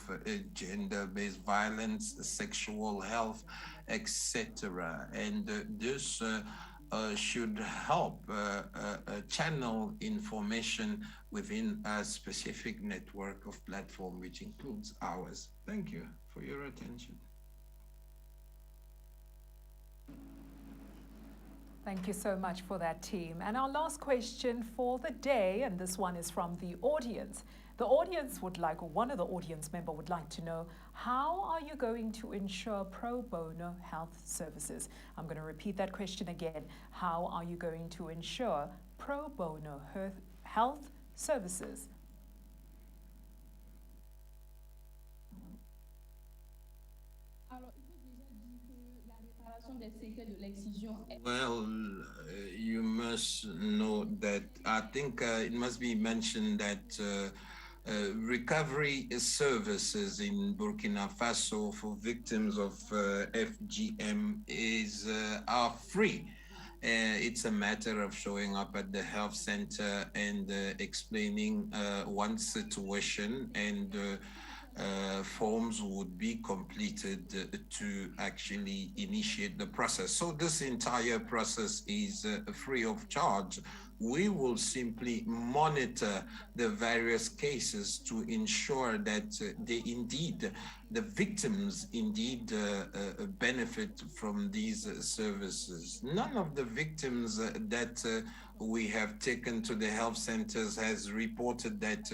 L: gender-based violence, sexual health, etc. And this should help channel information within a specific network of platform, which includes ours. Thank you for your attention.
B: Thank you so much for that, team. And our last question for the day, and this one is from the audience. The audience would like, or one of the audience member would like to know, how are you going to ensure pro bono health services? I'm going to repeat that question again. How are you going to ensure pro bono health services?
L: Well, you must know that I think it must be mentioned that recovery services in Burkina Faso for victims of FGM are free. It's a matter of showing up at the health center and explaining one's situation, and forms would be completed to actually initiate the process. So this entire process is free of charge. We will simply monitor the various cases to ensure that the victims indeed benefit from these services. None of the victims that we have taken to the health centers has reported that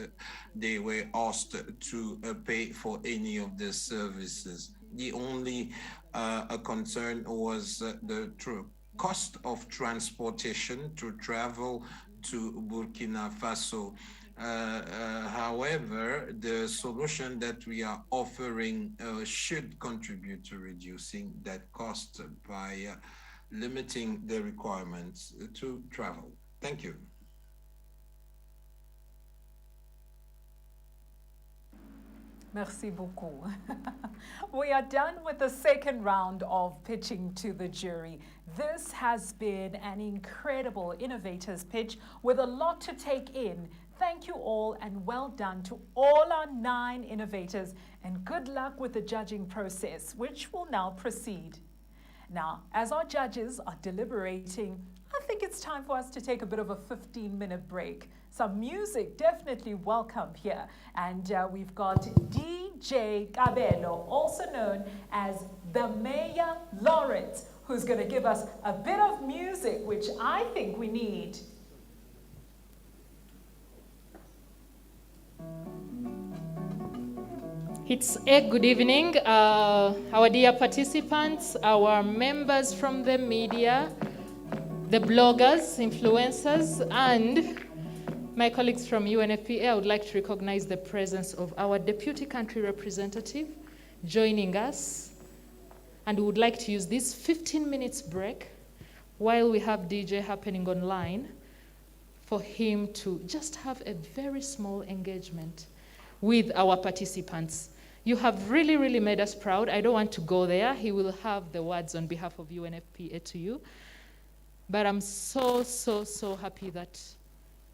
L: they were asked to pay for any of the services. The only concern was the cost of transportation to travel to Burkina Faso. However, the solution that we are offering should contribute to reducing that cost by limiting the requirements to travel. Thank you.
B: Merci beaucoup. We are done with the second round of pitching to the jury. This has been an incredible innovators pitch with a lot to take in. Thank you all, and well done to all our 9 innovators, and good luck with the judging process, which will now proceed. Now, as our judges are deliberating, I think it's time for us to take a bit of a 15-minute break. Some music, definitely welcome here. And we've got DJ Cabello, also known as the Mayor Laureate, who's going to give us a bit of music, which I think we need.
O: It's a good evening, our dear participants, our members from the media, the bloggers, influencers, and my colleagues from UNFPA. I would like to recognize the presence of our Deputy Country Representative joining us. And we would like to use this 15 minutes break while we have DJ happening online for him to just have a very small engagement with our participants. You have really, really made us proud. I don't want to go there. He will have the words on behalf of UNFPA to you. But I'm so, so, so happy that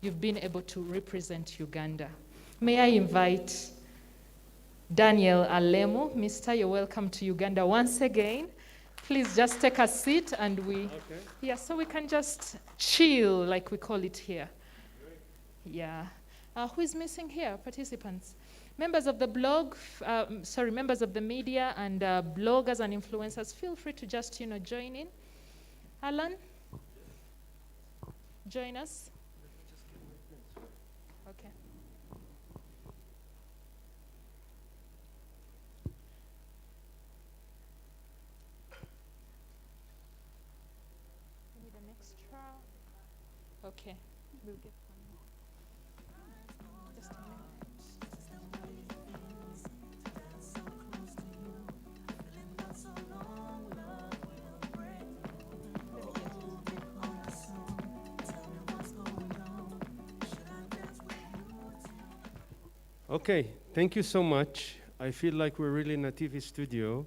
O: you've been able to represent Uganda. May I invite Daniel Alemo. Mister, you're welcome to Uganda once again. Please just take a seat and yeah, so we can just chill, like we call it here. Yeah. Who is missing here? Participants. Members of the blog, members of the media and bloggers and influencers, feel free to just, join in. Alan, join us. Okay. We need an extra. Okay, we'll get one more. Just a minute.
P: Okay, thank you so much. I feel like we're really in a TV studio.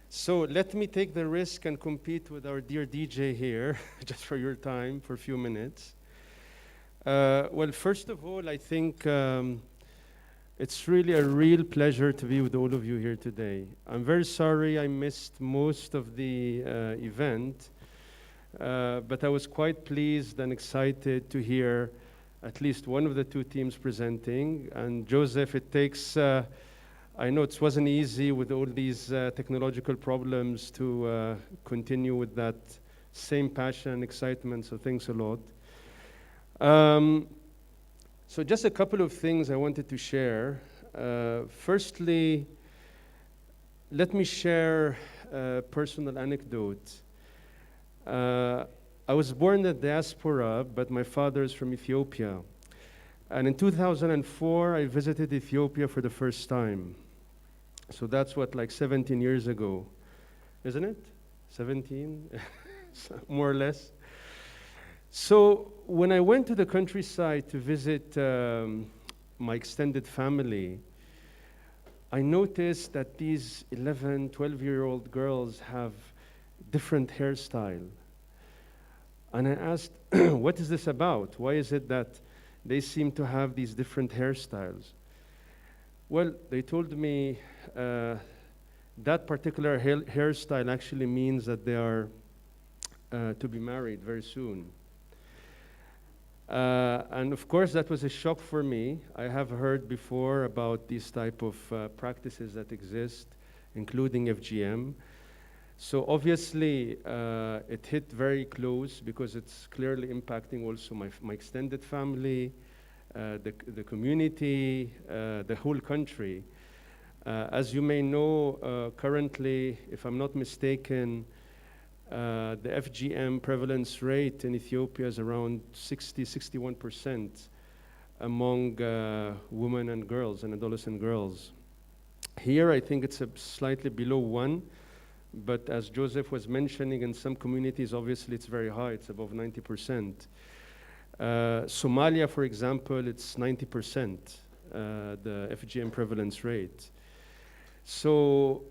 P: So let me take the risk and compete with our dear DJ here, just for your time, for a few minutes. Well, first of all, I think it's really a real pleasure to be with all of you here today. I'm very sorry I missed most of the event, but I was quite pleased and excited to hear at least one of the two teams presenting. And Joseph, it takes, I know it wasn't easy with all these technological problems to continue with that same passion and excitement, so thanks a lot. So just a couple of things I wanted to share. Firstly, let me share a personal anecdote. I was born in the diaspora, but my father is from Ethiopia. And in 2004, I visited Ethiopia for the first time. So that's what, like 17 years ago, isn't it? 17, more or less. So when I went to the countryside to visit my extended family, I noticed that these 11, 12-year-old girls have different hairstyle. And I asked, what is this about? Why is it that they seem to have these different hairstyles? Well, they told me that particular hairstyle actually means that they are to be married very soon. And of course, that was a shock for me. I have heard before about these type of practices that exist, including FGM. So obviously, it hit very close because it's clearly impacting also my extended family, the community, the whole country. As you may know, currently, if I'm not mistaken, the FGM prevalence rate in Ethiopia is around 61% among women and girls and adolescent girls. Here, I think it's slightly below 1. But as Joseph was mentioning, in some communities, obviously, it's very high. It's above 90%. Somalia, for example, it's 90%, the FGM prevalence rate. So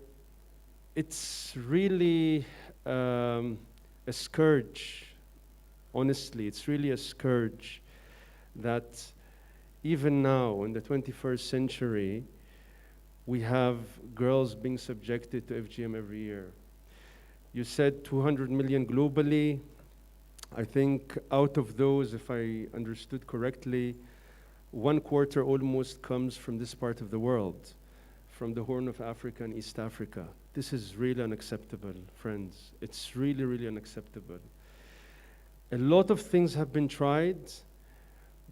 P: it's really a scourge, honestly. It's really a scourge that even now, in the 21st century, we have girls being subjected to FGM every year. You said 200 million globally. I think out of those, if I understood correctly, 1/4 almost comes from this part of the world, from the Horn of Africa and East Africa. This is really unacceptable, friends. It's really, really unacceptable. A lot of things have been tried,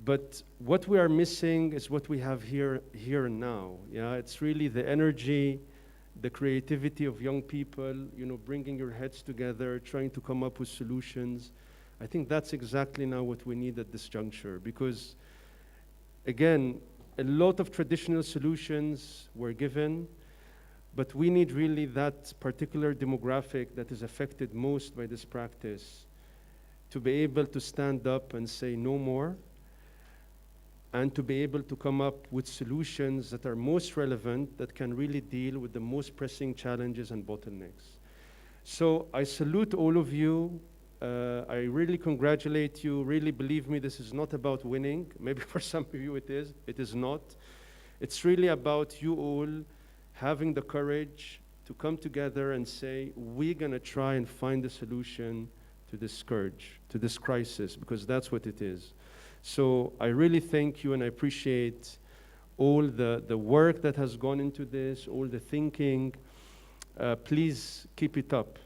P: but what we are missing is what we have here and now. Yeah, it's really the energy, the creativity of young people, you know, bringing your heads together, trying to come up with solutions. I think that's exactly now what we need at this juncture, because again, a lot of traditional solutions were given, but we need really that particular demographic that is affected most by this practice to be able to stand up and say no more, and to be able to come up with solutions that are most relevant, that can really deal with the most pressing challenges and bottlenecks. So I salute all of you. I really congratulate you. Really, believe me, this is not about winning. Maybe for some of you it is. It is not. It's really about you all having the courage to come together and say, we're going to try and find a solution to this scourge, to this crisis, because that's what it is. So I really thank you, and I appreciate all the work that has gone into this, all the thinking. Please keep it up.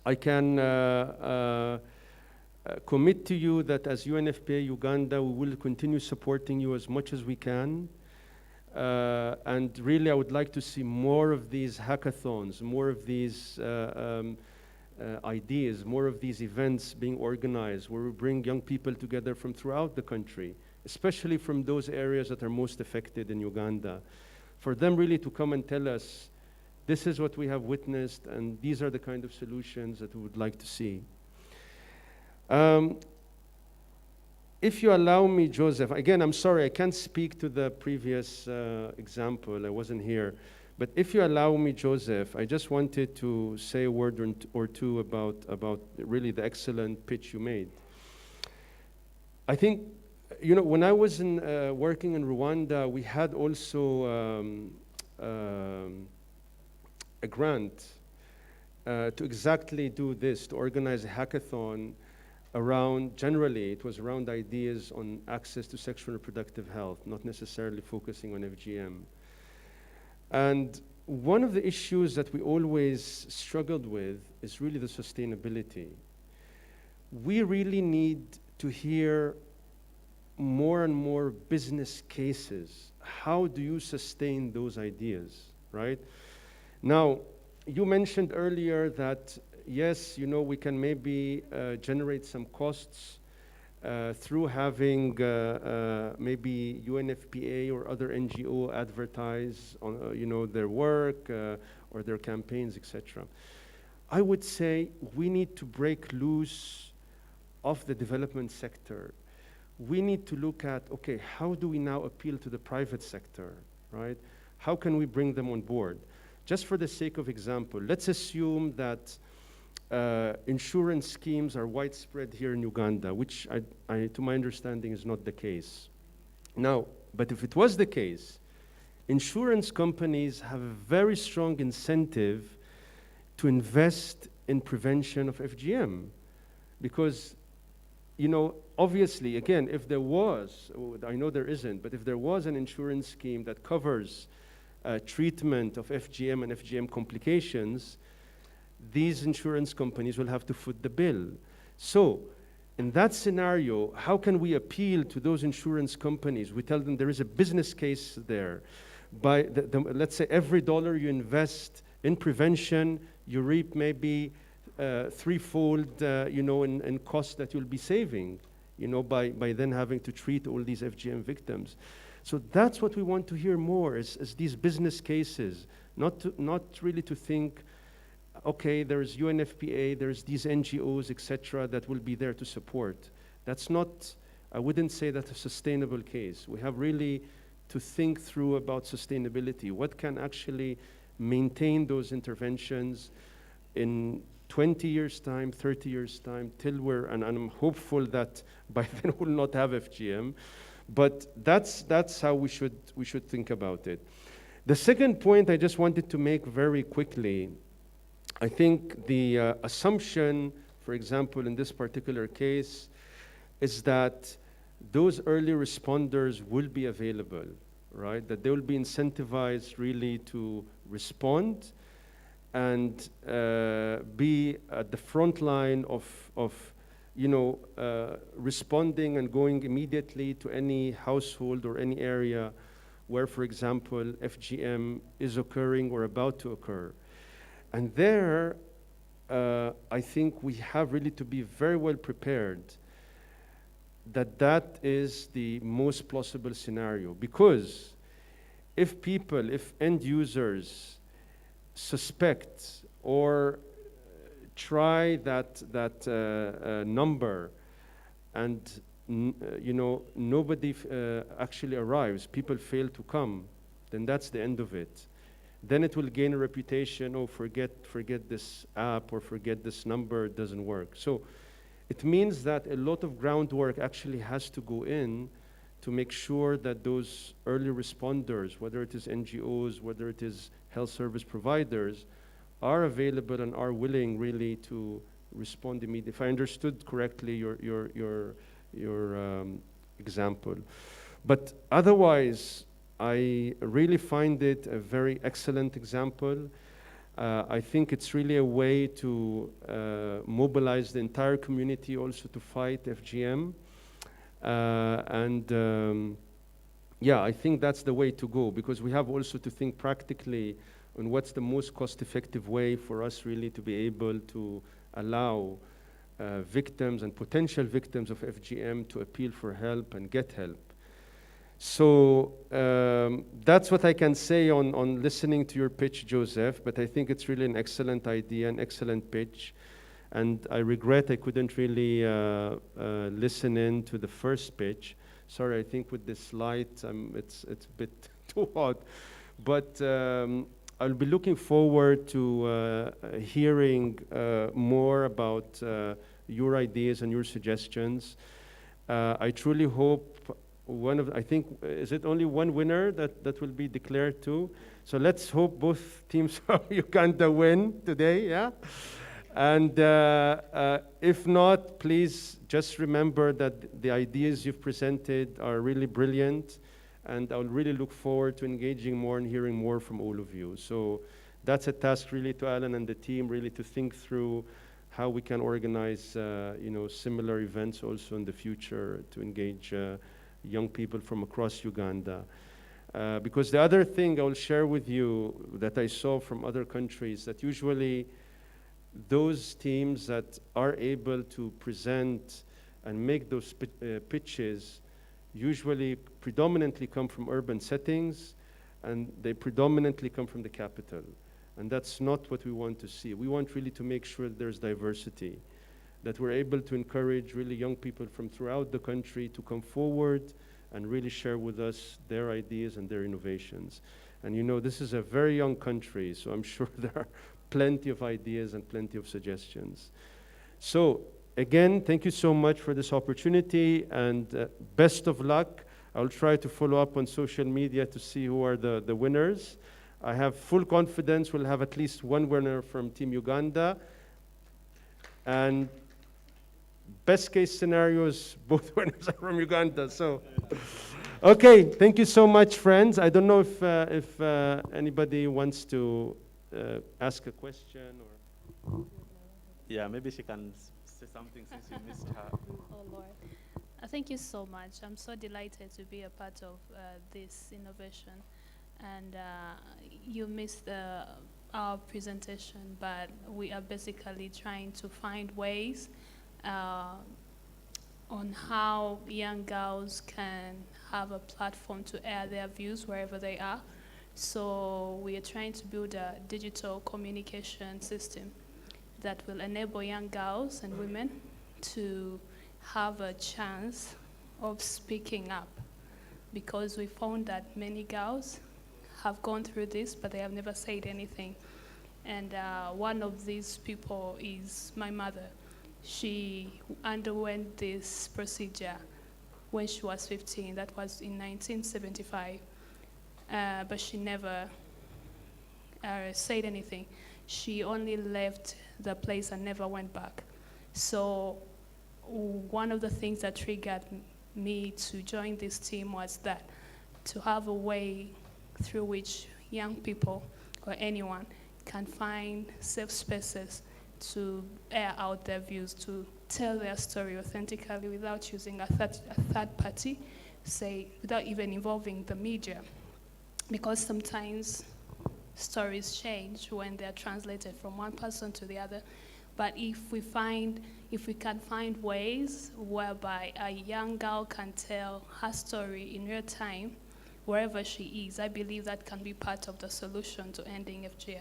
P: I can commit to you that as UNFPA Uganda, we will continue supporting you as much as we can. And really, I would like to see more of these hackathons, more of these ideas, more of these events being organized, where we bring young people together from throughout the country, especially from those areas that are most affected in Uganda, for them really to come and tell us, this is what we have witnessed, and these are the kind of solutions that we would like to see. If you allow me, Joseph, again, I'm sorry, I can't speak to the previous example, I wasn't here. But if you allow me, Joseph, I just wanted to say a word or two about really the excellent pitch you made. I think, you know, when I was working in Rwanda, we had also a grant to exactly do this, to organize a hackathon around, generally, it was around ideas on access to sexual and reproductive health, not necessarily focusing on FGM. And one of the issues that we always struggled with is really the sustainability. We really need to hear more and more business cases. How do you sustain those ideas, right? Now, you mentioned earlier that, yes, you know, we can maybe generate some costs through having maybe UNFPA or other NGO advertise on you know, their work or their campaigns, etc. I would say we need to break loose of the development sector. We need to look at, okay, how do we now appeal to the private sector, right? How can we bring them on board? Just for the sake of example, let's assume that insurance schemes are widespread here in Uganda, which to my understanding is not the case. Now, but if it was the case, insurance companies have a very strong incentive to invest in prevention of FGM. Because, you know, obviously, again, if there was, I know there isn't, but if there was an insurance scheme that covers treatment of FGM and FGM complications, these insurance companies will have to foot the bill. So in that scenario, how can we appeal to those insurance companies? We tell them there is a business case there. By let's say every dollar you invest in prevention, you reap maybe threefold, you know, in cost that you'll be saving, you know, by then having to treat all these FGM victims. So that's what we want to hear more, is these business cases, not really to think, okay, there's UNFPA, there's these NGOs, etc., that will be there to support. That's not, I wouldn't say that's a sustainable case. We have really to think through about sustainability. What can actually maintain those interventions in 20 years' time, 30 years' time, till we're, and I'm hopeful that by then we'll not have FGM, but that's how we should think about it. The second point I just wanted to make very quickly, I think the assumption for example, in this particular case, is that those early responders will be available, right? That they will be incentivized really to respond and be at the front line of responding and going immediately to any household or any area where, for example, FGM is occurring or about to occur. And there, I think we have really to be very well prepared that is the most plausible scenario. Because if end users suspect or try that number and nobody actually arrives, people fail to come, then that's the end of it. Then it will gain a reputation, oh, forget this app or forget this number, it doesn't work. So it means that a lot of groundwork actually has to go in to make sure that those early responders, whether it is NGOs, whether it is health service providers, are available and are willing really to respond immediately. If I understood correctly your example. But otherwise, I really find it a very excellent example. I think it's really a way to mobilize the entire community also to fight FGM. Yeah, I think that's the way to go, because we have also to think practically on what's the most cost-effective way for us really to be able to allow victims and potential victims of FGM to appeal for help and get help. So that's what I can say on listening to your pitch, Joseph, but I think it's really an excellent idea, an excellent pitch. And I regret I couldn't really listen in to the first pitch. Sorry, I think with this light, it's a bit too hot. But I'll be looking forward to hearing more about your ideas and your suggestions. I truly hope I think, is it only one winner that will be declared too? So let's hope both teams from Uganda win today, yeah? And if not, please just remember that the ideas you've presented are really brilliant, and I'll really look forward to engaging more and hearing more from all of you. So that's a task really to Alan and the team, really to think through how we can organize similar events also in the future to engage young people from across Uganda. Because the other thing I will share with you that I saw from other countries, that usually those teams that are able to present and make those pitches usually predominantly come from urban settings, and they predominantly come from the capital. And that's not what we want to see. We want really to make sure that there's diversity, that we're able to encourage really young people from throughout the country to come forward and really share with us their ideas and their innovations. And this is a very young country, so I'm sure there are plenty of ideas and plenty of suggestions. So again, thank you so much for this opportunity, and best of luck. I'll try to follow up on social media to see who are the winners. I have full confidence we'll have at least one winner from Team Uganda. And best case scenarios, both winners are from Uganda. So, okay, thank you so much, friends. I don't know if anybody wants to ask a question or.
Q: Yeah, maybe she can say something since you missed her.
R: Oh Lord, thank you so much. I'm so delighted to be a part of this innovation, and you missed our presentation, but we are basically trying to find ways on how young girls can have a platform to air their views wherever they are. So we are trying to build a digital communication system that will enable young girls and women to have a chance of speaking up, because we found that many girls have gone through this, but they have never said anything. And one of these people is my mother. She underwent this procedure when she was 15. That was in 1975. But she never said anything. She only left the place and never went back. So one of the things that triggered me to join this team was that to have a way through which young people or anyone can find safe spaces to air out their views, to tell their story authentically without using a third party, say, without even involving the media. Because sometimes stories change when they're translated from one person to the other. But if we can find ways whereby a young girl can tell her story in real time, wherever she is, I believe that can be part of the solution to ending FGM.